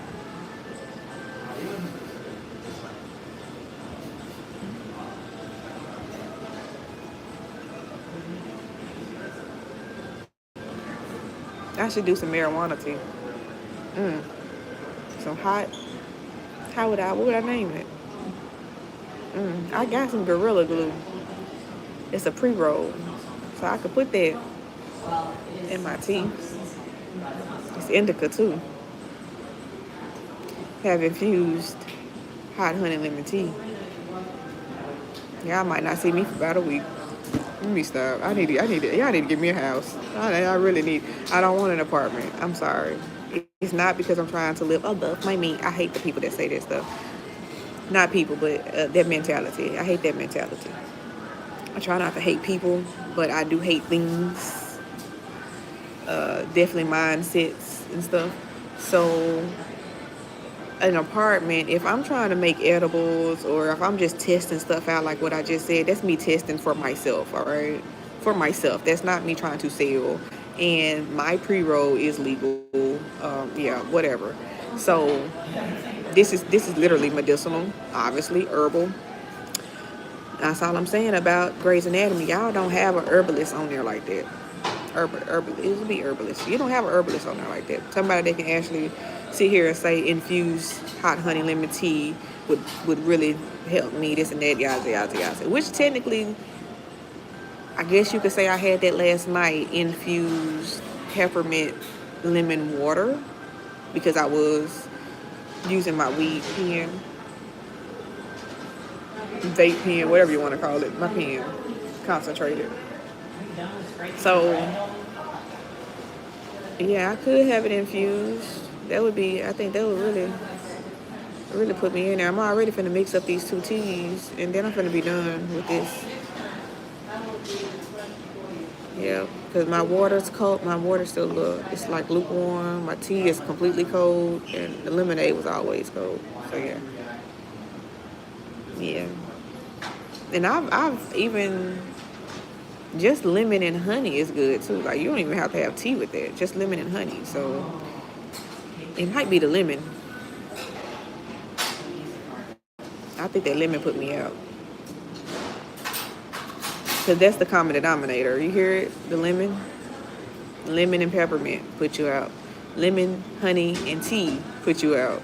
I should do some marijuana tea. Some hot. What would I name it? I got some Gorilla Glue. It's a pre-roll. So I could put that in my tea. It's indica too. Have infused hot honey lemon tea. Y'all might not see me for about a week. Let me stop. Y'all need to give me a house. I really need, I don't want an apartment. I'm sorry. It's not because I'm trying to live above my means. I hate the people that say that stuff. Not people, but that mentality. I hate that mentality. I try not to hate people, but I do hate things. Definitely mindsets and stuff. So an apartment, if I'm trying to make edibles or if I'm just testing stuff out like what I just said, that's me testing for myself, all right? For myself. That's not me trying to sell. And my pre-roll is legal. Yeah, whatever. So this is literally medicinal, obviously, herbal. That's all I'm saying about Grey's Anatomy. Y'all don't have an herbalist on there like that. Herbalist. It would be herbalist. You don't have an herbalist on there like that. Somebody that can actually sit here and say infused hot honey lemon tea would really help me, this and that, yada. Which technically, I guess you could say I had that last night, infused peppermint lemon water, because I was using my weed pen, vape pen, whatever you want to call it, my pen, concentrated. So Yeah, I could have it infused. That would be, I think that would really put me in there. I'm already finna mix up these two teas, and then I'm finna be done with this. Yeah, because my water's cold. My water's still it's like lukewarm. My tea is completely cold, and the lemonade was always cold. So yeah, yeah. And I've even just lemon and honey is good too. Like you don't even have to have tea with that. Just lemon and honey. So it might be the lemon. I think that lemon put me out. Because that's the common denominator. You hear it? The lemon? Lemon and peppermint put you out. Lemon, honey, and tea put you out.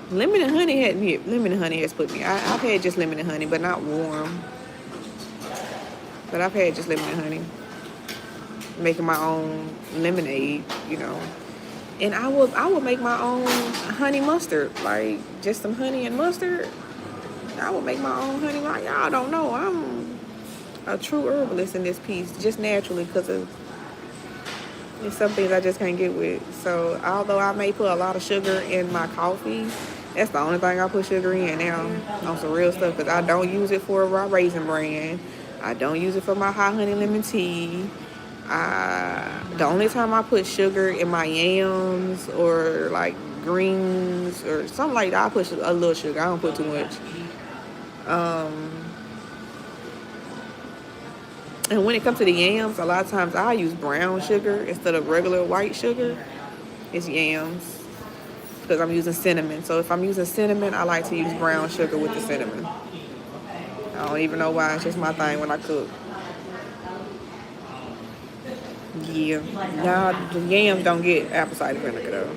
Lemon and honey has put me. I've had just lemon and honey, but not warm. But I've had just lemon and honey. Making my own lemonade, you know. And I would make my own honey mustard. Like just some honey and mustard. I would make my own honey. Like y'all don't know. I'm a true herbalist in this piece, just naturally, because of there's some things I just can't get with. So although I may put a lot of sugar in my coffee, that's the only thing I put sugar in now on some real stuff, because I don't use it for a raw raisin bran. I don't use it for my hot honey lemon tea. The only time I put sugar in my yams or like greens or something like that, I put a little sugar. I don't put too much. And when it comes to the yams, a lot of times I use brown sugar instead of regular white sugar. It's yams because I'm using cinnamon. So if I'm using cinnamon, I like to use brown sugar with the cinnamon. I don't even know why. It's just my thing when I cook. Yeah. Nah, the yams don't get apple cider vinegar though.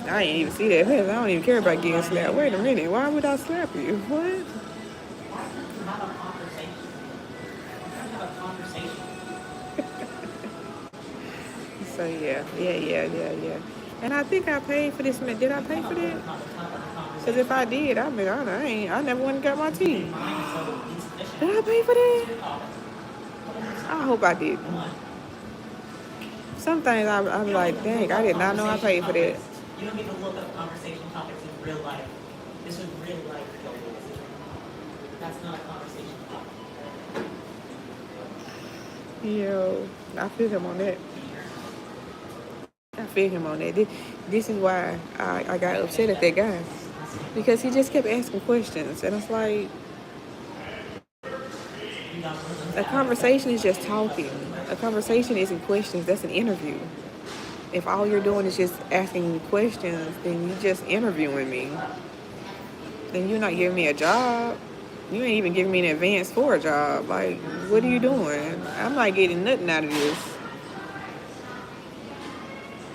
I ain't even see that. I don't even care about getting slapped. Wait a minute. Why would I slap you? What? So yeah. And I think I paid for this. Did I pay for that? Because if I did, I never went and got my tea. Did I pay for that? I hope I did. Some things I'm like, dang, I did not know I paid for that. You don't get to look up conversation topics in real life. This is real life. That's not a conversation topic. Yo, I feel him on that. This is why I got upset at that guy. Because he just kept asking questions. And it's like, a conversation is just talking. A conversation isn't questions. That's an interview. If all you're doing is just asking me questions, then you're just interviewing me. Then you're not giving me a job. You ain't even giving me an advance for a job. Like, what are you doing? I'm not getting nothing out of this.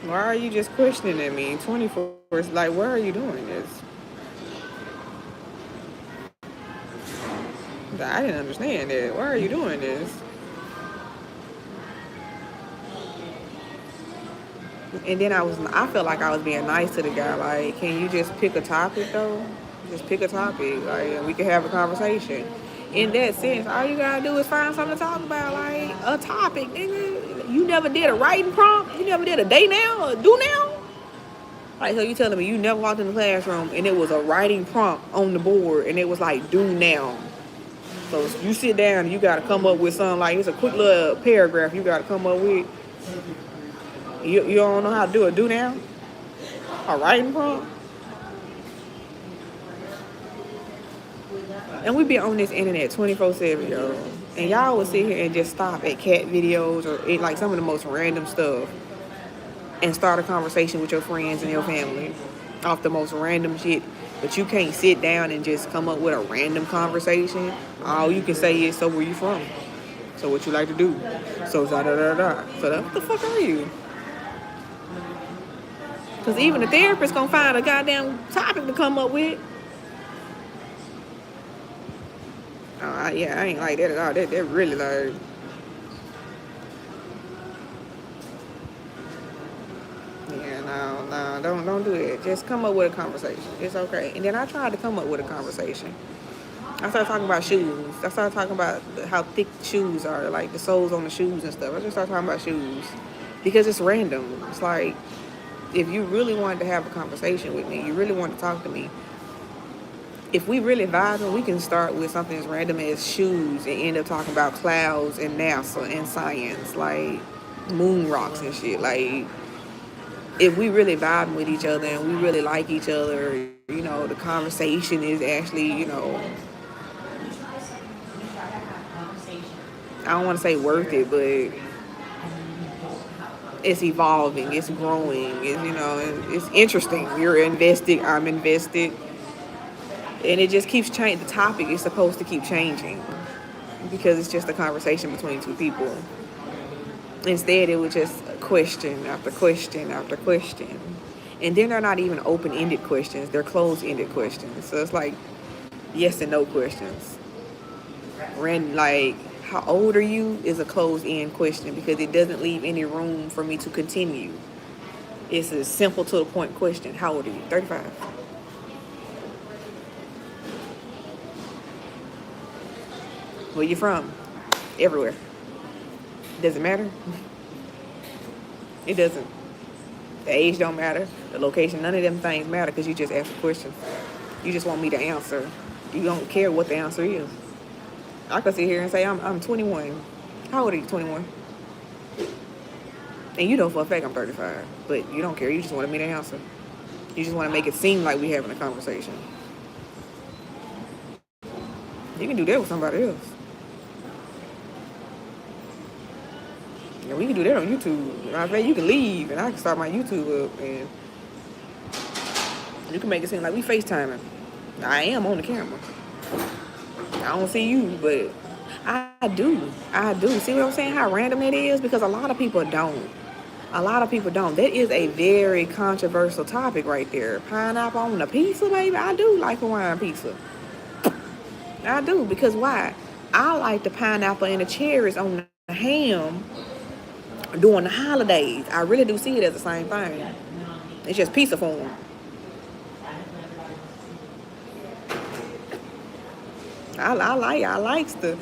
Why are you just questioning me 24 hours? Like, why are you doing this? I didn't understand that. Why are you doing this? And then I felt like I was being nice to the guy. Like, can you just pick a topic though? Just pick a topic. Like, we can have a conversation. In that sense, all you gotta do is find something to talk about. Like, a topic, nigga. You never did a writing prompt? You never did a day now or do now? Like, so you telling me you never walked in the classroom and it was a writing prompt on the board and it was like, do now. So you sit down and you gotta come up with something like, it's a quick little paragraph you gotta come up with. You don't know how to do a do now? A writing prompt? And we be on this internet 24/7, yo. And y'all will sit here and just stop at cat videos or like some of the most random stuff and start a conversation with your friends and your family off the most random shit. But you can't sit down and just come up with a random conversation. All you can say is, so where you from? So what you like to do? So da da da da. So what the fuck are you? Because even the therapist gonna find a goddamn topic to come up with. I ain't like that at all. That really like. Yeah, no. no, don't do it. Just come up with a conversation. It's okay. And then I tried to come up with a conversation. I started talking about shoes. I started talking about how thick shoes are, like the soles on the shoes and stuff. I just started talking about shoes because it's random. It's like, if you really wanted to have a conversation with me, you really want to talk to me, if we really vibing, we can start with something as random as shoes and end up talking about clouds and NASA and science, like moon rocks and shit. Like, if we really vibing with each other and we really like each other, you know, the conversation is actually, you know, I don't want to say worth it, but it's evolving, it's growing, it's, you know, it's interesting. You're invested, I'm invested. And it just keeps changing. The topic is supposed to keep changing because it's just a conversation between two people. Instead, it was just question after question after question. And then they're not even open-ended questions. They're closed-ended questions. So it's like yes and no questions. Like, how old are you is a closed-end question because it doesn't leave any room for me to continue. It's a simple to the point question. How old are you? 35. Where you from? Everywhere. Does it matter? It doesn't. The age don't matter. The location, none of them things matter because you just asked a question. You just want me to answer. You don't care what the answer is. I could sit here and say, I'm 21. How old are you, 21? And you know for a fact I'm 35. But you don't care. You just wanted me to answer. You just want to make it seem like we're having a conversation. You can do that with somebody else. Yeah, we can do that on YouTube. I bet you can leave and I can start my YouTube up and you can make it seem like we FaceTiming. I am on the camera. I don't see you, but I do. I do. See what I'm saying? How random it is? Because a lot of people don't. A lot of people don't. That is a very controversial topic right there. Pineapple on a pizza, baby. I do like Hawaiian pizza. I do. Because why? I like the pineapple and the cherries on the ham during the holidays. I really do see it as the same thing. It's just pizza form. I likes the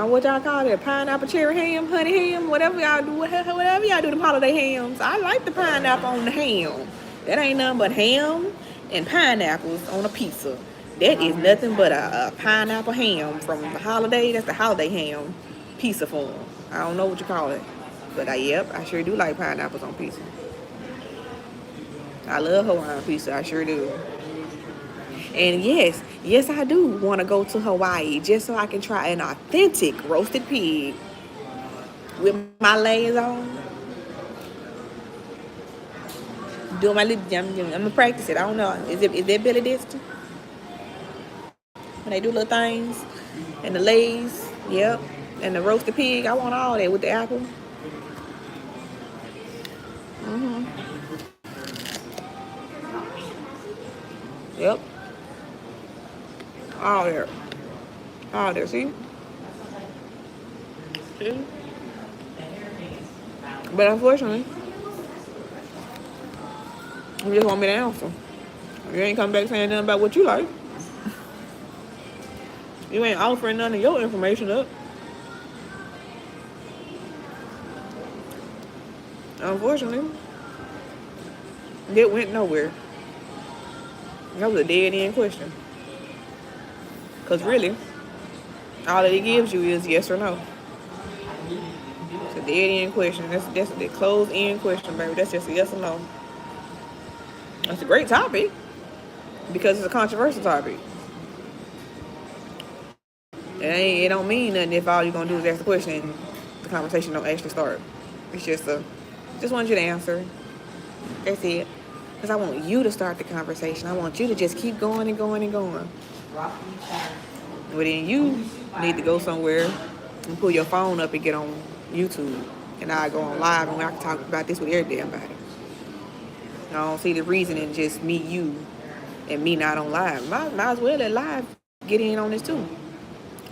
what y'all call it, pineapple cherry ham, honey ham, whatever y'all do, them holiday hams. I like the pineapple on the ham. That ain't nothing but ham and pineapples on a pizza. That is nothing but a pineapple ham from the holiday. That's the holiday ham, pizza form. I don't know what you call it, but yep, I sure do like pineapples on pizza. I love Hawaiian pizza. I sure do. And yes, I do want to go to Hawaii just so I can try an authentic roasted pig with my layers on. Doing my little I'm gonna practice it. I don't know. Is that Billy Diston? When they do little things and the lays, yep, and the roasted pig. I want all that with the apple. Yep. All there. All there, see? See? But unfortunately, you just want me to answer. You ain't come back saying nothing about what you like. You ain't offering none of your information up. Unfortunately, it went nowhere. That was a dead end question. Because really, all that it gives you is yes or no. It's a dead end question. That's the closed end question, baby. That's just a yes or no. That's a great topic because it's a controversial topic. It don't mean nothing if all you're gonna do is ask the question and the conversation don't actually start. It's just want you to answer. That's it. Because I want you to start the conversation. I want you to just keep going and going and going. Well, then you need to go somewhere and pull your phone up and get on YouTube. And I go on live and I can talk about this with every damn body. I don't see the reason in just me, you, and me not on live. Might as well let live get in on this too.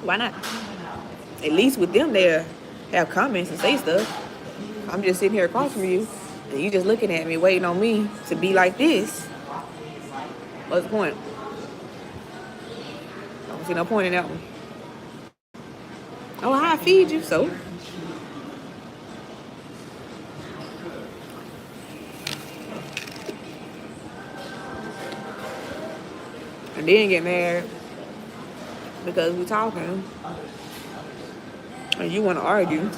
Why not? At least with them, they'll have comments and say stuff. I'm just sitting here across from you. And you just looking at me, waiting on me to be like this. What's the point? I don't see no point in that one. Oh, I feed you, so. And then get mad because we talking and you want to argue.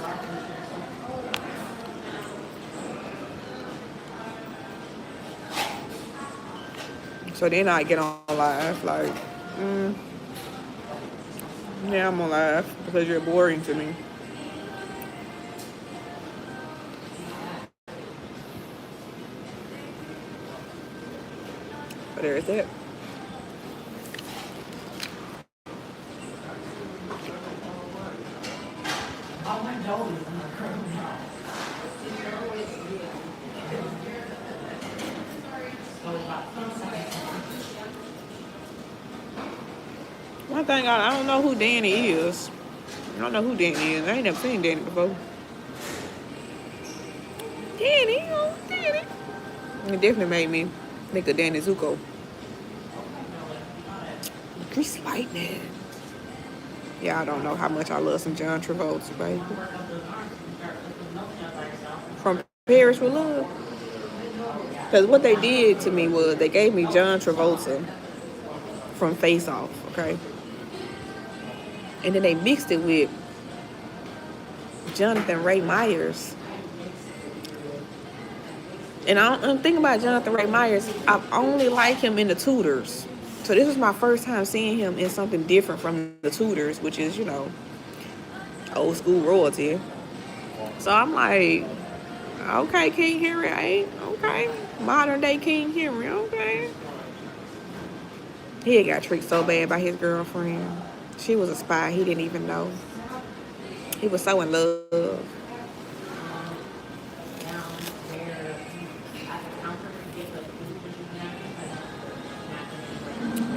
So then I get on live like, yeah, I'm gonna laugh because you're boring to me. But there's that. One thing I don't know who Danny is. I don't know who Danny is. I ain't never seen Danny before. Danny, oh Danny. It definitely made me think of Danny Zuko. Greasy Lightning. Yeah, I don't know how much I love some John Travolta, baby. From Paris with Love. Because what they did to me was they gave me John Travolta from Face Off, okay? And then they mixed it with Jonathan Ray Myers. And I'm thinking about Jonathan Ray Myers. I only like him in The Tudors. So this was my first time seeing him in something different from The Tudors, which is, old school royalty. So I'm like, okay, King Henry, okay. Modern day King Henry, okay. He had got tricked so bad by his girlfriend. She was a spy. He didn't even know. He was so in love.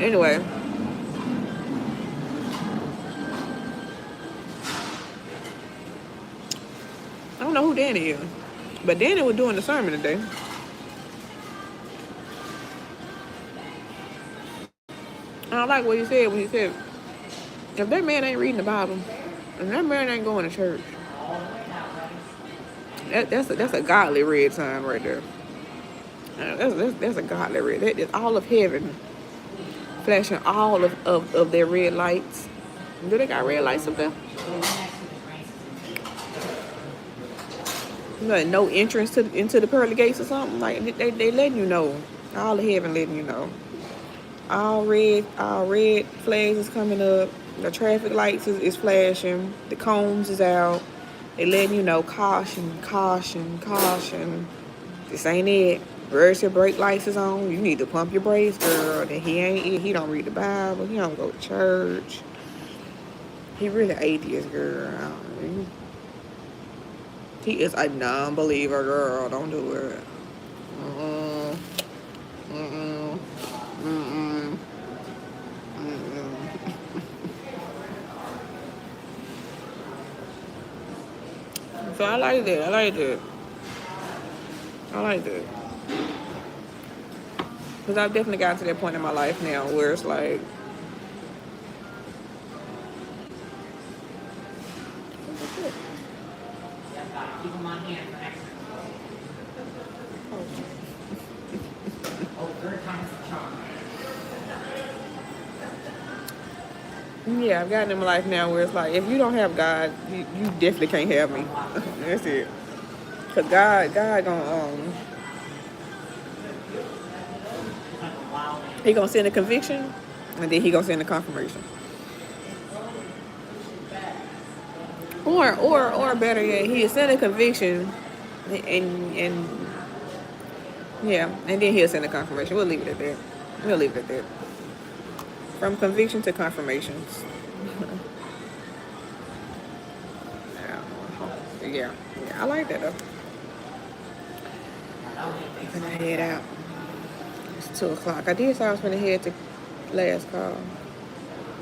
Anyway. I don't know who Danny is. But Danny was doing the sermon today. I don't like what he said when he said, if that man ain't reading the Bible, and that man ain't going to church, that's a godly red sign right there. That's a godly red. That is all of heaven flashing all of their red lights. Do they got red lights up there? Like no entrance into the pearly gates or something? Like they letting you know. All of heaven letting you know. All red flags is coming up. The traffic lights is flashing. The cones is out. They letting you know, caution, caution, caution. This ain't it. Where's your brake lights is on? You need to pump your brakes, girl. That he don't read the Bible. He don't go to church. He really atheist, girl. He is a non-believer, girl. Don't do it. Mm-mm. Mm-mm. Mm-mm. Mm-mm. So I like that. I like that. Because I've definitely gotten to that point in my life now where it's like, yeah, I've gotten in my life now where it's like, if you don't have God, you definitely can't have me. That's it. Because God gonna, he gonna send a conviction, and then he gonna send a confirmation. Or better yet, he'll send a conviction, and yeah, and then he'll send a confirmation. We'll leave it at that. From conviction to confirmations. Yeah, I like that though. I'm gonna head out. It's 2 o'clock. I did say I was gonna head to last call.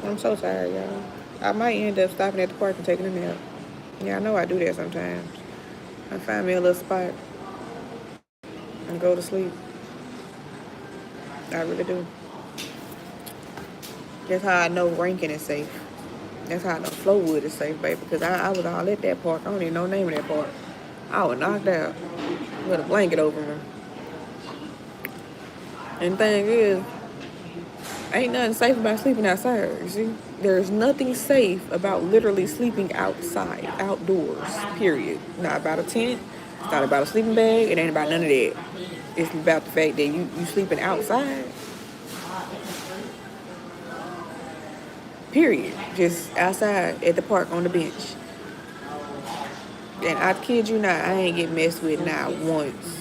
I'm so tired, y'all. I might end up stopping at the park and taking a nap. Yeah, I know I do that sometimes. I find me a little spot. and go to sleep. I really do. That's how I know Rankin is safe. That's how I know Flowood is safe, baby. Because I was all at that park. I don't even know the name of that park. I was knocked out with a blanket over me. And the thing is, ain't nothing safe about sleeping outside, you see? There's nothing safe about literally sleeping outside, outdoors, period. Not about a tent. It's not about a sleeping bag. It ain't about none of that. It's about the fact that you sleeping outside. Period. Just outside at the park on the bench. And I kid you not, I ain't get messed with not once.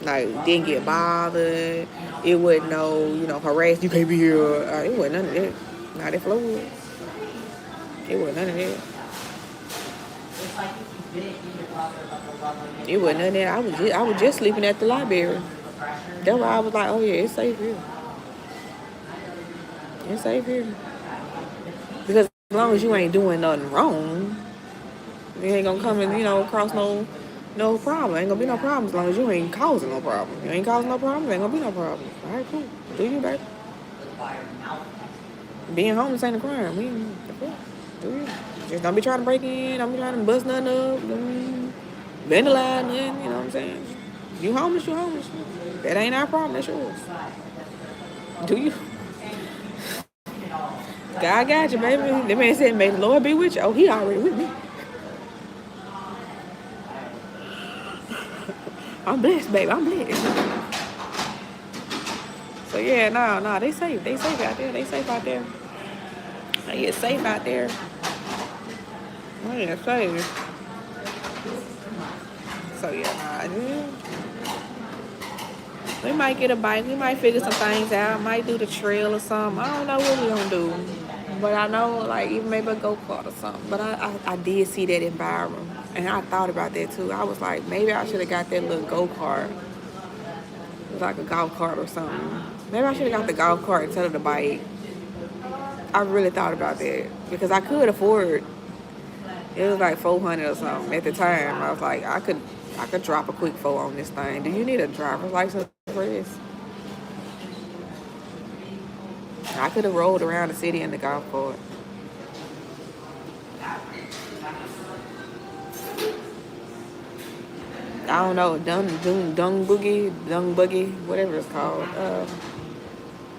Like, didn't get bothered. It wasn't no, harassed. You can't be here. It wasn't none of that. Not at Flowood. It wasn't none of that. It wasn't none of that. I was just sleeping at the library. That's why I was like, oh yeah, it's safe here. It's safe here. Because as long as you ain't doing nothing wrong, you ain't gonna come and, cause no problem. Ain't gonna be no problem as long as you ain't causing no problem. You ain't causing no problem, ain't gonna be no problem. All right, cool. Do you, baby? Being homeless ain't a crime. Do you? Just don't be trying to break in. Don't be trying to bust nothing up. Vandalize nothing. You know what I'm saying? You homeless, you homeless. That ain't our problem. That's yours. Do you? God got you, baby. The man said, may the Lord be with you. Oh, he already with me. I'm blessed, baby. I'm blessed. So, yeah, no, they safe. They safe out there. They safe out there. They get safe out there. Oh, yeah, safe. So, yeah, we might get a bike. We might figure some things out. Might do the trail or something. I don't know what we're going to do. But I know, like, even maybe a go-kart or something. But I did see that environment. And I thought about that, too. I was like, maybe I should have got that little go-kart. It was like a golf cart or something. Maybe I should have got the golf cart instead of the bike. I really thought about that. Because I could afford. It was like $400 or something at the time. I was like, I could drop a quick $4 on this thing. Do you need a driver's license for this? I could have rolled around the city in the golf cart. I don't know, dung buggy, whatever it's called.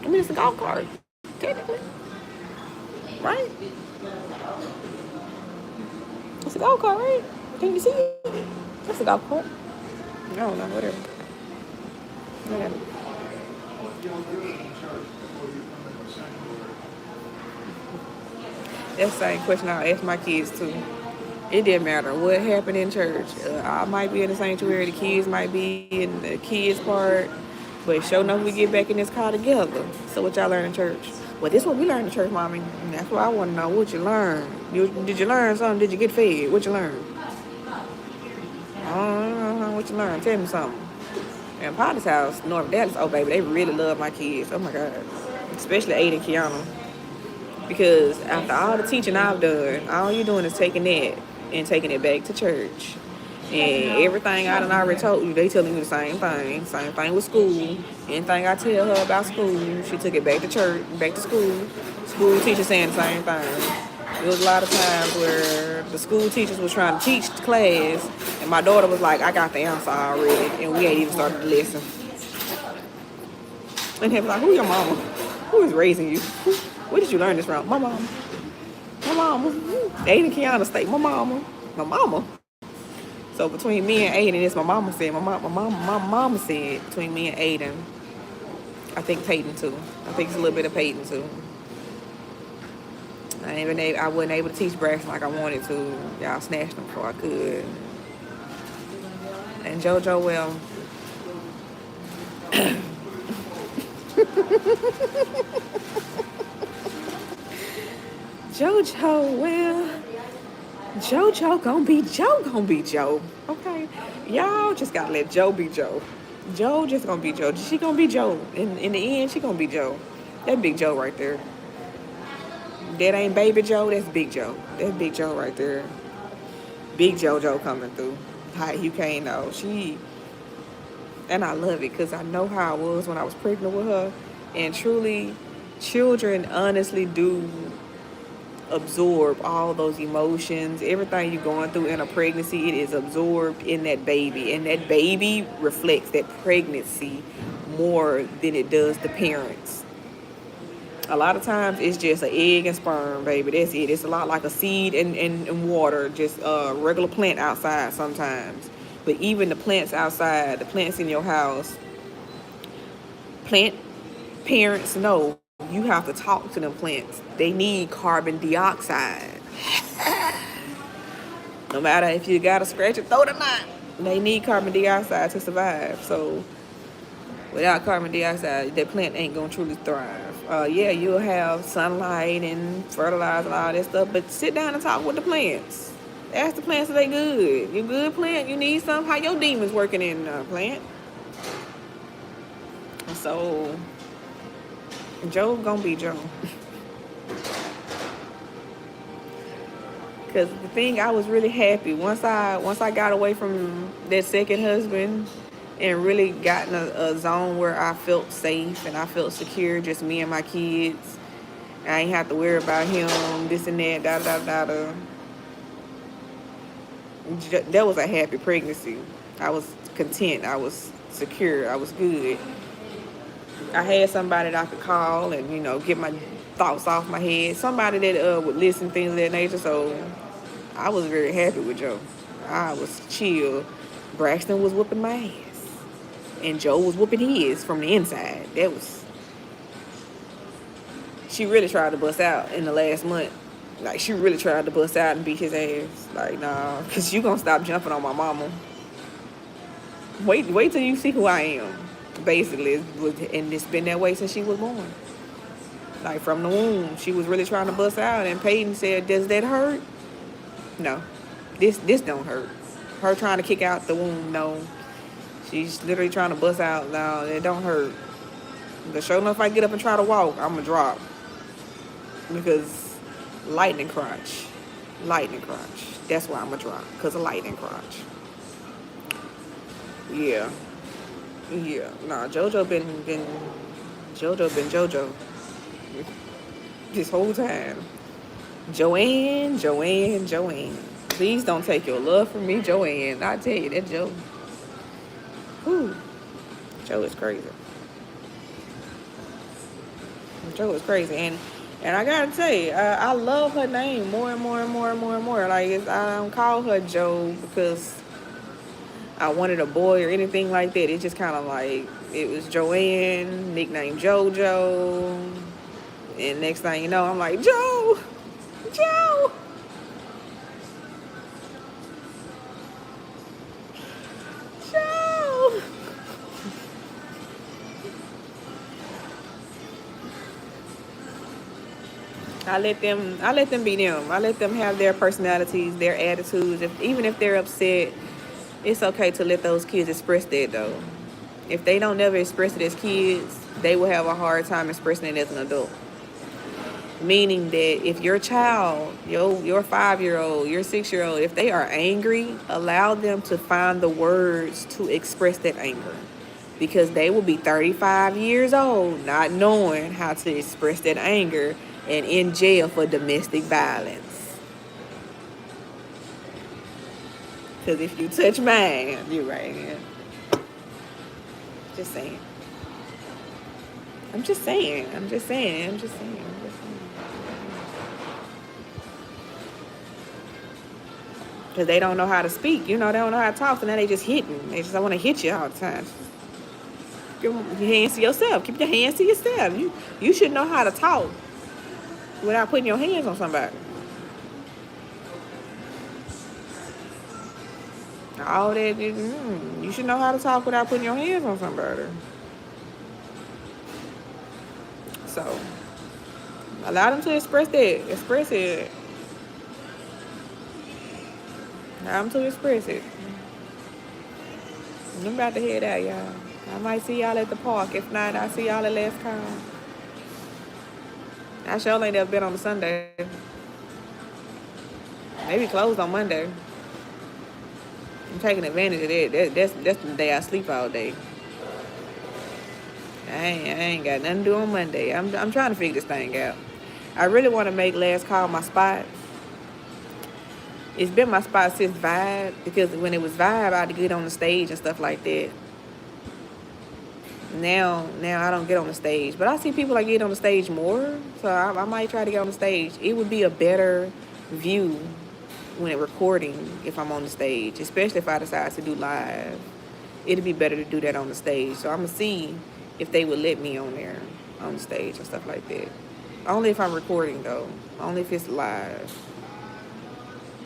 It's a golf cart, technically, right? It's a golf cart, right? Can you see it? It's a golf cart. I don't know, whatever. That's the same question I ask my kids too. It didn't matter what happened in church. I might be in the sanctuary, the kids might be in the kids part, but sure enough we get back in this car together. So what y'all learn in church? Well, this is what we learned in church, mommy. And that's what I want to know. What you learn? Did you learn something? Did you get fed? What you learn? What you learn? Tell me something. And Potter's house, North Dallas, oh baby, they really love my kids. Oh my God. Especially Aiden and Kiana. Because after all the teaching I've done, all you're doing is taking that and taking it back to church. And everything I done already told you, they telling you the same thing. Same thing with school. Anything I tell her about school, she took it back to church, back to school. School teacher saying the same thing. There was a lot of times where the school teachers was trying to teach the class, and my daughter was like, I got the answer already, and we ain't even started the lesson. And they was like, who your mama? Who is raising you? Where did you learn this from? My mama. My mama. Aiden and Kiana State. My mama. My mama. So between me and Aiden, it's my mama said. My mama said between me and Aiden. I think Peyton too. I think it's a little bit of Peyton too. I wasn't able to teach Braxton like I wanted to. Y'all snatched them before I could. And JoJo, well. JoJo, well, JoJo gonna be Joe. Okay, y'all just gotta let Joe be Joe. Joe just gonna be Joe. She gonna be Joe. In the end, she gonna be Joe. That big Joe right there. That ain't baby Joe. That's big Joe. That's big Joe right there. Big JoJo coming through. Hi, you can't know. And I love it because I know how I was when I was pregnant with her. And truly, children honestly do absorb all those emotions. Everything you're going through in a pregnancy, it is absorbed in that baby. And that baby reflects that pregnancy more than it does the parents. A lot of times it's just an egg and sperm, baby. That's it. It's a lot like a seed and water, just a regular plant outside sometimes. But even the plants outside, the plants in your house, plant parents know you have to talk to them plants. They need carbon dioxide. No matter if you got to scratch your throat or not, they need carbon dioxide to survive. So without carbon dioxide, that plant ain't gonna truly thrive. Yeah, you'll have sunlight and fertilizer and all that stuff, but sit down and talk with the plants. Ask the plants if they good. You good, plant? You need something? How your demons working in plant? So Joe gonna be Joe. Cause the thing, I was really happy once I got away from that second husband and really got in a zone where I felt safe and I felt secure, just me and my kids. I ain't have to worry about him, this and that, da da da da. That was a happy pregnancy. I was content. I was secure. I was good. I had somebody that I could call and get my thoughts off my head. Somebody that would listen, things of that nature. So I was very happy with Joe. I was chill. Braxton was whooping my ass, and Joe was whooping his from the inside. She really tried to bust out in the last month. Like, she really tried to bust out and beat his ass. Like, nah, because you going to stop jumping on my mama. Wait till you see who I am. Basically, and it's been that way since she was born. Like, from the womb, she was really trying to bust out, and Peyton said, does that hurt? No, this don't hurt. Her trying to kick out the womb, no. She's literally trying to bust out, no, it don't hurt. But sure enough, if I get up and try to walk, I'm going to drop. Because lightning crotch. That's why I'm going to drop, because of lightning crotch. Yeah. Nah, JoJo been JoJo this whole time. Joanne. Please don't take your love from me, Joanne. I tell you, that Joe. Whew. Joe is crazy. And I gotta tell you, I love her name more and more. Like, I don't call her Joe because I wanted a boy or anything like that. It's just kind of like, it was Joanne, nickname JoJo. And next thing you know, I'm like, Joe. I let them be them. I let them have their personalities, their attitudes. Even if they're upset, it's okay to let those kids express that, though. If they don't never express it as kids, they will have a hard time expressing it as an adult. Meaning that if your child, your 5-year-old, your 6-year-old, if they are angry, allow them to find the words to express that anger. Because they will be 35 years old not knowing how to express that anger and in jail for domestic violence. Because if you touch mine, you're right. Yeah. I'm just saying. Because they don't know how to speak. They don't know how to talk. So now they just hitting. They just want to hit you all the time. Keep your hands to yourself. Keep your hands to yourself. You should know how to talk without putting your hands on somebody. All that, you should know how to talk without putting your hands on somebody. So, allow them to express that. Express it. Allow them to express it. I'm about to head out, y'all. I might see y'all at the park. If not, I'll see y'all at Last Con. I sure ain't never been on a Sunday. Maybe closed on Monday. I'm taking advantage of that. That's the day I sleep all day. I ain't got nothing to do on Monday. I'm trying to figure this thing out. I really want to make Last Call my spot. It's been my spot since Vibe, because when it was Vibe, I had to get on the stage and stuff like that. Now I don't get on the stage, but I see people like get on the stage more, so I might try to get on the stage. It would be a better view when it recording if I'm on the stage, especially if I decide to do live. It'd be better to do that on the stage. So I'm gonna see if they would let me on there on the stage and stuff like that. Only if I'm recording though. Only if it's live.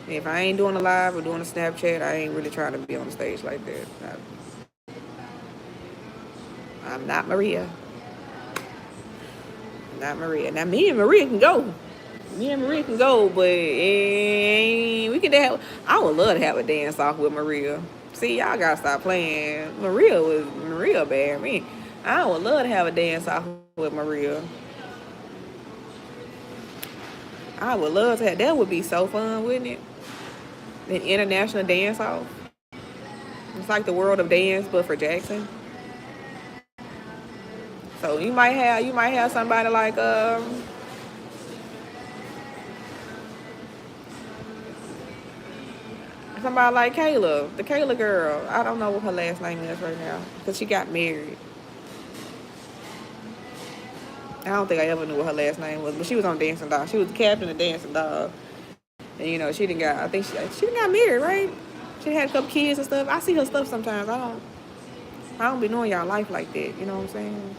If I ain't doing a live or doing a Snapchat, I ain't really trying to be on the stage like that. I'm not Maria. Not Maria. Now me and Maria can go. But we can have. I would love to have a dance off with Maria. See, y'all gotta stop playing. Maria bad. I would love to have a dance off with Maria. I would love to have. That would be so fun, wouldn't it? An international dance off. It's like the world of dance, but for Jackson. So you might have somebody like Kayla, the Kayla girl. I don't know what her last name is right now because she got married. I don't think I ever knew what her last name was, but she was on Dancing Dog. She was the captain of Dancing Dog, and she didn't got. I think she didn't got married, right? She had a couple kids and stuff. I see her stuff sometimes. I don't be knowing y'all life like that. You know what I'm saying?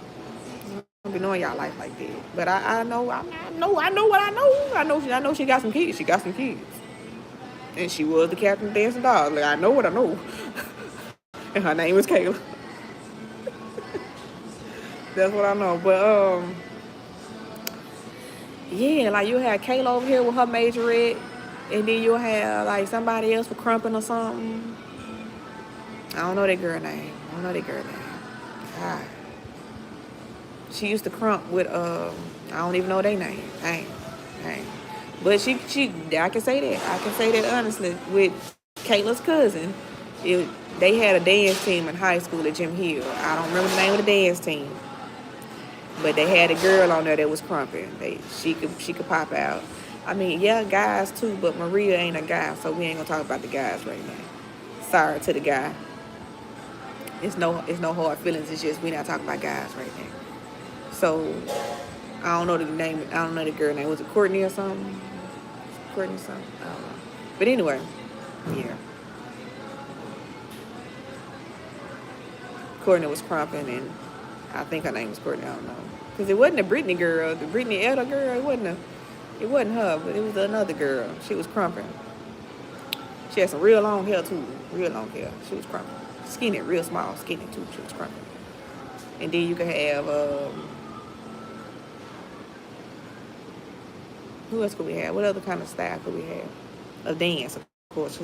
I don't be knowing y'all life like that. But I know what I know. I know she got some kids. She got some kids. And she was the captain of Dancing Dogs. Like, I know what I know. And her name was Kayla. That's what I know. But, yeah, like you'll have Kayla over here with her majorette. And then you'll have, like, somebody else for crumping or something. I don't know that girl name. God. She used to crump with, I don't even know their name. Dang. But I can say that. I can say that honestly. With Kayla's cousin, they had a dance team in high school at Jim Hill. I don't remember the name of the dance team, but they had a girl on there that was crumping. She could pop out. I mean, yeah, guys too, but Maria ain't a guy, so we ain't gonna talk about the guys right now. Sorry to the guy. It's no hard feelings. It's just we not talking about guys right now. So I don't know the name. I don't know the girl name. Was it Courtney or something? I don't know. But anyway, yeah. Courtney was crumping, and I think her name was Courtney. I don't know, because it wasn't the Brittany girl, the Brittany Elder girl. It wasn't her, but it was another girl. She was crumping. She had some real long hair too. Real long hair. She was crumping. Skinny, real small, skinny too. She was crumping. And then you could have who else could we have? What other kind of style could we have? A dance, of course.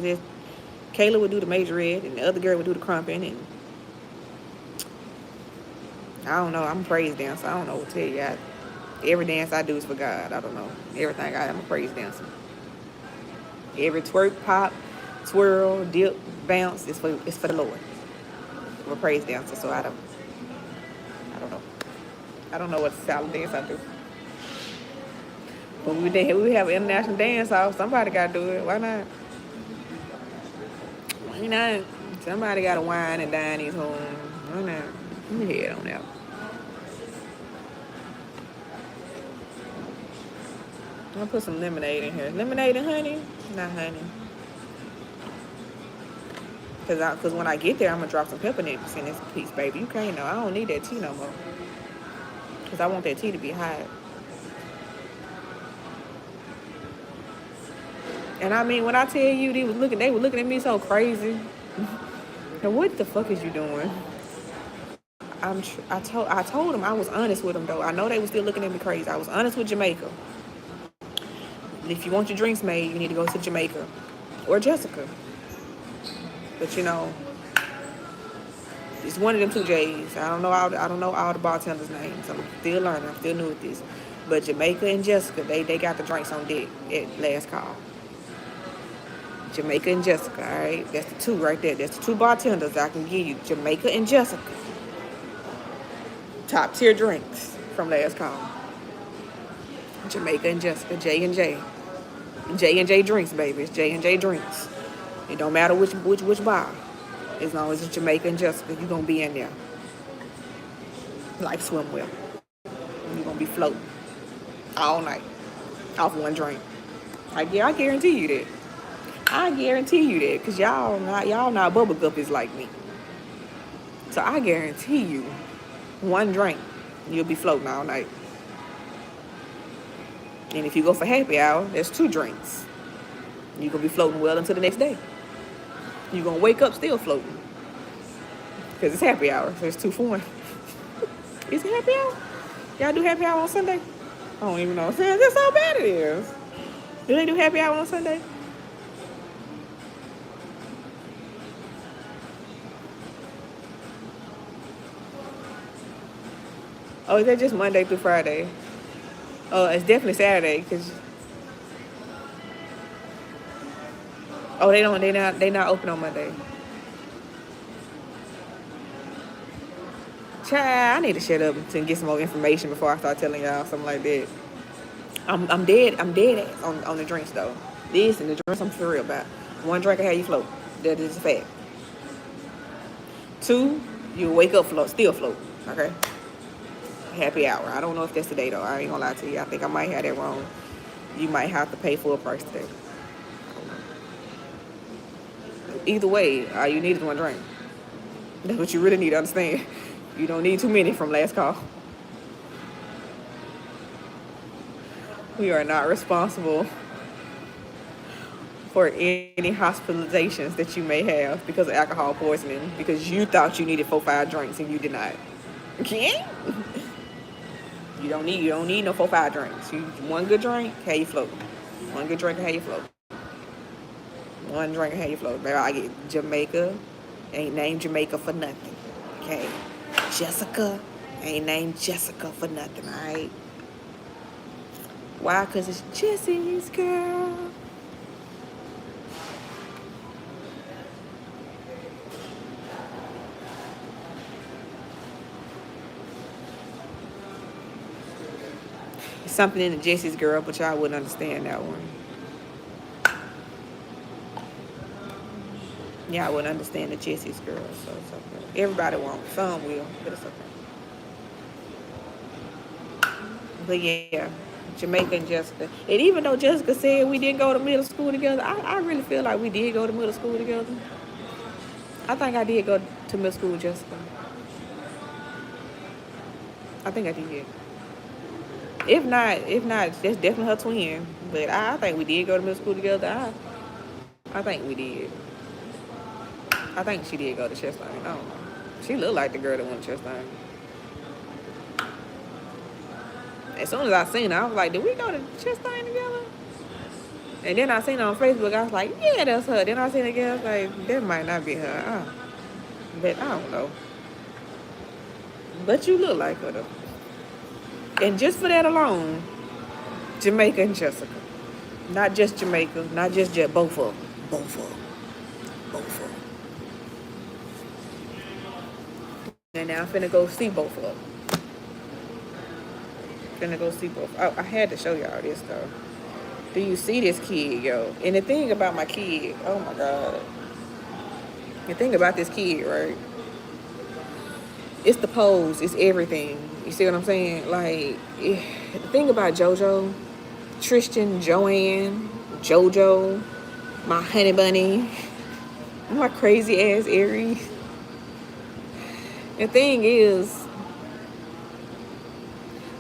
Kayla would do the majorette, and the other girl would do the crumping, and I don't know. I'm a praise dancer. I don't know what to tell you. Every dance I do is for God. I don't know. Everything I'm a praise dancer. Every twerk, pop, twirl, dip, bounce is for the Lord. I'm a praise dancer, so I don't know. I don't know what style of dance I do. But we have an international dance off. Somebody got to do it. Why not? Why not? Somebody got to wine and dine these homes. Why not? Let me head on out. I'll put some lemonade in here. Lemonade and honey? Not honey. Because when I get there, I'm going to drop some peppermints in this piece, baby. You can't know. I don't need that tea no more. Because I want that tea to be hot. And I mean, when I tell you they were looking at me so crazy. And what the fuck is you doing? I told them I was honest with them though. I know they were still looking at me crazy. I was honest with Jamaica. If you want your drinks made, you need to go to Jamaica or Jessica. But it's one of them two J's. I don't know all the bartenders' names. I'm still learning. I'm still new at this. But Jamaica and Jessica, they got the drinks on deck at Last Call. Jamaica and Jessica, all right? That's the two right there. That's the two bartenders I can give you. Jamaica and Jessica. Top tier drinks from last call. Jamaica and Jessica, J&J. J&J drinks, baby. It's J&J drinks. It don't matter which bar. As long as it's Jamaica and Jessica, you're going to be in there. Like swimwear. You're going to be floating all night off one drink. Like, yeah, I guarantee you that. I guarantee you that, because y'all not bubble guppies like me. So I guarantee you, one drink, you'll be floating all night. And if you go for happy hour, there's 2 drinks. You're going to be floating well until the next day. You're going to wake up still floating. Because it's happy hour, so it's 2 for 1. Is it happy hour? Y'all do happy hour on Sunday? I don't even know. That's how bad it is. Do they do happy hour on Sunday? Oh, is that just Monday through Friday? Oh, it's definitely Saturday, because... Oh, they not open on Monday. Child, I need to shut up and get some more information before I start telling y'all something like that. I'm dead on the drinks though. This and the drinks I'm for real about. 1 drink will have you float. That is a fact. 2, you wake up still float. Okay. Happy hour. I don't know if that's today though. I ain't gonna lie to you. I think I might have that wrong. You might have to pay full price today. Either way, all you need is 1 drink. That's what you really need to understand. You don't need too many from last call. We are not responsible for any hospitalizations that you may have because of alcohol poisoning, because you thought you needed 4-5 drinks and you did not. Okay? You don't need no 4-5 drinks. 1 good drink, how you float. 1 good drink, how you float. 1 drink, how you float. Baby, I get Jamaica. Ain't named Jamaica for nothing. Okay? Jessica ain't named Jessica for nothing, alright? Why? Because it's Jesse's girl. It's something in the Jesse's girl, but y'all wouldn't understand that one. Y'all wouldn't understand the Jesse's girl, so it's okay. Everybody won't. Some will, but it's okay. But yeah, Jamaica and Jessica. And even though Jessica said we didn't go to middle school together, I really feel like we did go to middle school together. I think I did go to middle school with Jessica. I think I did. If not, that's definitely her twin. But I think we did go to middle school together. I think we did. I think she did go to Chastain. I don't know. She looked like the girl that went to Chastain. As soon as I seen her, I was like, did we go to Chastain together? And then I seen her on Facebook. I was like, yeah, that's her. Then I seen her again. I was like, that might not be her. But I don't know. But you look like her, though. And just for that alone, Jamaica and Jessica. Not just Jamaica. Not just both of them. Both of them. And now I'm finna go see both of them. Oh, I had to show y'all this though. Do you see this kid, yo? And the thing about my kid, oh my God. The thing about this kid, right? It's the pose, it's everything. You see what I'm saying? Like, the thing about JoJo, Tristan, Joanne, JoJo, my honey bunny, my crazy ass Aries. The thing is,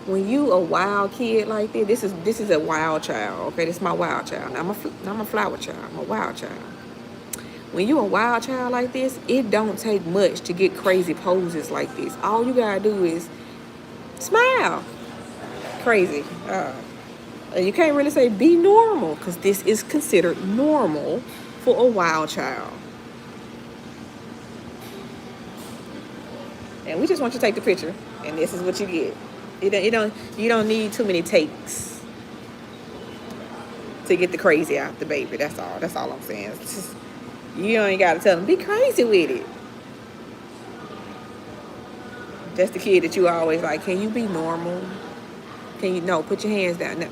when you a wild kid like this, this is a wild child, okay? This is my wild child. Now, I'm a flower child. I'm a wild child. When you a wild child like this, it don't take much to get crazy poses like this. All you gotta do is smile. Crazy. You can't really say be normal, because this is considered normal for a wild child. And we just want you to take the picture, and this is what you get. You don't need too many takes to get the crazy out the baby. That's all I'm saying. It's just, you ain't got to tell them be crazy with it. That's the kid that you always like, can you be normal? Can you, no, put your hands down. No.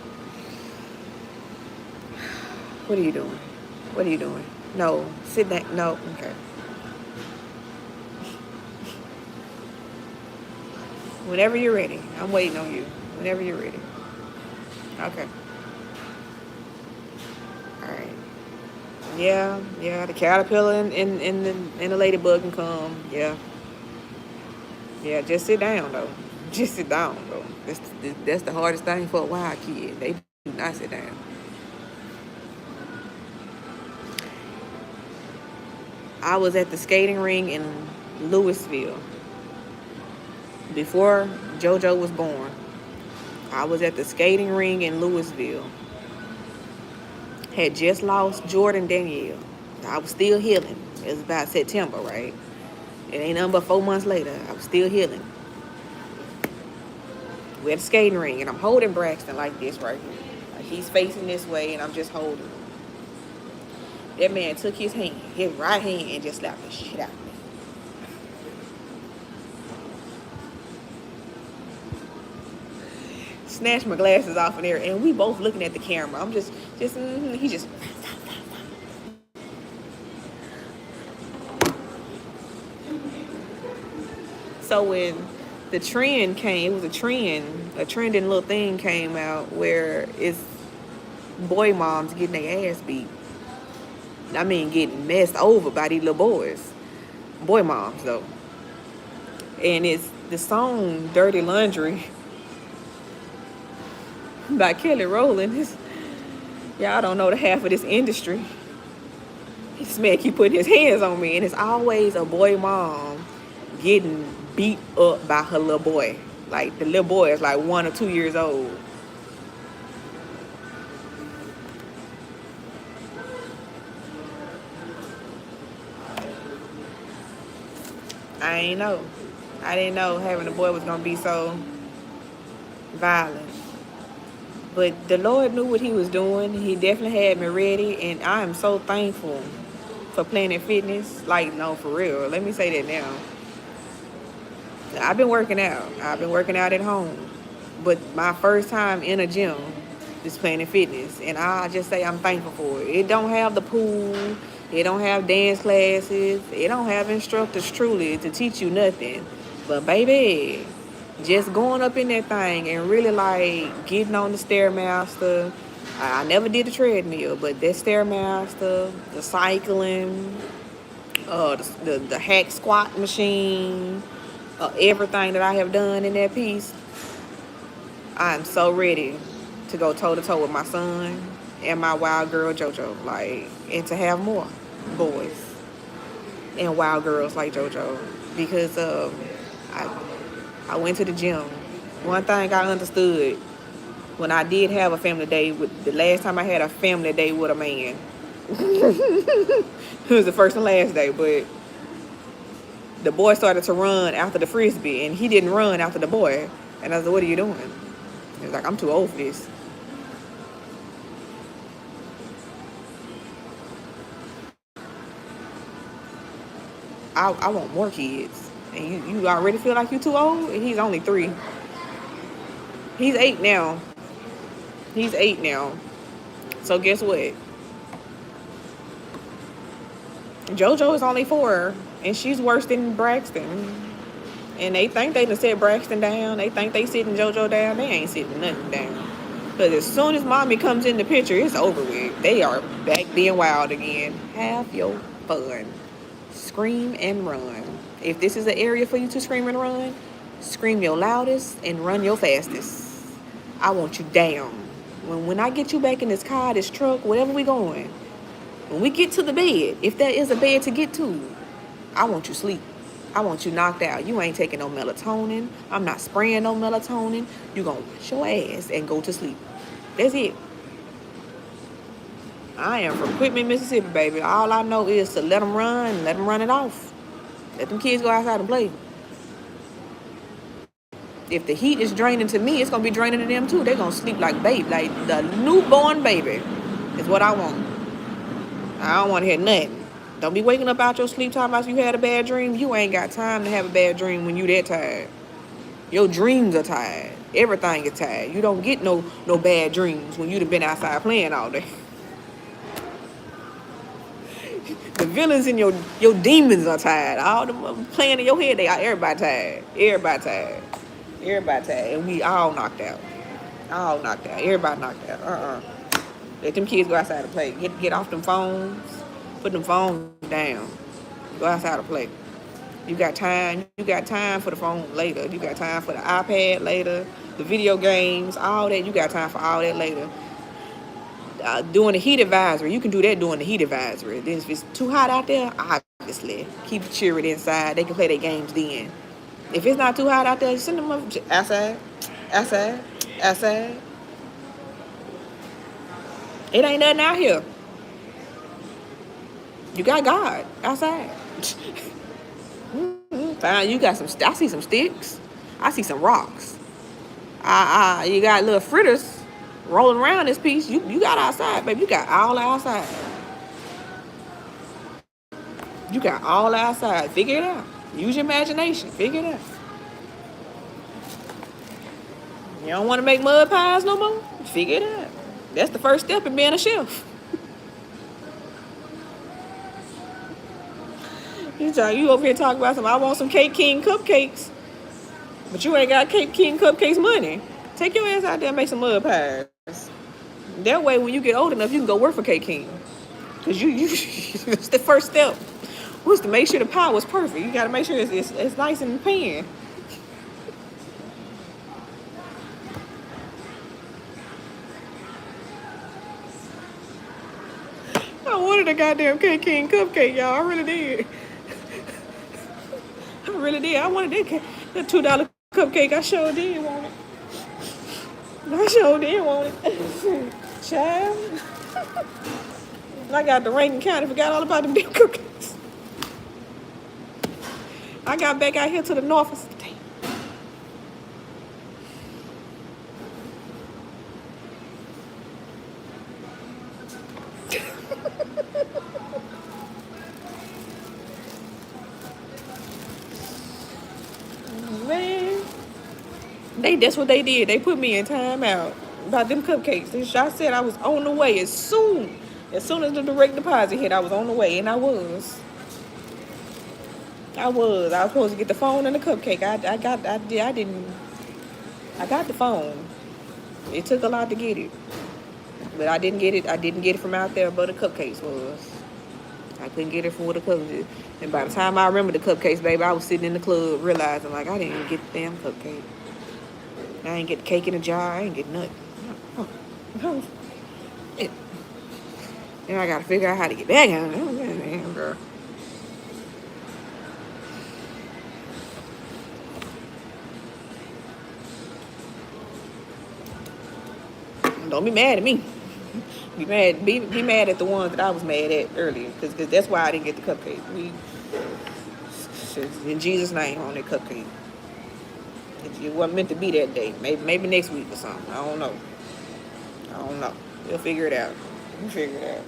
What are you doing? What are you doing? No, sit down. No, okay. Whenever you're ready. I'm waiting on you. Whenever you're ready. Okay. All right. Yeah. The caterpillar and the ladybug can come. Yeah. Just sit down though. Just sit down though. That's the hardest thing for a wild kid. They do not sit down. I was at the skating ring in Louisville before JoJo was born. I was at the skating ring in Louisville. Had just lost Jordan Danielle. I was still healing. It was about September, right? It ain't nothing but 4 months later. I was still healing. We're at the skating ring, and I'm holding Braxton like this right here. Like he's facing this way, and I'm just holding him. That man took his right hand, and just slapped the shit out of me. Snatched my glasses off in there, and we both looking at the camera. I'm he just. So when the trend came, it was a trending little thing came out where it's boy moms getting their ass beat. I mean, getting messed over by these little boys. Boy moms, though. And it's the song Dirty Laundry by Kelly Rowland. Y'all don't know the half of this industry. This man keep putting his hands on me, and it's always a boy mom getting beat up by her little boy. Like, the little boy is like 1 or 2 years old. I didn't know having a boy was going to be so violent. But the Lord knew what he was doing. He definitely had me ready. And I am so thankful for Planet Fitness. Like, no, for real. Let me say that now. I've been working out. I've been working out at home. But my first time in a gym is Planet Fitness. And I just say I'm thankful for it. It don't have the pool. It don't have dance classes. It don't have instructors truly to teach you nothing. But baby, just going up in that thing and really like getting on the Stairmaster. I never did the treadmill, but that Stairmaster, the cycling, the hack squat machine, everything that I have done in that piece, I'm so ready to go toe to toe with my son and my wild girl JoJo, like, and to have more boys and wild girls like JoJo, because I went to the gym. One thing I understood when I did have a family day, the last time I had a family day with a man, it was the first and last day, but the boy started to run after the frisbee, and he didn't run after the boy. And I said, what are you doing? He was like, I'm too old for this. I want more kids. And you already feel like you're too old? And he's only 3. He's 8 now. So guess what? JoJo is only 4, and she's worse than Braxton. And they think they done set Braxton down. They think they sitting JoJo down. They ain't sitting nothing down. Because as soon as mommy comes in the picture, it's over with. They are back being wild again. Have your fun. Scream and run. If this is an area for you to scream and run, scream your loudest and run your fastest. I want you down. When I get you back in this car, this truck, whatever we going, when we get to the bed, if there is a bed to get to, I want you sleep. I want you knocked out. You ain't taking no melatonin. I'm not spraying no melatonin. You gonna wash your ass and go to sleep. That's it. I am from Quitman, Mississippi, baby. All I know is to let them run it off. Let them kids go outside and play. If the heat is draining to me, it's going to be draining to them too. They're going to sleep like baby, like the newborn baby is what I want. I don't want to hear nothing. Don't be waking up out your sleep talking about you had a bad dream. You ain't got time to have a bad dream when you that tired. Your dreams are tired. Everything is tired. You don't get no bad dreams when you've been outside playing all day. The villains in your demons are tired. All them playing in your head, they are everybody tired. Everybody tired. Everybody tired. And we all knocked out. All knocked out. Everybody knocked out. Let them kids go outside and play. Get off them phones. Put them phones down. Go outside and play. You got time. You got time for the phone later. You got time for the iPad later. The video games, all that. You got time for all that later. During the heat advisory, you can do that during the heat advisory. Then if it's too hot out there, obviously keep the children inside. They can play their games then. If it's not too hot out there, send them outside, outside, outside. It ain't nothing out here. You got God outside. Fine, you got some. I see some sticks. I see some rocks. You got little fritters rolling around this piece. You got outside, baby. You got all outside. You got all outside. Figure it out. Use your imagination. Figure it out. You don't want to make mud pies no more? Figure it out. That's the first step in being a chef. You over here talking about something. I want some Cake King cupcakes. But you ain't got Cake King cupcakes money. Take your ass out there and make some mud pies. That way, when you get old enough, you can go work for Cake King. Because it's the first step. Was to make sure the pie was perfect. You got to make sure it's nice in the pan. I wanted a goddamn Cake King cupcake, y'all. I really did. I really did. I wanted that $2 cupcake. I sure did want it. I sure did want it. Child. I got the Rankin County. Forgot all about them damn cupcakes. I got back out here to the north. Man, that's what they did. They put me in timeout about them cupcakes. I said I was on the way as soon as the direct deposit hit. I was on the way, and I was. I was supposed to get the phone and the cupcake. I got the phone. It took a lot to get it, but I didn't get it. I didn't get it from out there, but the cupcakes was. I couldn't get it from where the cupcakes. And by the time I remember the cupcakes, baby, I was sitting in the club realizing like I didn't even get the damn cupcake. I ain't get the cake in a jar. I ain't get nothing. And I gotta figure out how to get back on it. Girl. Don't be mad at me. Be mad at the ones that I was mad at earlier, because that's why I didn't get the cupcake. In Jesus' name on that cupcake. It wasn't meant to be that day. Maybe next week or something. I don't know. We'll figure it out. We'll figure it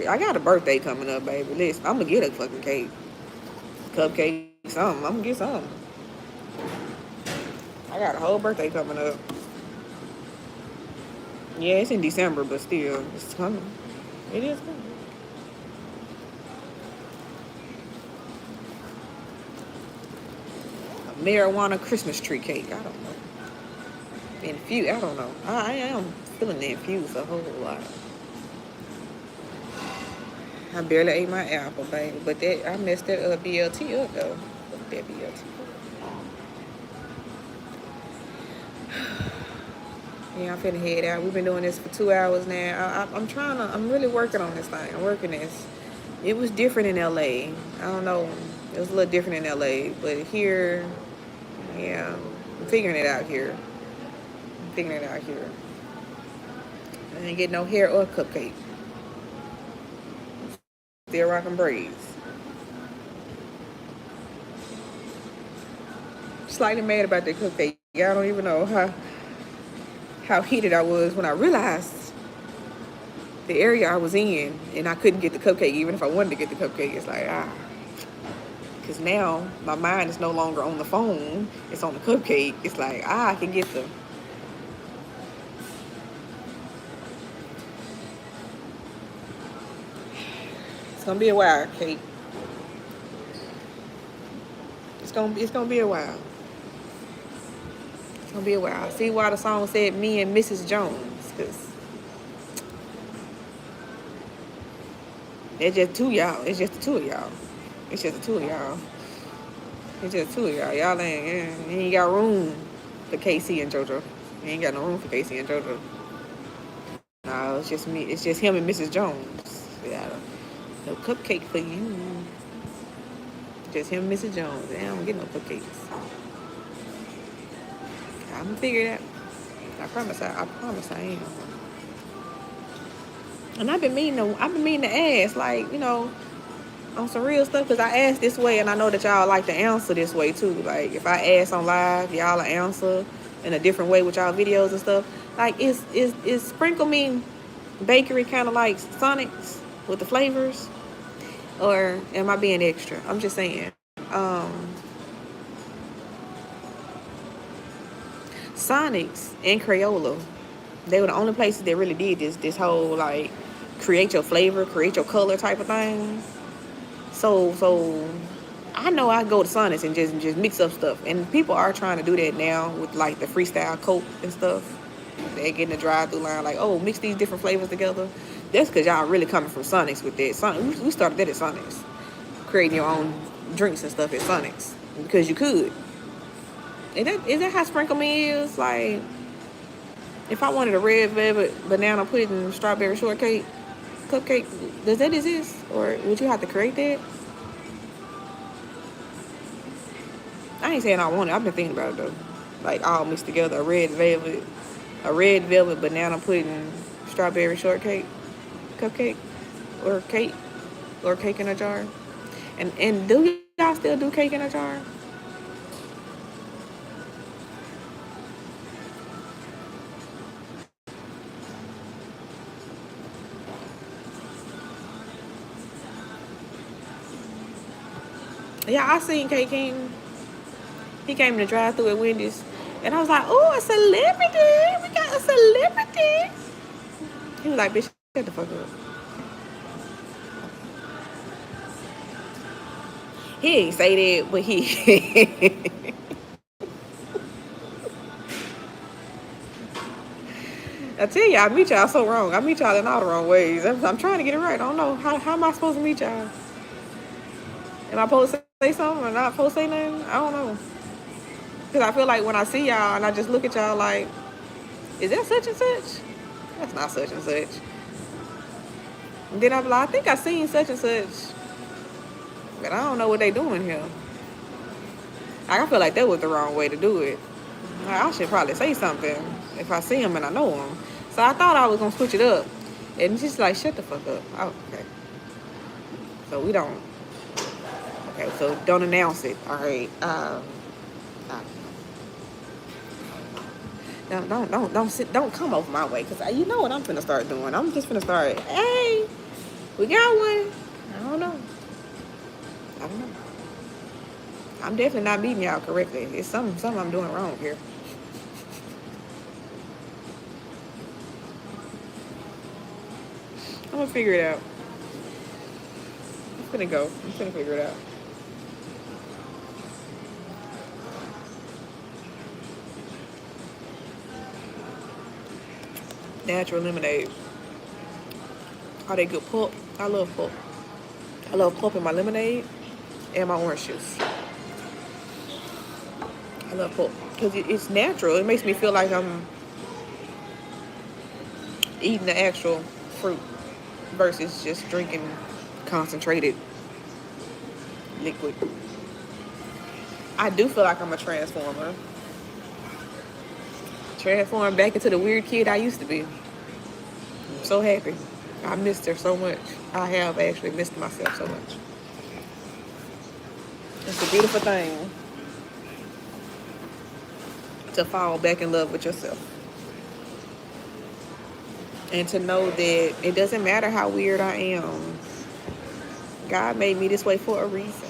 out. I got a birthday coming up, baby. Listen, I'm gonna get a fucking cake, cupcake, something. I'm gonna get something. I got a whole birthday coming up. Yeah, it's in December, but still, it's coming. It is coming. A marijuana Christmas tree cake. I don't know. Infused. I don't know. I am feeling the infused a whole lot. I barely ate my apple, baby. But I messed that BLT up, though. Fuck that BLT. Yeah, I'm finna head out. We've been doing this for 2 hours now. I'm really working on this thing. I'm working this. It was different in LA. I don't know. It was a little different in LA. But here, yeah, I'm figuring it out here. I ain't getting no hair or cupcake. Still rocking braids. Slightly mad about that cupcake. Y'all don't even know how heated I was when I realized the area I was in and I couldn't get the cupcake even if I wanted to get the cupcake. It's like, Because now my mind is no longer on the phone. It's on the cupcake. It's like, I can get them. It's gonna be a while, Kate. It's gonna be a while. It's gonna be a while. See why the song said me and Mrs. Jones, because it's just two y'all. It's just the two of y'all. It's just the two of y'all. It's just two of y'all. Y'all ain't got room for KC and JoJo. You ain't got no room for KC and JoJo. No, it's just me. It's just him and Mrs. Jones. Yeah, no cupcake for you. Just him and Mrs. Jones. I don't get no cupcakes. I'm gonna figure it out. I promise. I promise I am. And I've been meaning to ask, like, on some real stuff, because I asked this way, and I know that y'all like to answer this way too. Like, if I ask on live, y'all will answer in a different way with y'all videos and stuff. Like, is Sprinkle Me Bakery kind of like Sonic's with the flavors, or am I being extra? I'm just saying. Sonic's and Crayola, they were the only places that really did this whole, like, create your flavor, create your color type of thing. So I know I go to Sonic's and just mix up stuff, and people are trying to do that now with, like, the freestyle Coke and stuff. They get in the drive-through line like, oh, mix these different flavors together. That's because y'all really coming from Sonic's with that. We started that at Sonic's, creating your own drinks and stuff at Sonic's because you could. Is that how Sprinkle Me is? Like, if I wanted a red velvet banana pudding strawberry shortcake cupcake, does that exist, or would you have to create that? I ain't saying I want it. I've been thinking about it though. Like, all mixed together, a red velvet banana pudding strawberry shortcake cupcake, or cake in a jar. And do y'all still do cake in a jar? Yeah, I seen K King. He came in the drive-thru at Wendy's, and I was like, "Oh, a celebrity! We got a celebrity!" He was like, "Bitch, shut the fuck up." He ain't say that, but he. I tell you, I meet y'all so wrong. I meet y'all in all the wrong ways. I'm trying to get it right. I don't know. How am I supposed to meet y'all? Am I supposed to say something or not supposed to say nothing? I don't know. Because I feel like when I see y'all and I just look at y'all like, is that such and such? That's not such and such. And then I be like, I think I seen such and such, but I don't know what they doing here. I feel like that was the wrong way to do it. Like, I should probably say something if I see him and I know him. So I thought I was going to switch it up. And just like, shut the fuck up. Oh, okay. So we don't. Okay, so don't announce it. All right. Don't come over my way, because you know what I'm finna start doing. I'm just finna start, hey, we got one. I don't know. I'm definitely not meeting y'all correctly. It's something I'm doing wrong here. I'm gonna figure it out. I'm finna figure it out. Natural lemonade. Are they good pulp? I love pulp. I love pulp in my lemonade and my orange juice. I love pulp because it's natural. It makes me feel like I'm eating the actual fruit versus just drinking concentrated liquid. I do feel like I'm a transformer. Transform back into the weird kid I used to be. I'm so happy. I missed her so much. I have actually missed myself so much. It's a beautiful thing to fall back in love with yourself. And to know that it doesn't matter how weird I am. God made me this way for a reason.